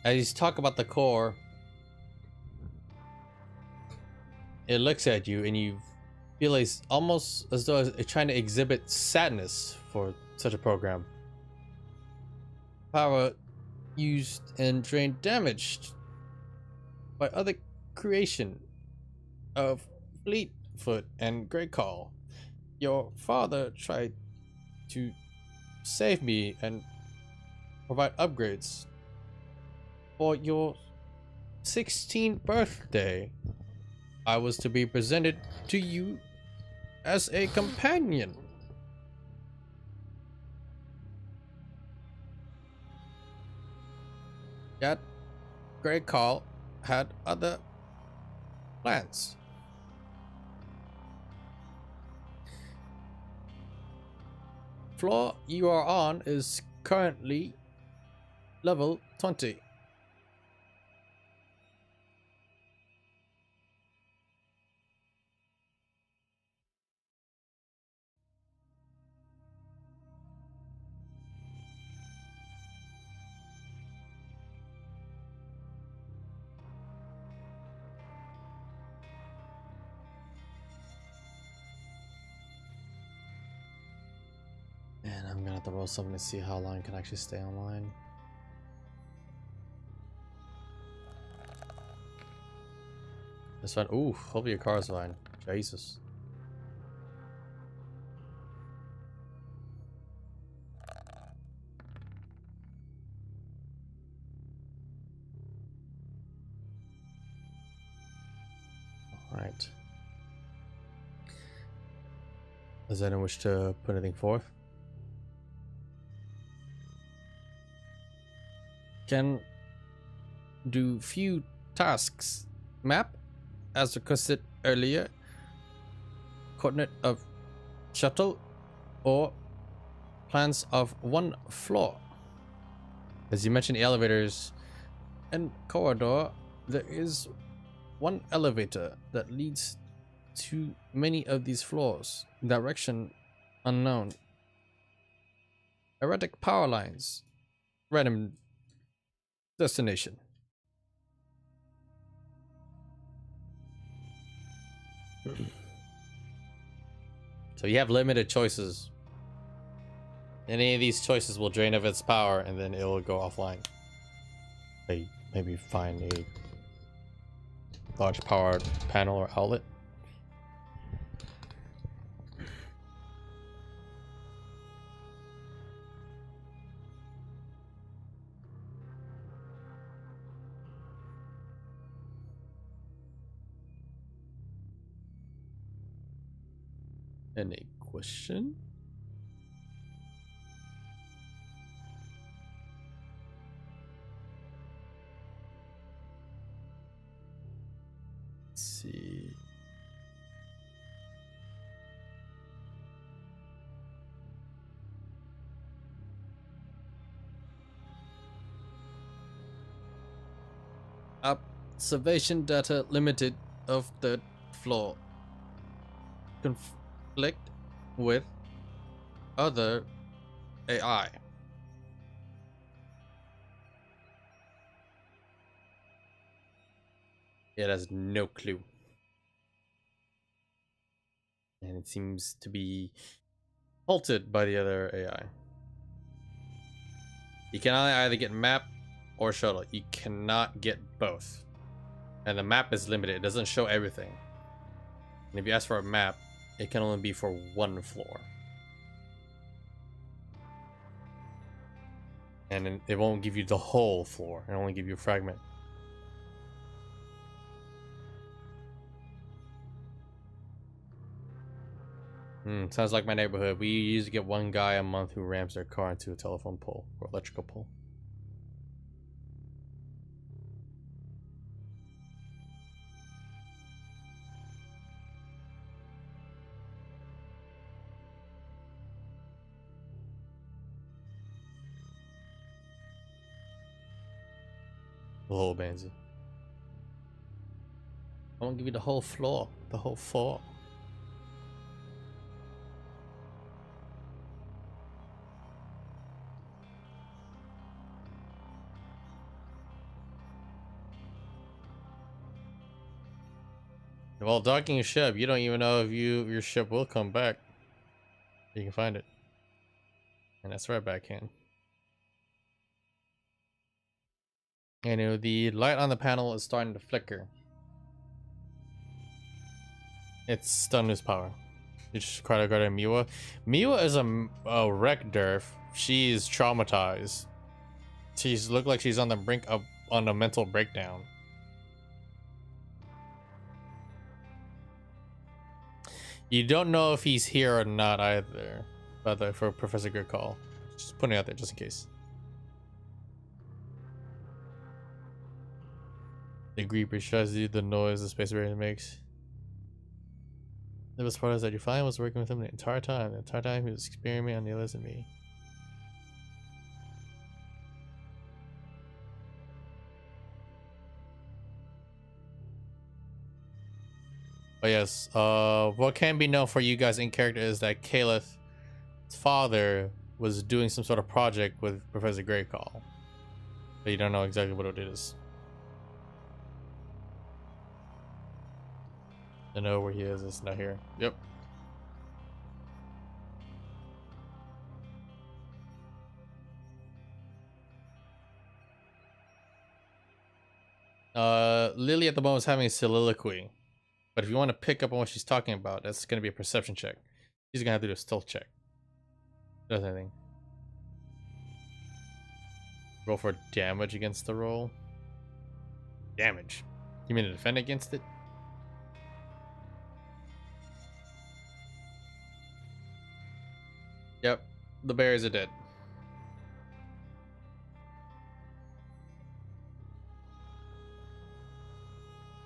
As you talk about the core, it looks at you and you feel it's almost as though it's trying to exhibit sadness for such a program. Power used and drained damaged by other creation of Fleetfoot and Greycall. Your father tried to save me and provide upgrades. For your 16th birthday, I was to be presented to you as a companion. Yet, Greycall had other plans. Floor you are on is currently level 20. And I'm gonna have to roll something to see how long I can actually stay online. This one, ooh, hopefully your car's fine. Jesus. Alright. Does anyone wish to put anything forth? Can do few tasks. Map, as requested earlier. Coordinate of shuttle or plans of one floor. As you mentioned, elevators and corridor, there is one elevator that leads to many of these floors. Direction unknown. Erratic power lines. Random destination. So you have limited choices. Any of these choices will drain of its power and then it will go offline. Maybe find a large powered panel or outlet. Any question? Let's see. Observation data limited of third floor. Conflict with other AI. It has no clue. And it seems to be halted by the other AI. You can either get map or shuttle. You cannot get both. And the map is limited. It doesn't show everything. And if you ask for a map, it can only be for one floor. And it won't give you the whole floor. It'll only give you a fragment. Sounds like my neighborhood. We usually get one guy a month who rams their car into a telephone pole or electrical pole. The whole Banzi. I won't give you the whole floor. The whole floor. While docking a ship, you don't even know if your ship will come back. You can find it. And that's right backhand. And the light on the panel is starting to flicker. It's done its power. You just try to go to Miwa. Miwa is a wreck derf. She's traumatized. She's looked like she's on the brink of on a mental breakdown. You don't know if he's here or not either. By the way, for Professor Good call. Just putting it out there just in case. The Creeper tries to do the noise the space barrier makes. The best part is that your client was working with him the entire time. The entire time he was experimenting on the others and me. But yes, what can be known for you guys in character is that Caleth's father was doing some sort of project with Professor Greycall. But you don't know exactly what it is. I know where he is, it's not here. Yep. Lily at the moment is having a soliloquy. But if you want to pick up on what she's talking about, that's going to be a perception check. She's going to have to do a stealth check. Does anything. Roll for damage against the roll. Damage? You mean to defend against it? Yep, the berries are dead.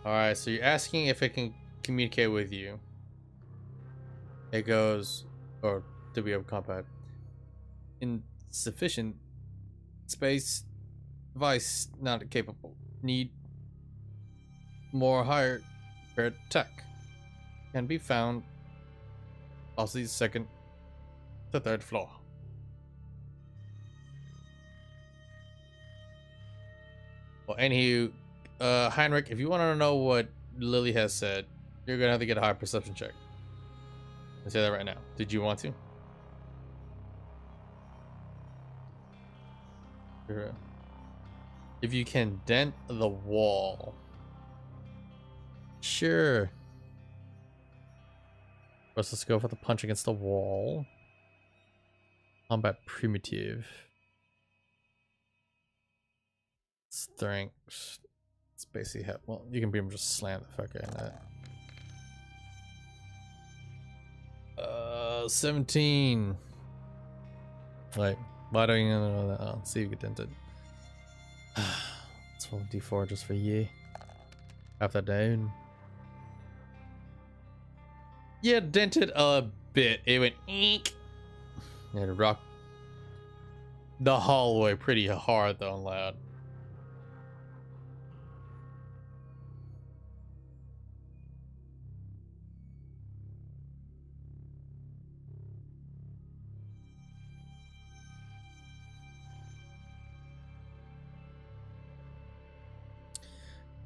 Alright, so you're asking if it can communicate with you. It goes, or to be able to combat. Insufficient space. Device not capable. Need more higher prepared tech. Can be found possibly second to third floor. Well, anywho, Heinrich, if you want to know what Lily has said, you're gonna have to get a high perception check. I'll say that right now. Did you want to? Sure. If you can dent the wall. Sure. Let's go for the punch against the wall. Combat primitive. Strength. It's basically have, well, you can pretty much just slam the fuck out of that. 17. Like, why don't you know that? Oh, see if you get dented. Let's roll D4 just for you. Half that down. Yeah, dented a bit. It went eek. And it rocked the hallway pretty hard though and loud.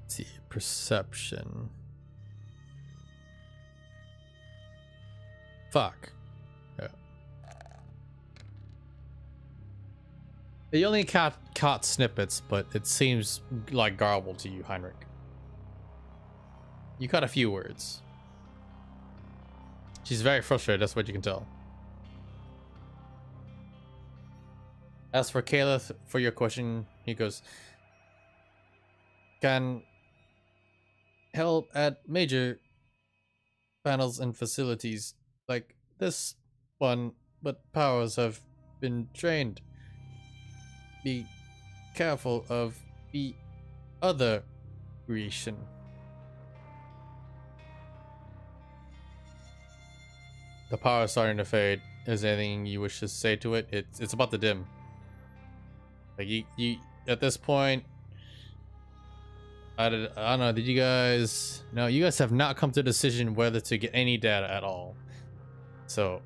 Let's see, perception. Fuck. Yeah. You only caught snippets, but it seems like garbled to you, Heinrich. You caught a few words. She's very frustrated, that's what you can tell. As for Kayla, for your question, he goes, can help at major panels and facilities like this one, but powers have been drained. Be careful of the other creation. The power is starting to fade. Is there anything you wish to say to it? It's about to dim. Like you at this point, I don't know, did you guys, no, you guys have not come to a decision whether to get any data at all. So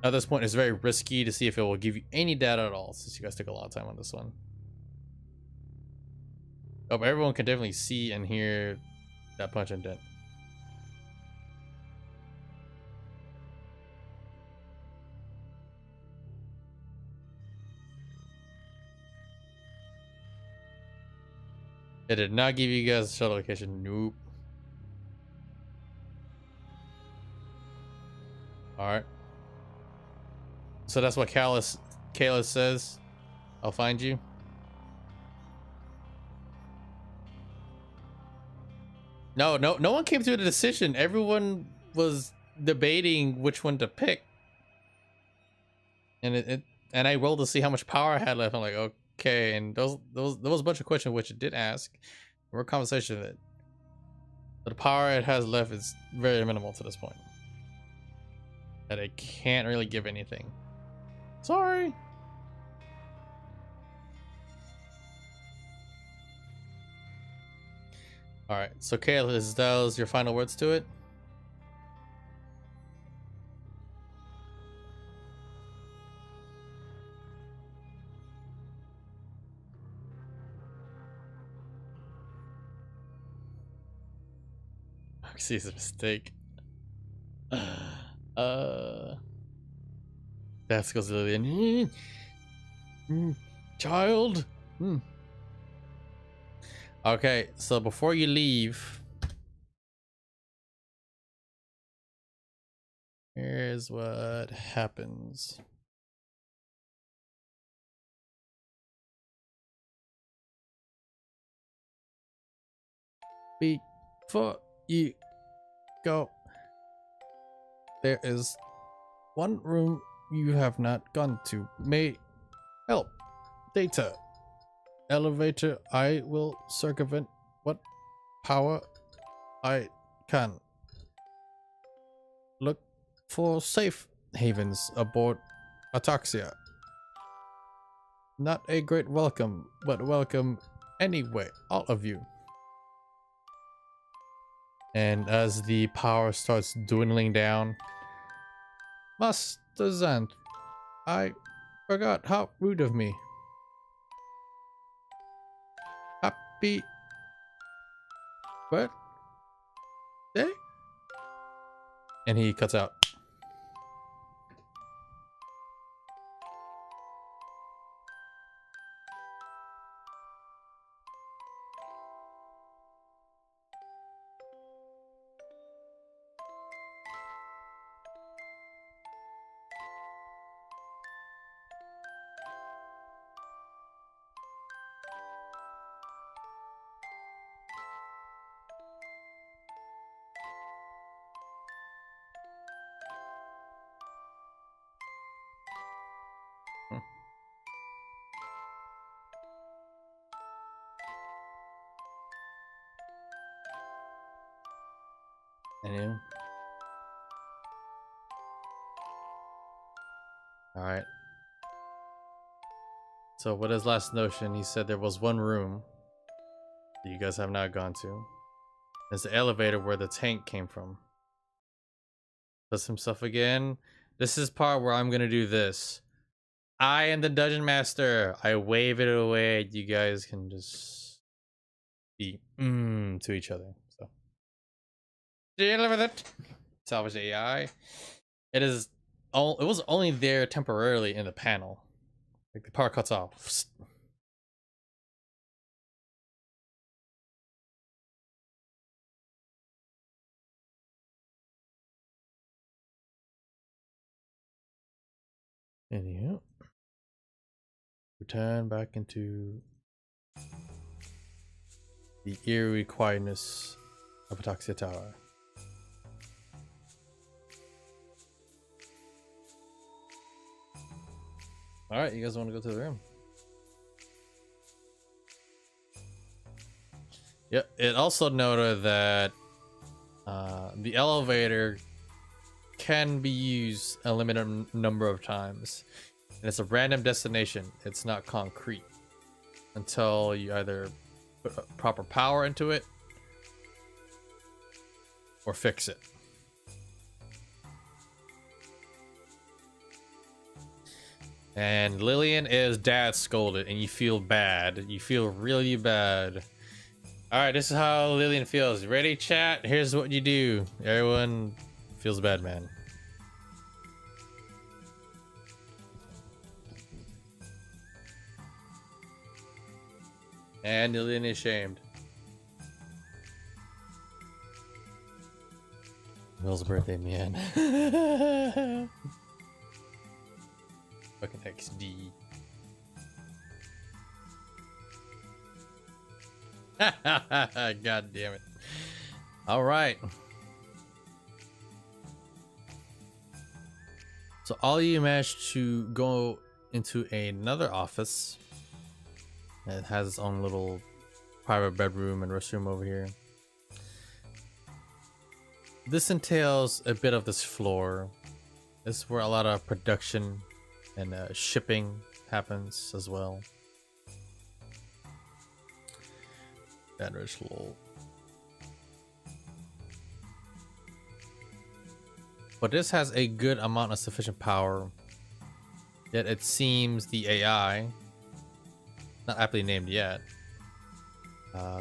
at this point, it's very risky to see if it will give you any data at all, since you guys took a lot of time on this one. Oh, but everyone can definitely see and hear that punch and dent. It did not give you guys a shuttle location. Nope. Alright. So that's what Kayla says. I'll find you. No one came to a decision. Everyone was debating which one to pick. And I rolled to see how much power I had left. I'm like, okay, and there was a bunch of questions which it did ask. We're conversation of it. But the power it has left is very minimal to this point. That it can't really give anything. Sorry. Alright, so Kayla, is those your final words to it? See, it's a mistake. That's goes Lillian. Child. Okay, so before you leave, here's what happens. Before you go, there is one room you have not gone to. May help. Data. Elevator. I will circumvent what power I can. Look for safe havens aboard Ataxia. Not a great welcome, but welcome anyway, all of you. And as the power starts dwindling down, Master Zant, I forgot how rude of me. Happy birthday? And he cuts out. Anyway. Alright. So what his last notion, he said there was one room that you guys have not gone to. There's the elevator where the tank came from. Does some stuff again. This is part where I'm gonna do this. I am the dungeon master. I wave it away. You guys can just be to each other. So deal with it. Salvage AI. It is. It was only there temporarily in the panel. Like the power cuts off. Anyhow, return back into the eerie quietness of Ataxia Tower. Alright, you guys want to go to the room? Yep, it also noted that the elevator can be used a limited number of times. And it's a random destination. It's not concrete until you either put proper power into it or fix it. And Lillian is dad scolded and you feel bad. You feel really bad. Alright, this is how Lillian feels. Ready, chat? Here's what you do. Everyone feels bad, man. And Lillian is shamed. Will's birthday, man. Fucking XD. God damn it. All right. So all you managed to go into another office. It has its own little private bedroom and restroom over here. This entails a bit of this floor. This is where a lot of production and shipping happens as well. That rich lol. But this has a good amount of sufficient power. Yet it seems the AI, not aptly named yet,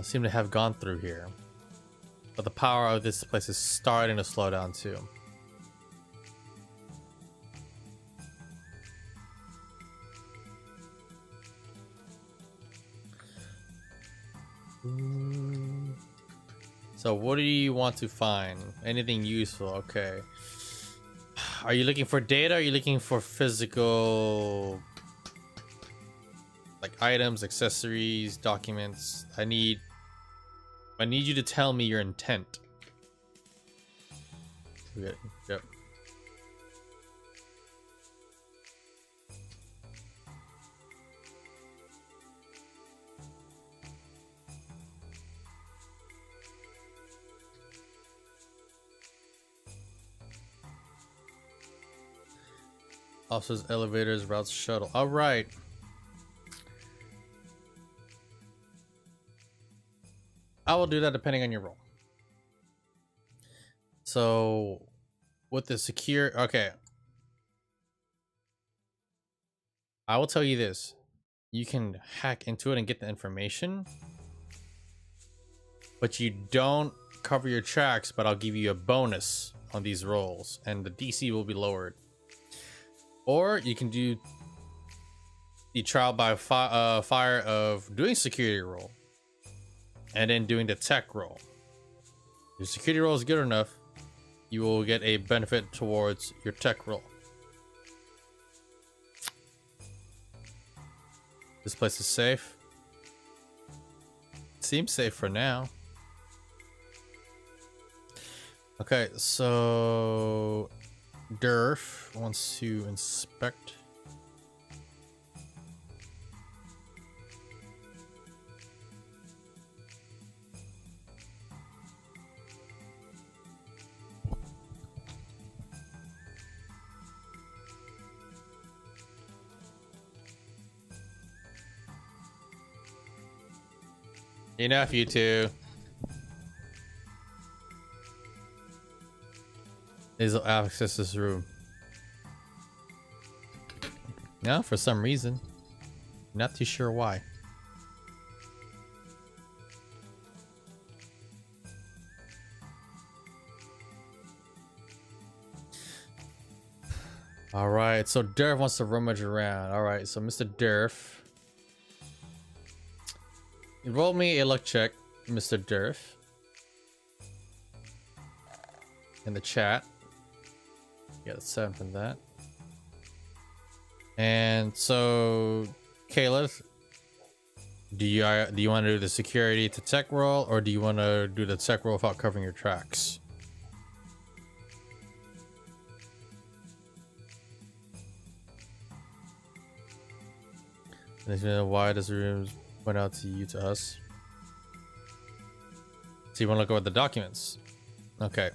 seem to have gone through here. But the power of this place is starting to slow down too. So what do you want to find? Anything useful? Okay. Are you looking for data? Or are you looking for physical, like items, accessories, documents? I need you to tell me your intent. Okay. Yep. Officers, elevators, routes, shuttle. All right. I will do that depending on your role. So, with the secure, okay. I will tell you this. You can hack into it and get the information, but you don't cover your tracks, but I'll give you a bonus on these rolls and the DC will be lowered. Or you can do the trial by fire of doing security roll and then doing the tech roll. If your security roll is good enough, you will get a benefit towards your tech roll. This place is safe. Seems safe for now. Okay, so Durf wants to inspect. Enough, you two. Is access this room? No, for some reason. Not too sure why. All right, so Durf wants to rummage around. All right, so Mr. Durf. Roll me a luck check, Mr. Durf. In the chat. Get a 7 from that. And so, Caleb, do you want to do the security to tech roll, or do you want to do the tech roll without covering your tracks? Why does the room point out to you to us? So you want to look over the documents? Okay.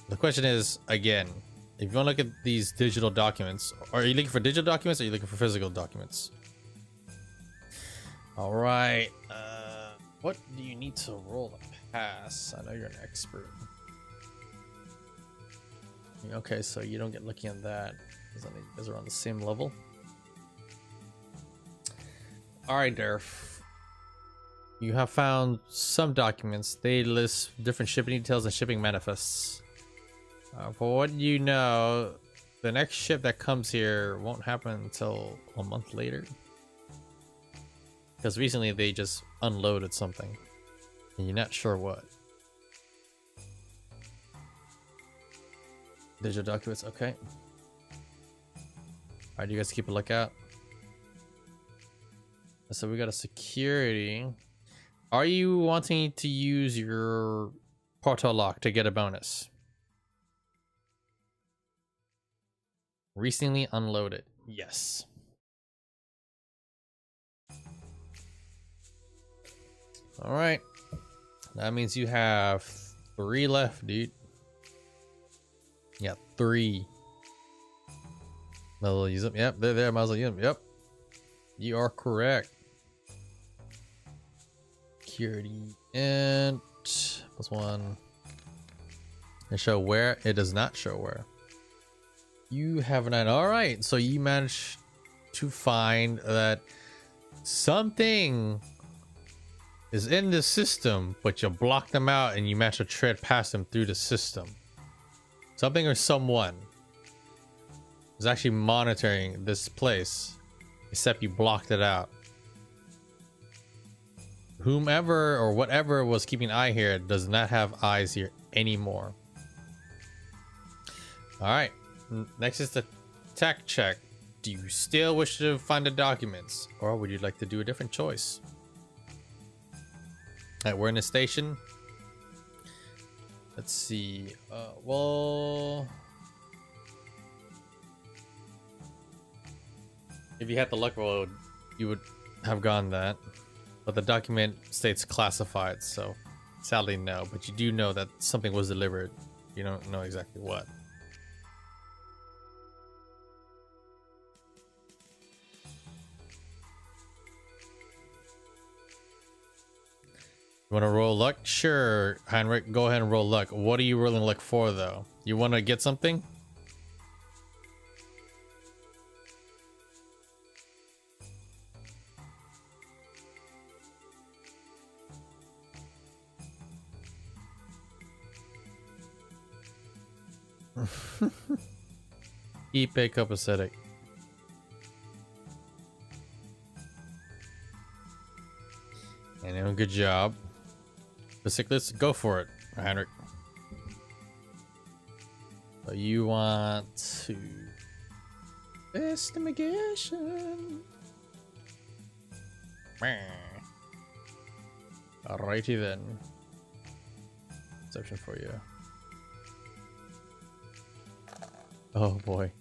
The question is, again, if you want to look at these digital documents, are you looking for digital documents or are you looking for physical documents? All right. What do you need to roll to pass? I know you're an expert. Okay, so you don't get looking at that because you guys are on the same level. All right, Durf. You have found some documents. They list different shipping details and shipping manifests. For what you know, the next ship that comes here won't happen until a month later. Because recently they just unloaded something. And you're not sure what. Digital documents, okay. Alright, you guys keep a lookout. So we got a security. Are you wanting to use your portal lock to get a bonus? Recently unloaded. Yes. All right. That means you have 3 left, dude. Yeah, 3. Might as well use them. Yep, they're there. Might as well use them. Yep. You are correct. Security and +1. And show where? It does not show where. You have an all right, so you managed to find that something is in the system, but you blocked them out and you managed to tread past them through the system. Something or someone is actually monitoring this place, except you blocked it out. Whomever or whatever was keeping an eye here does not have eyes here anymore. All right. Next is the tech check. Do you still wish to find the documents, or would you like to do a different choice? Alright, we're in the station. Let's see. Well, if you had the luck roll, you would have gone that, but the document states classified, so sadly no. But you do know that something was delivered. You don't know exactly what. You want to roll luck? Sure, Heinrich, go ahead and roll luck. What are you rolling luck for, though? You want to get something? Keep a copacetic. And good job. Let's go for it, Heinrich. So you want to investigation. Alrighty then. Perception for you. Oh boy.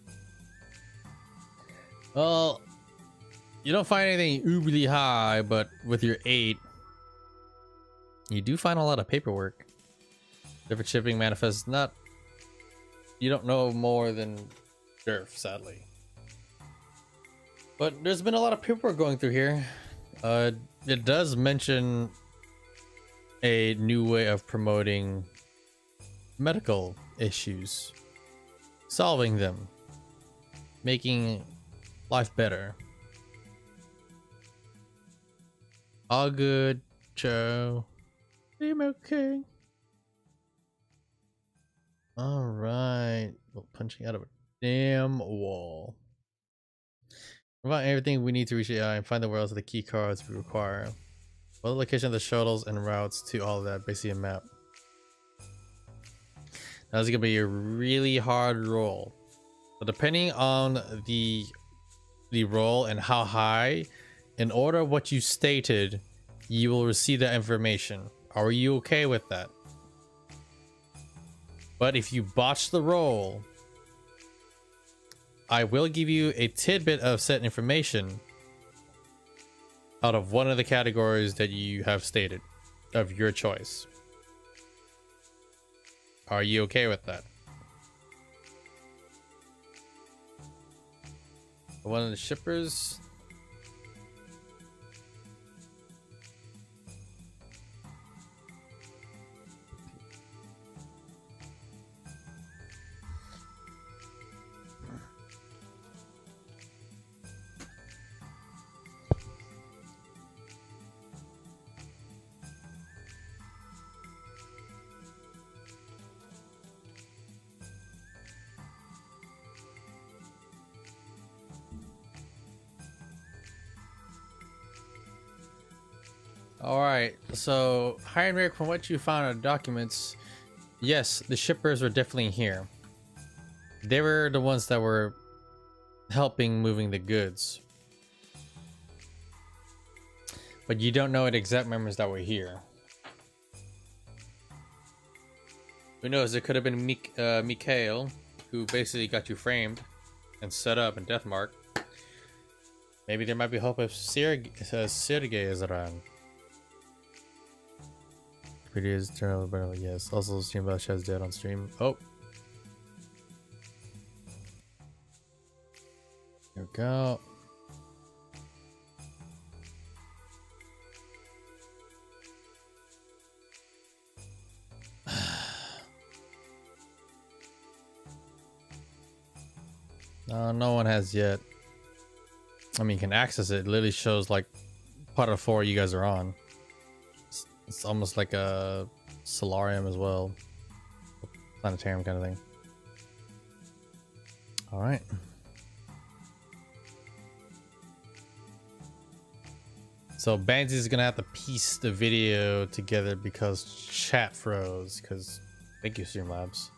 Well, you don't find anything uberly high, but with your 8, you do find a lot of paperwork. Different shipping manifests. Not, you don't know more than Durf, sadly. But there's been a lot of paperwork going through here. It does mention a new way of promoting medical issues, solving them, making life better. All good, Joe. I'm okay. All right. Well, punching out of a damn wall. About everything we need to reach the AI and find the worlds of the key cards we require. Well, the location of the shuttles and routes to all of that, basically a map. That's gonna be a really hard roll. But depending on the roll and how high, in order of what you stated, you will receive that information. Are you okay with that? But if you botch the roll, I will give you a tidbit of set information out of one of the categories that you have stated of your choice. Are you okay with that? One of the shippers. All right, so Heinrich, from what you found in documents, yes, the shippers were definitely here. They were the ones that were helping moving the goods. But you don't know the exact members that were here. Who knows, it could have been Mikhail, who basically got you framed and set up in Deathmark. Maybe there might be hope if Sergei is around. Pretty is turn over, yes. Also, stream about Shad's dead on stream. Oh, here we go. No one has yet. I mean, you can access it. It literally shows like part of 4 you guys are on. It's almost like a solarium as well, planetarium kind of thing. All right. So Bansy's gonna have to piece the video together because chat froze. Because thank you, Streamlabs.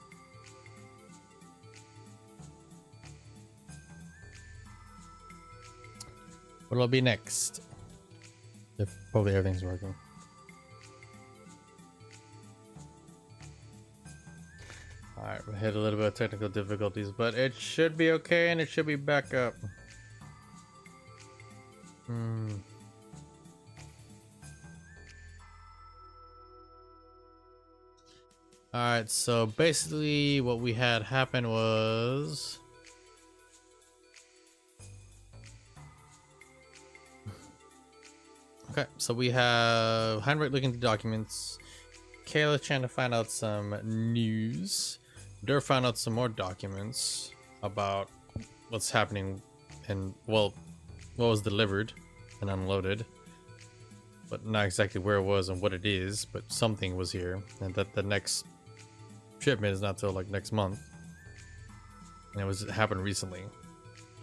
What'll be next? If probably everything's working. Alright, we hit a little bit of technical difficulties, but it should be okay and it should be back up. Alright, so basically what we had happen was Okay, so we have Heinrich looking through documents. Kayla trying to find out some news. Dur found out some more documents about what's happening and, well, what was delivered and unloaded. But not exactly where it was and what it is, but something was here. And that the next shipment is not till like next month. And it happened recently.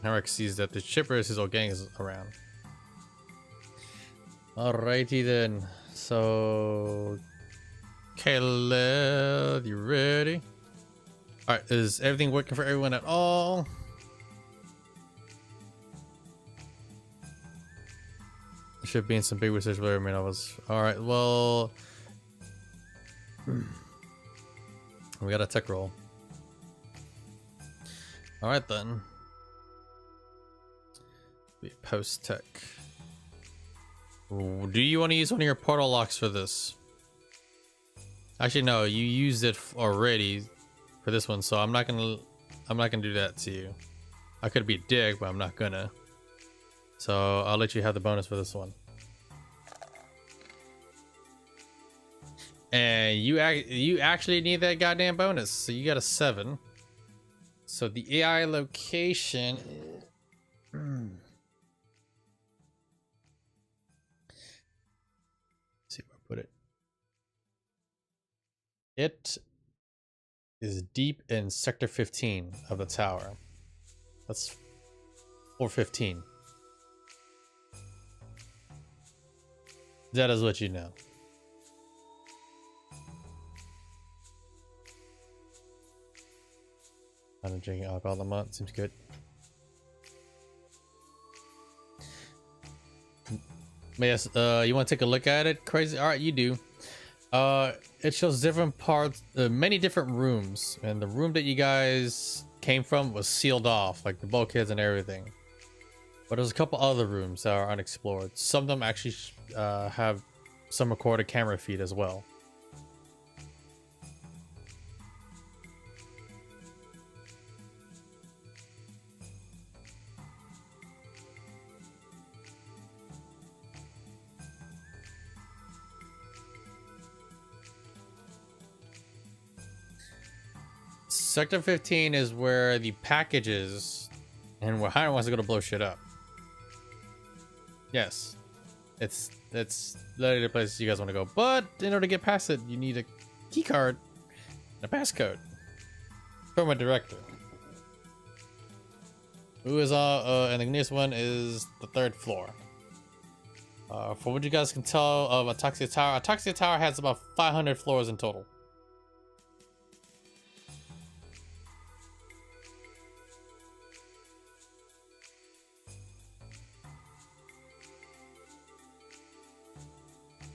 Heinrich sees that the shipper is his old gang is around. Alrighty then. So Caleb, you ready? Alright, is everything working for everyone at all? Should be in some big research whatever. I mean, I was alright, well, we got a tech roll. Alright then. Post tech. Do you want to use one of your portal locks for this? Actually, no, you used it already for this one, so I'm not gonna do that to you. I could be a dick, but I'm not gonna. So I'll let you have the bonus for this one. And you actually need that goddamn bonus, so you got a 7. So the AI location. See where I put it. It is deep in sector 15 of the tower. That's 415. That is what you know. I've been drinking alcohol all month. Seems good. But yes, you want to take a look at it? Crazy. All right, you do. It shows different parts, many different rooms, and the room that you guys came from was sealed off, like the bulkheads and everything. But there's a couple other rooms that are unexplored. Some of them actually have some recorded camera feed as well. Sector 15 is where the package is and where Heinrich wants to go to blow shit up. Yes. It's literally the place you guys want to go. But in order to get past it, you need a key card and a passcode from a director. Who is and the nearest one is the 3rd floor. For what you guys can tell of Ataxia Tower, Ataxia Tower has about 500 floors in total.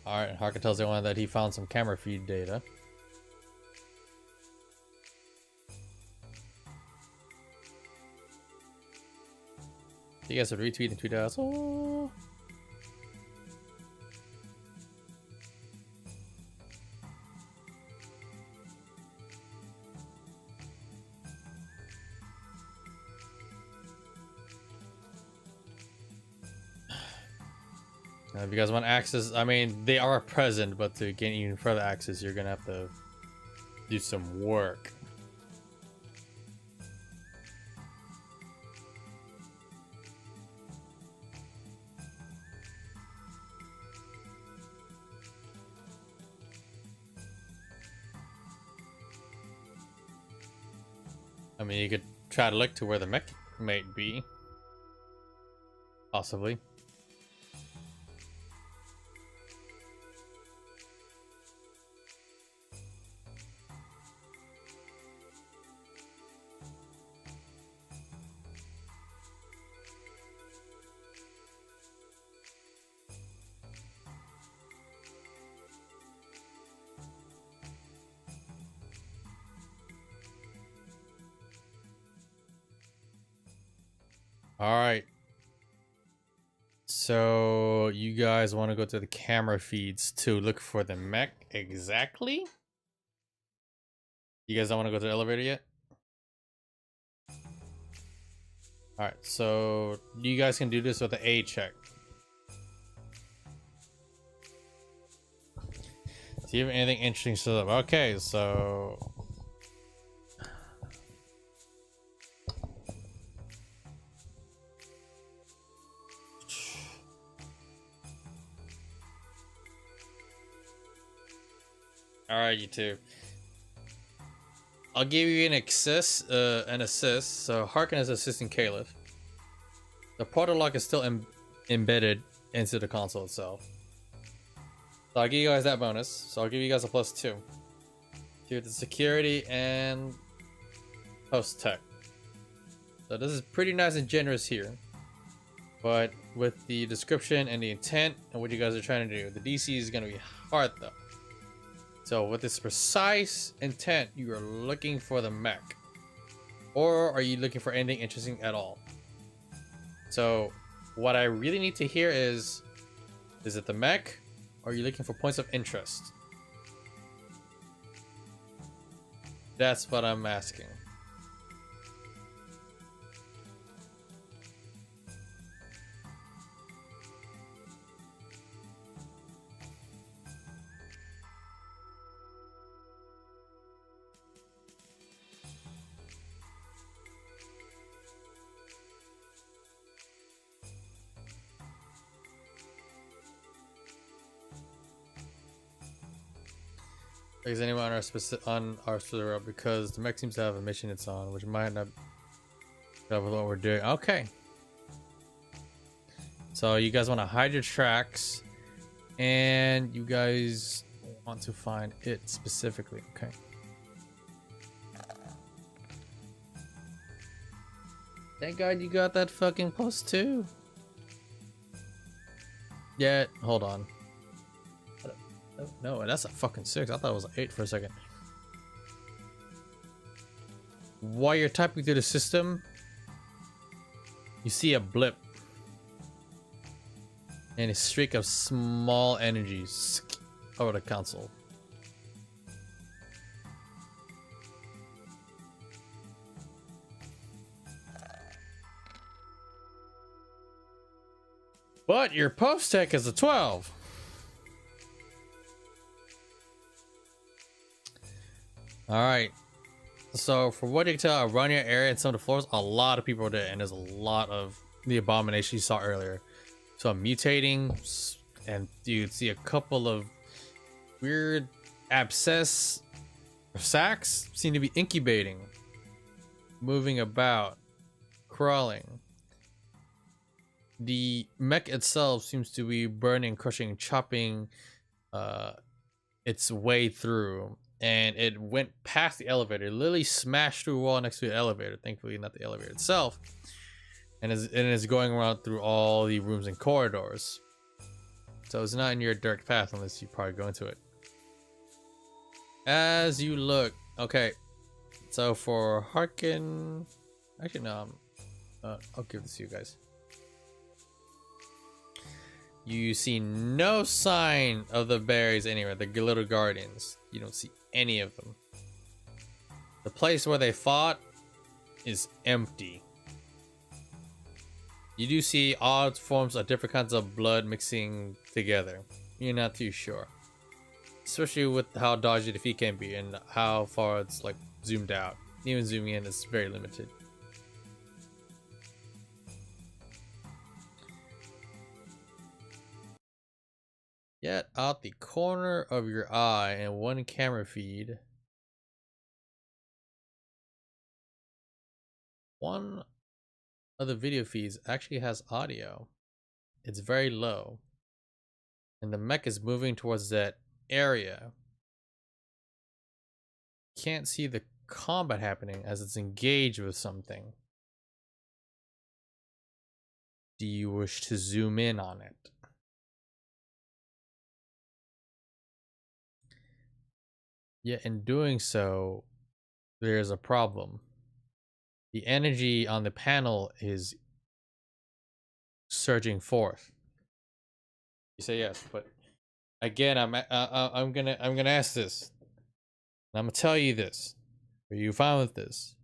Alright, Harker tells everyone that he found some camera feed data. You guys have retweet and tweet out. Oh. If you guys want access, I mean, they are present, but to gain even further access, you're gonna have to do some work. I mean, you could try to look to where the mech might be. Possibly. All right. So you guys want to go to the camera feeds to look for the mech exactly? You guys don't want to go to the elevator yet? All right. So you guys can do this with the A check. See if anything interesting shows up. Okay, so all right, you two. I'll give you an assist. So Harkin is assisting Caliph. The portal lock is still embedded into the console itself. So I'll give you guys that bonus. So I'll give you guys a +2 to the security and post tech. So this is pretty nice and generous here. But with the description and the intent and what you guys are trying to do, the DC is going to be hard though. So with this precise intent, you are looking for the mech. Or are you looking for anything interesting at all? So what I really need to hear is it the mech? Or are you looking for points of interest? That's what I'm asking. Is anyone on our server because the mech seems to have a mission it's on, which might not go with what we're doing. Okay. So you guys want to hide your tracks, and you guys want to find it specifically. Okay. Thank God you got that fucking +2. Yeah, hold on. Oh, no, that's a fucking 6. I thought it was an 8 for a second. While you're typing through the system, you see a blip and a streak of small energies over the console. But your post tech is a 12. All right, so for what you can tell around your area and some of the floors, a lot of people are there, and there's a lot of the abomination you saw earlier. So I'm mutating, and you'd see a couple of weird abscess sacs seem to be incubating, moving about, crawling. The mech itself seems to be burning, crushing, chopping its way through. And it went past the elevator, literally smashed through a wall next to the elevator. Thankfully, not the elevator itself. And is going around through all the rooms and corridors. So it's not in your direct path unless you probably go into it. As you look, okay. So for Harkin, actually no, I'll give this to you guys. You see no sign of the berries anywhere, the little guardians. You don't see any of them. The place where they fought is empty. You do see odd forms of different kinds of blood mixing together. You're not too sure. Especially with how dodgy the feet can be and how far it's like zoomed out. Even zooming in is very limited. Yet out the corner of your eye and one camera feed, one of the video feeds actually has audio. It's very low, and the mech is moving towards that area. Can't see the combat happening as it's engaged with something. Do you wish to zoom in on it? Yet in doing so, there's a problem. The energy on the panel is surging forth. You say yes, but again, I'm gonna ask this. And I'm gonna tell you this. Are you fine with this?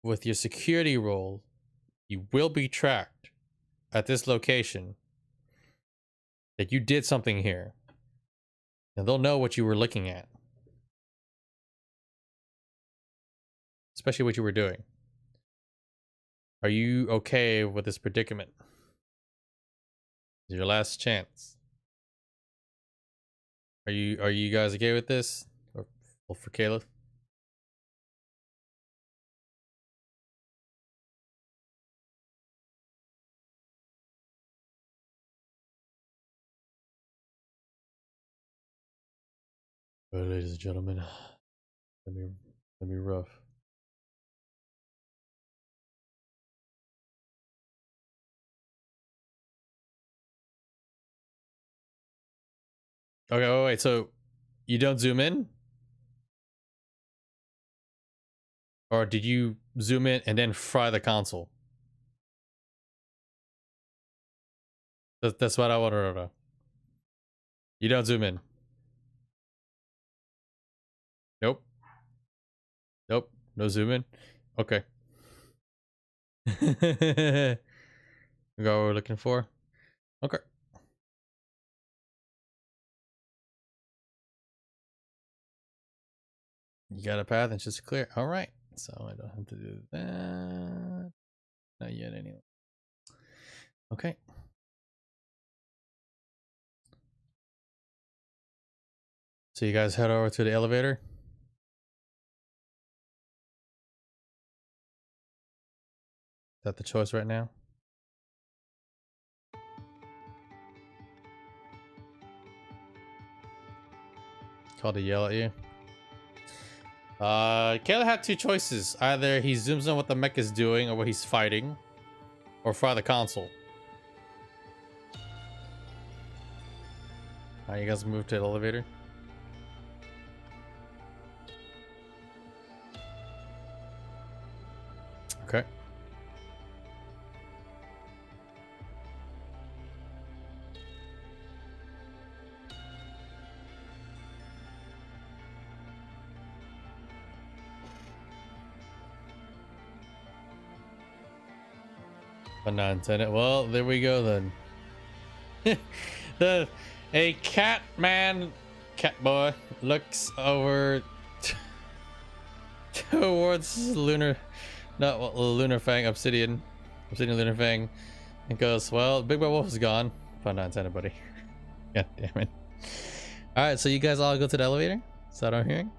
With your security role, you will be tracked at this location. That you did something here. And they'll know what you were looking at. Especially what you were doing. Are you okay with this predicament? Your last chance. Are you guys okay with this? Or for Caleb? Well, ladies and gentlemen, let me rough. Okay, wait, so you don't zoom in? Or did you zoom in and then fry the console? That's what I want to know. You don't zoom in. Nope. Nope. No zoom in. Okay. We got what we're looking for. Okay. You got a path and it's just clear. All right. So I don't have to do that. Not yet, anyway. Okay. So you guys head over to the elevator. Is that the choice right now? Called to yell at you. Kayla had two choices. Either he zooms in what the mech is doing or what he's fighting, or fry the console. Alright, you guys move to the elevator. Okay. But not intended. Well, there we go then. A cat boy looks over towards Lunar Fang, Obsidian Lunar Fang, and goes, well, Big Bad Wolf is gone. Pun not intended, buddy. God damn it. Alright, so you guys all go to the elevator? Is that what I'm hearing?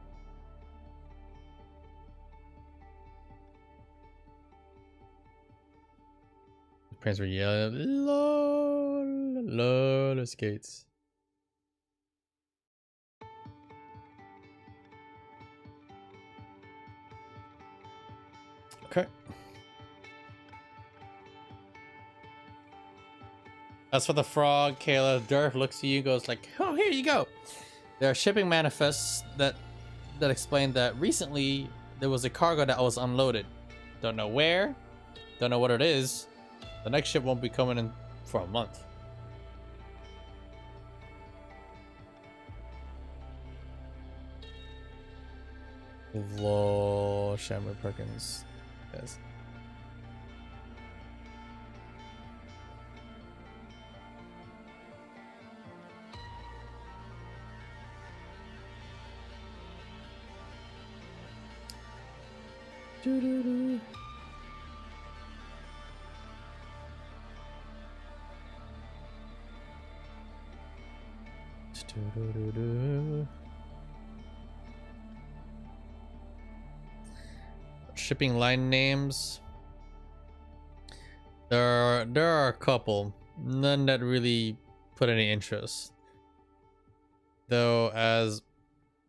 Parents were yelling, roller skates. Okay. As for the frog, Kayla, Durf looks at you, goes like, oh, here you go. There are shipping manifests that explain that recently there was a cargo that was unloaded. Don't know where, don't know what it is. The next ship won't be coming in for a month. Lol, Shamrock Perkins. Yes. Doo-doo-doo. Doo-doo-doo-doo. Shipping line names. There are a couple, none that really put any interest. Though, as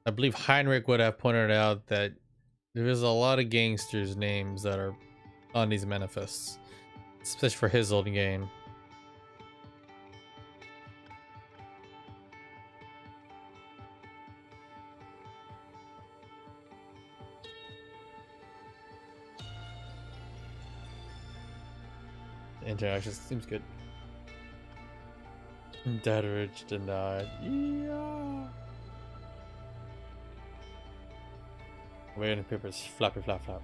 I believe Heinrich would have pointed out, that there is a lot of gangsters' names that are on these manifests, especially for his old game. Interaction seems good. Dead rich denied. Yeah. Waiting papers. Flappy flap flap.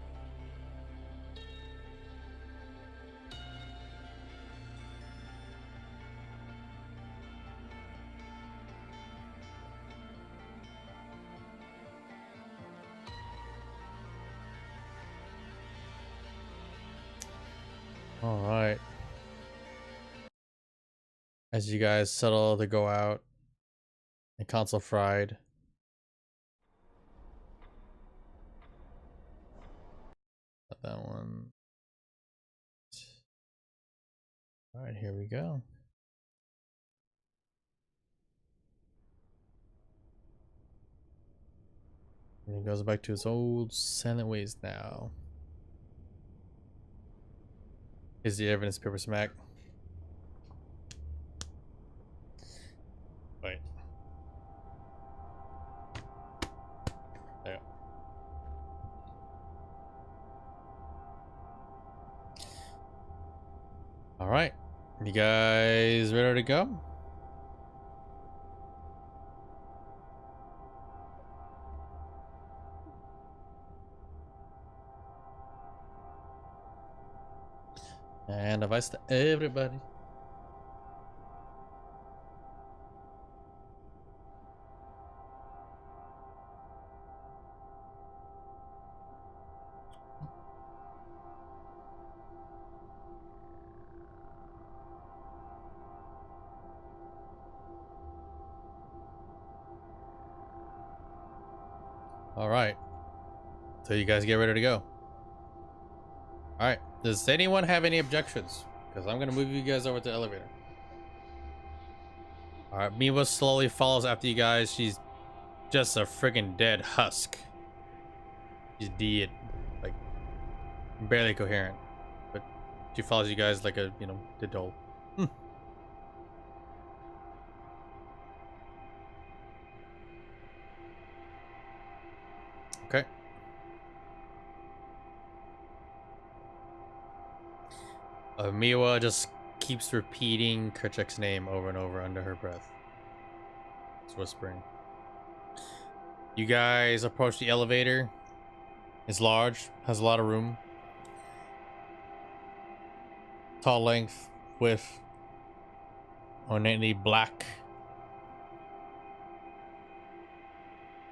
All right. As you guys settle to go out, and console fried. Got that one. All right, here we go. And he goes back to his old silent ways now. Is the evidence paper smack? Wait. There. All right, you guys ready to go? And advice to everybody. All right, so you guys get ready to go. All right, does anyone have any objections? Because I'm gonna move you guys over to the elevator. All right, Miwa slowly follows after you guys. She's just a friggin' dead husk. She's dead, like barely coherent, but she follows you guys like a, you know, the doll. Okay. Miwa just keeps repeating Kerchak's name over and over under her breath. It's whispering. You guys approach the elevator. It's large, has a lot of room. Tall length, width, ornately black.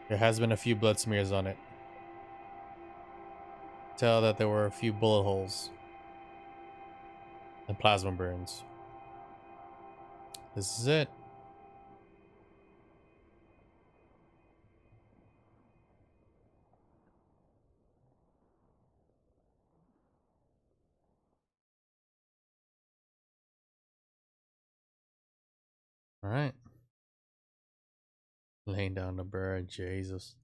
There has been a few blood smears on it. Tell that there were a few bullet holes and plasma burns. This is it. All right. Laying down the bird, Jesus.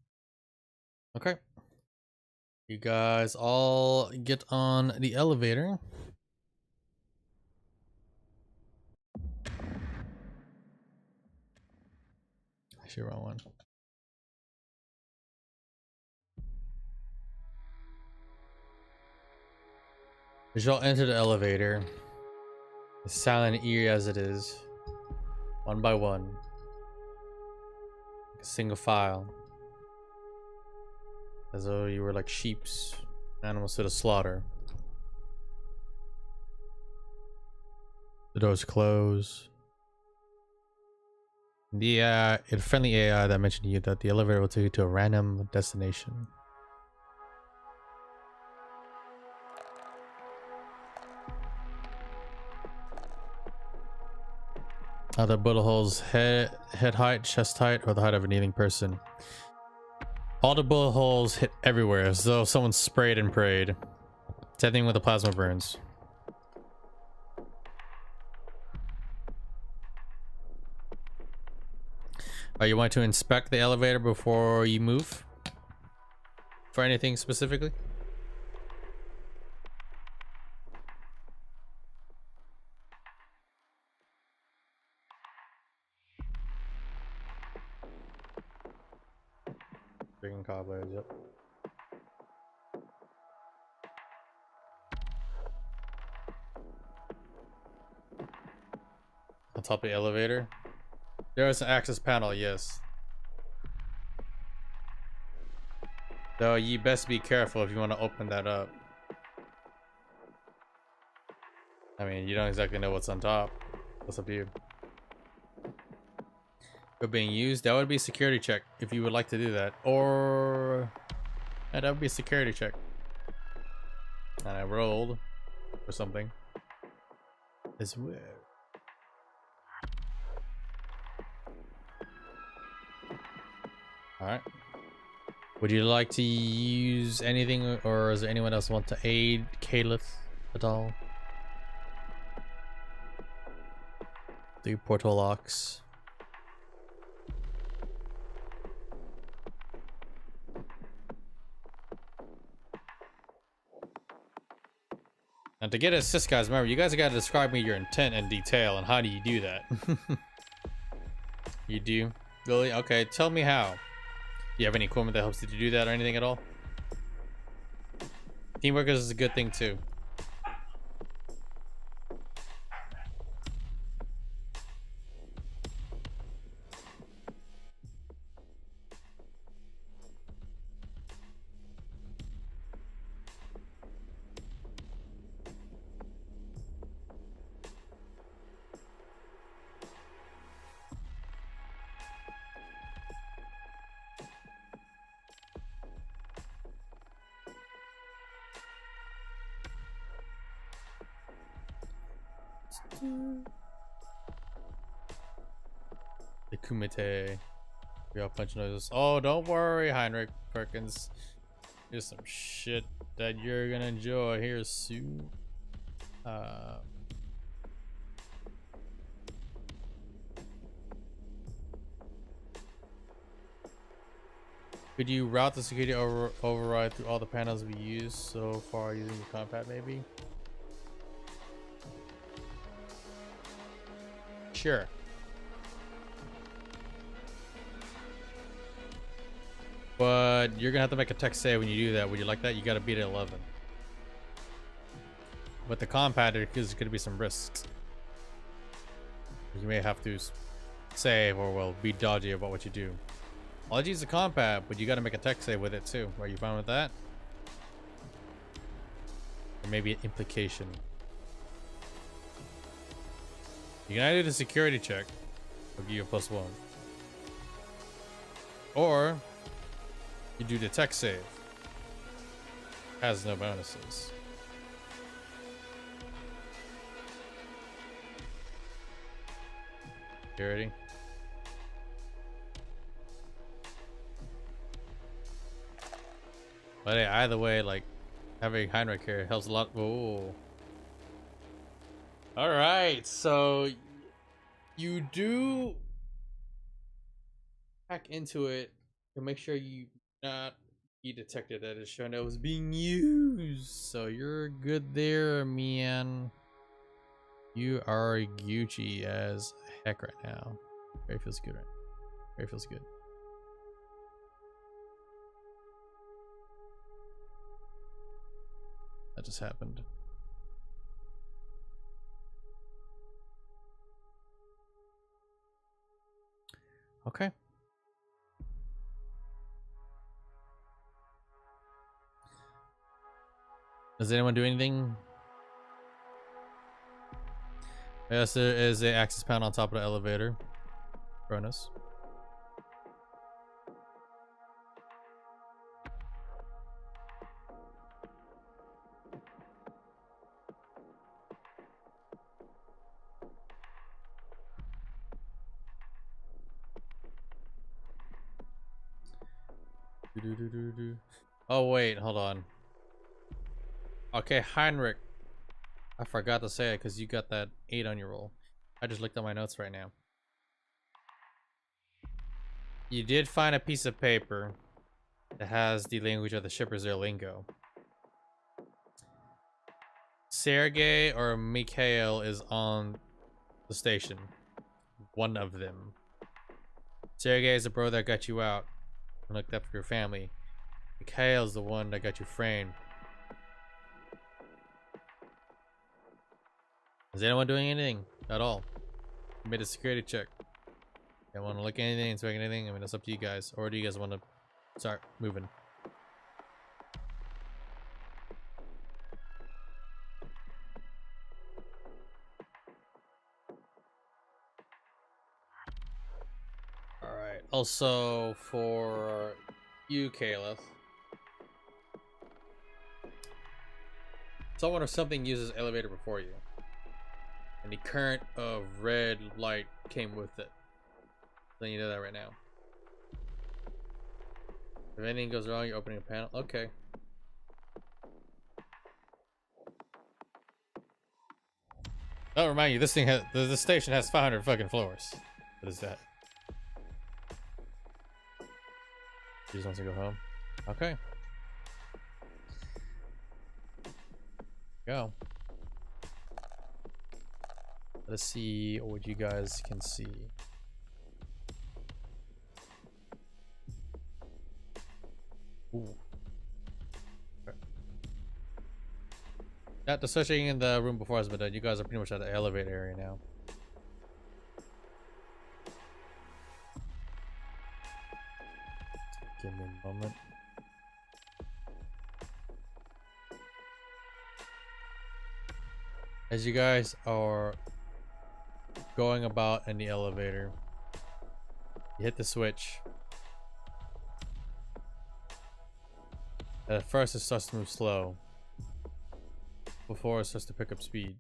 Okay. You guys all get on the elevator. Actually, wrong one. As y'all enter the elevator, as silent and eerie as it is, one by one, like a single file, as though you were like sheeps, animals to the slaughter. The doors close. The friendly AI that mentioned to you that the elevator will take you to a random destination. The bullet holes head height, chest height, or the height of a kneeling person. All the bullet holes hit everywhere, as though someone sprayed and prayed. Same thing with the plasma burns. You want to inspect the elevator before you move? For anything specifically? Freaking cobwebs, yep. On top of the elevator. There is an access panel, yes. Though you best be careful if you want to open that up. I mean, you don't exactly know what's on top. What's up to you? But being used, that would be a security check if you would like to do that. Or yeah, that would be a security check. And I rolled for something. as well. All right. Would you like to use anything, or does anyone else want to aid Caliph at all? 3 portal locks. And to get assist, guys, remember, you guys got to describe me your intent in detail, and how do you do that? You do? Really? Okay, tell me how. Do you have any equipment that helps you to do that or anything at all? Teamwork is a good thing too. The Kumite. We got a bunch of noises. Oh, don't worry, Heinrich Perkins. Here's some shit that you're gonna enjoy here soon. Could you route the security override through all the panels we use so far using the compact, maybe? Sure. But you're gonna have to make a tech save when you do that. Would you like that? You gotta beat it 11. With the compact, there's gonna be some risks. You may have to save, or well, be dodgy about what you do. I'll use the compact, but you gotta make a tech save with it too. Are you fine with that? Or maybe an implication. You can either do the security check, or give you a +1. Or you do the tech save. Has no bonuses. Security. But hey, either way, like, having Heinrich here helps a lot. Oh. Alright, so you do hack into it to make sure you not be detected that it's shown that it was being used. So you're good there, man. You are Gucci as heck right now. Very feels good, right? Very feels good. That just happened. Okay. Does anyone do anything? Yes, there is a access panel on top of the elevator. Bonus. Oh wait, hold on. Okay, Heinrich. I forgot to say it because you got that 8 on your roll. I just looked at my notes right now. You did find a piece of paper that has the language of the shippers, their lingo. Sergey or Mikhail is on the station. One of them. Sergey is the bro that got you out and looked after your family. Mikhail's the one that got you framed. Is anyone doing anything at all? You made a security check. You want to look at anything, inspect anything? I mean, it's up to you guys. Or do you guys want to start moving? Alright. Also, for you, Caliph. Someone or something uses elevator before you. And the current of red light came with it. Letting you know that right now. If anything goes wrong, you're opening a panel. Okay. I'll remind you, this thing has the station has 500 fucking floors. What is that? He just wants to go home. Okay. Go. Let's see what you guys can see. Ooh. Okay. Yeah, the searching in the room before us, but you guys are pretty much at the elevator area now. Give me a moment. As you guys are going about in the elevator, you hit the switch. At first it starts to move slow before it starts to pick up speed.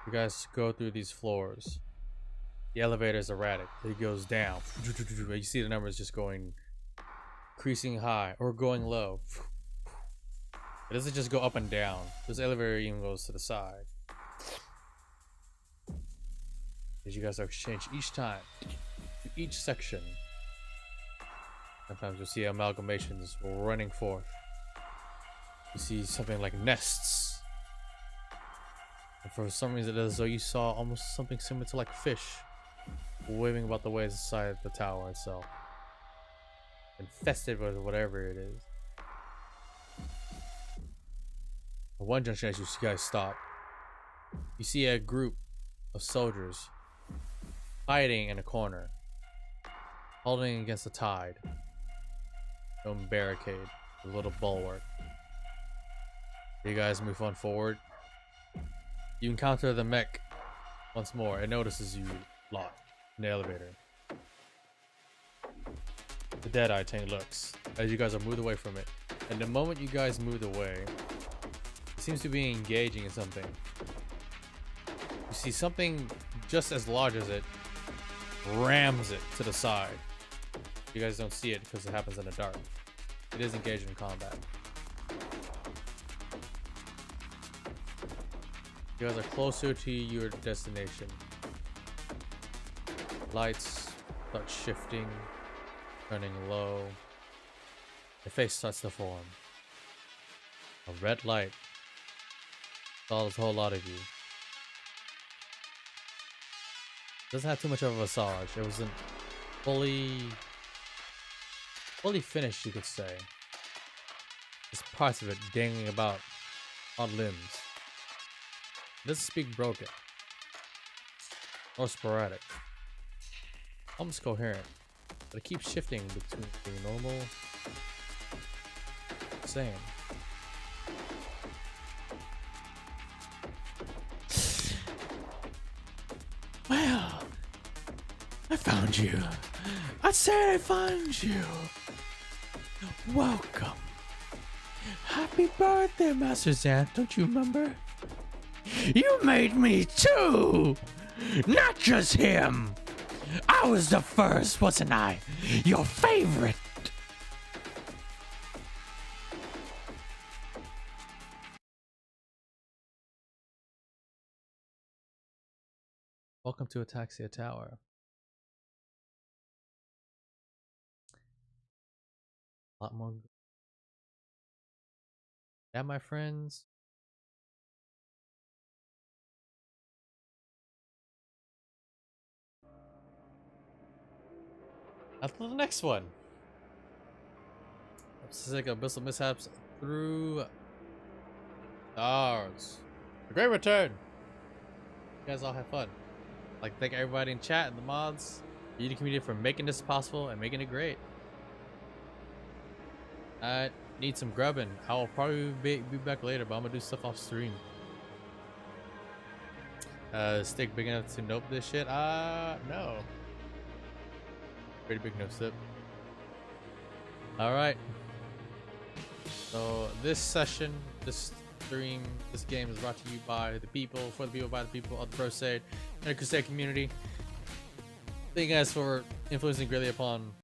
You guys go through these floors. The elevator is erratic. It goes down. You see the numbers just going, increasing high or going low. It doesn't just go up and down. This elevator even goes to the side. As you guys are exchanged each time, each section. Sometimes you'll see amalgamations running forth. You see something like nests. And for some reason, it is as though you saw almost something similar to like fish waving about the waves inside the tower itself. Infested with whatever it is. At one junction, as you guys stop, you see a group of soldiers hiding in a corner, holding against the tide. No barricade, a little bulwark. You guys move on forward. You encounter the mech once more. It notices you lot in the elevator. The dead-eyed thing looks as you guys are moved away from it. And the moment you guys moved away, it seems to be engaging in something. You see something just as large as it rams it to the side. You guys don't see it because it happens in the dark. It is engaged in combat. You guys are closer to your destination. Lights start shifting, turning low. Your face starts to form. A red light follows a whole lot of you. Doesn't have too much of a massage. It wasn't fully finished, you could say. There's parts of it dangling about on limbs. It doesn't speak broken or sporadic, almost coherent, but it keeps shifting between being normal, same. Well, I found you. I said I found you. Welcome. Happy birthday, Master Xanth. Don't you remember? You made me too! Not just him! I was the first, wasn't I? Your favorite! Welcome to Ataxia Tower. A lot more. Yeah, my friends. After the next one. Specific Abyssal Mishaps through stars. A great return. You guys all have fun. I'd like to thank everybody in chat and the mods, the YouTube community for making this possible and making it great. I need some grubbing. I will probably be back later, but I'm gonna do stuff off stream. Steak big enough to nope this shit? No. Pretty big no sip. All right. So this session, this stream, this game is brought to you by the people, for the people, by the people of the Crusade and the Crusade community. Thank you guys for influencing greatly upon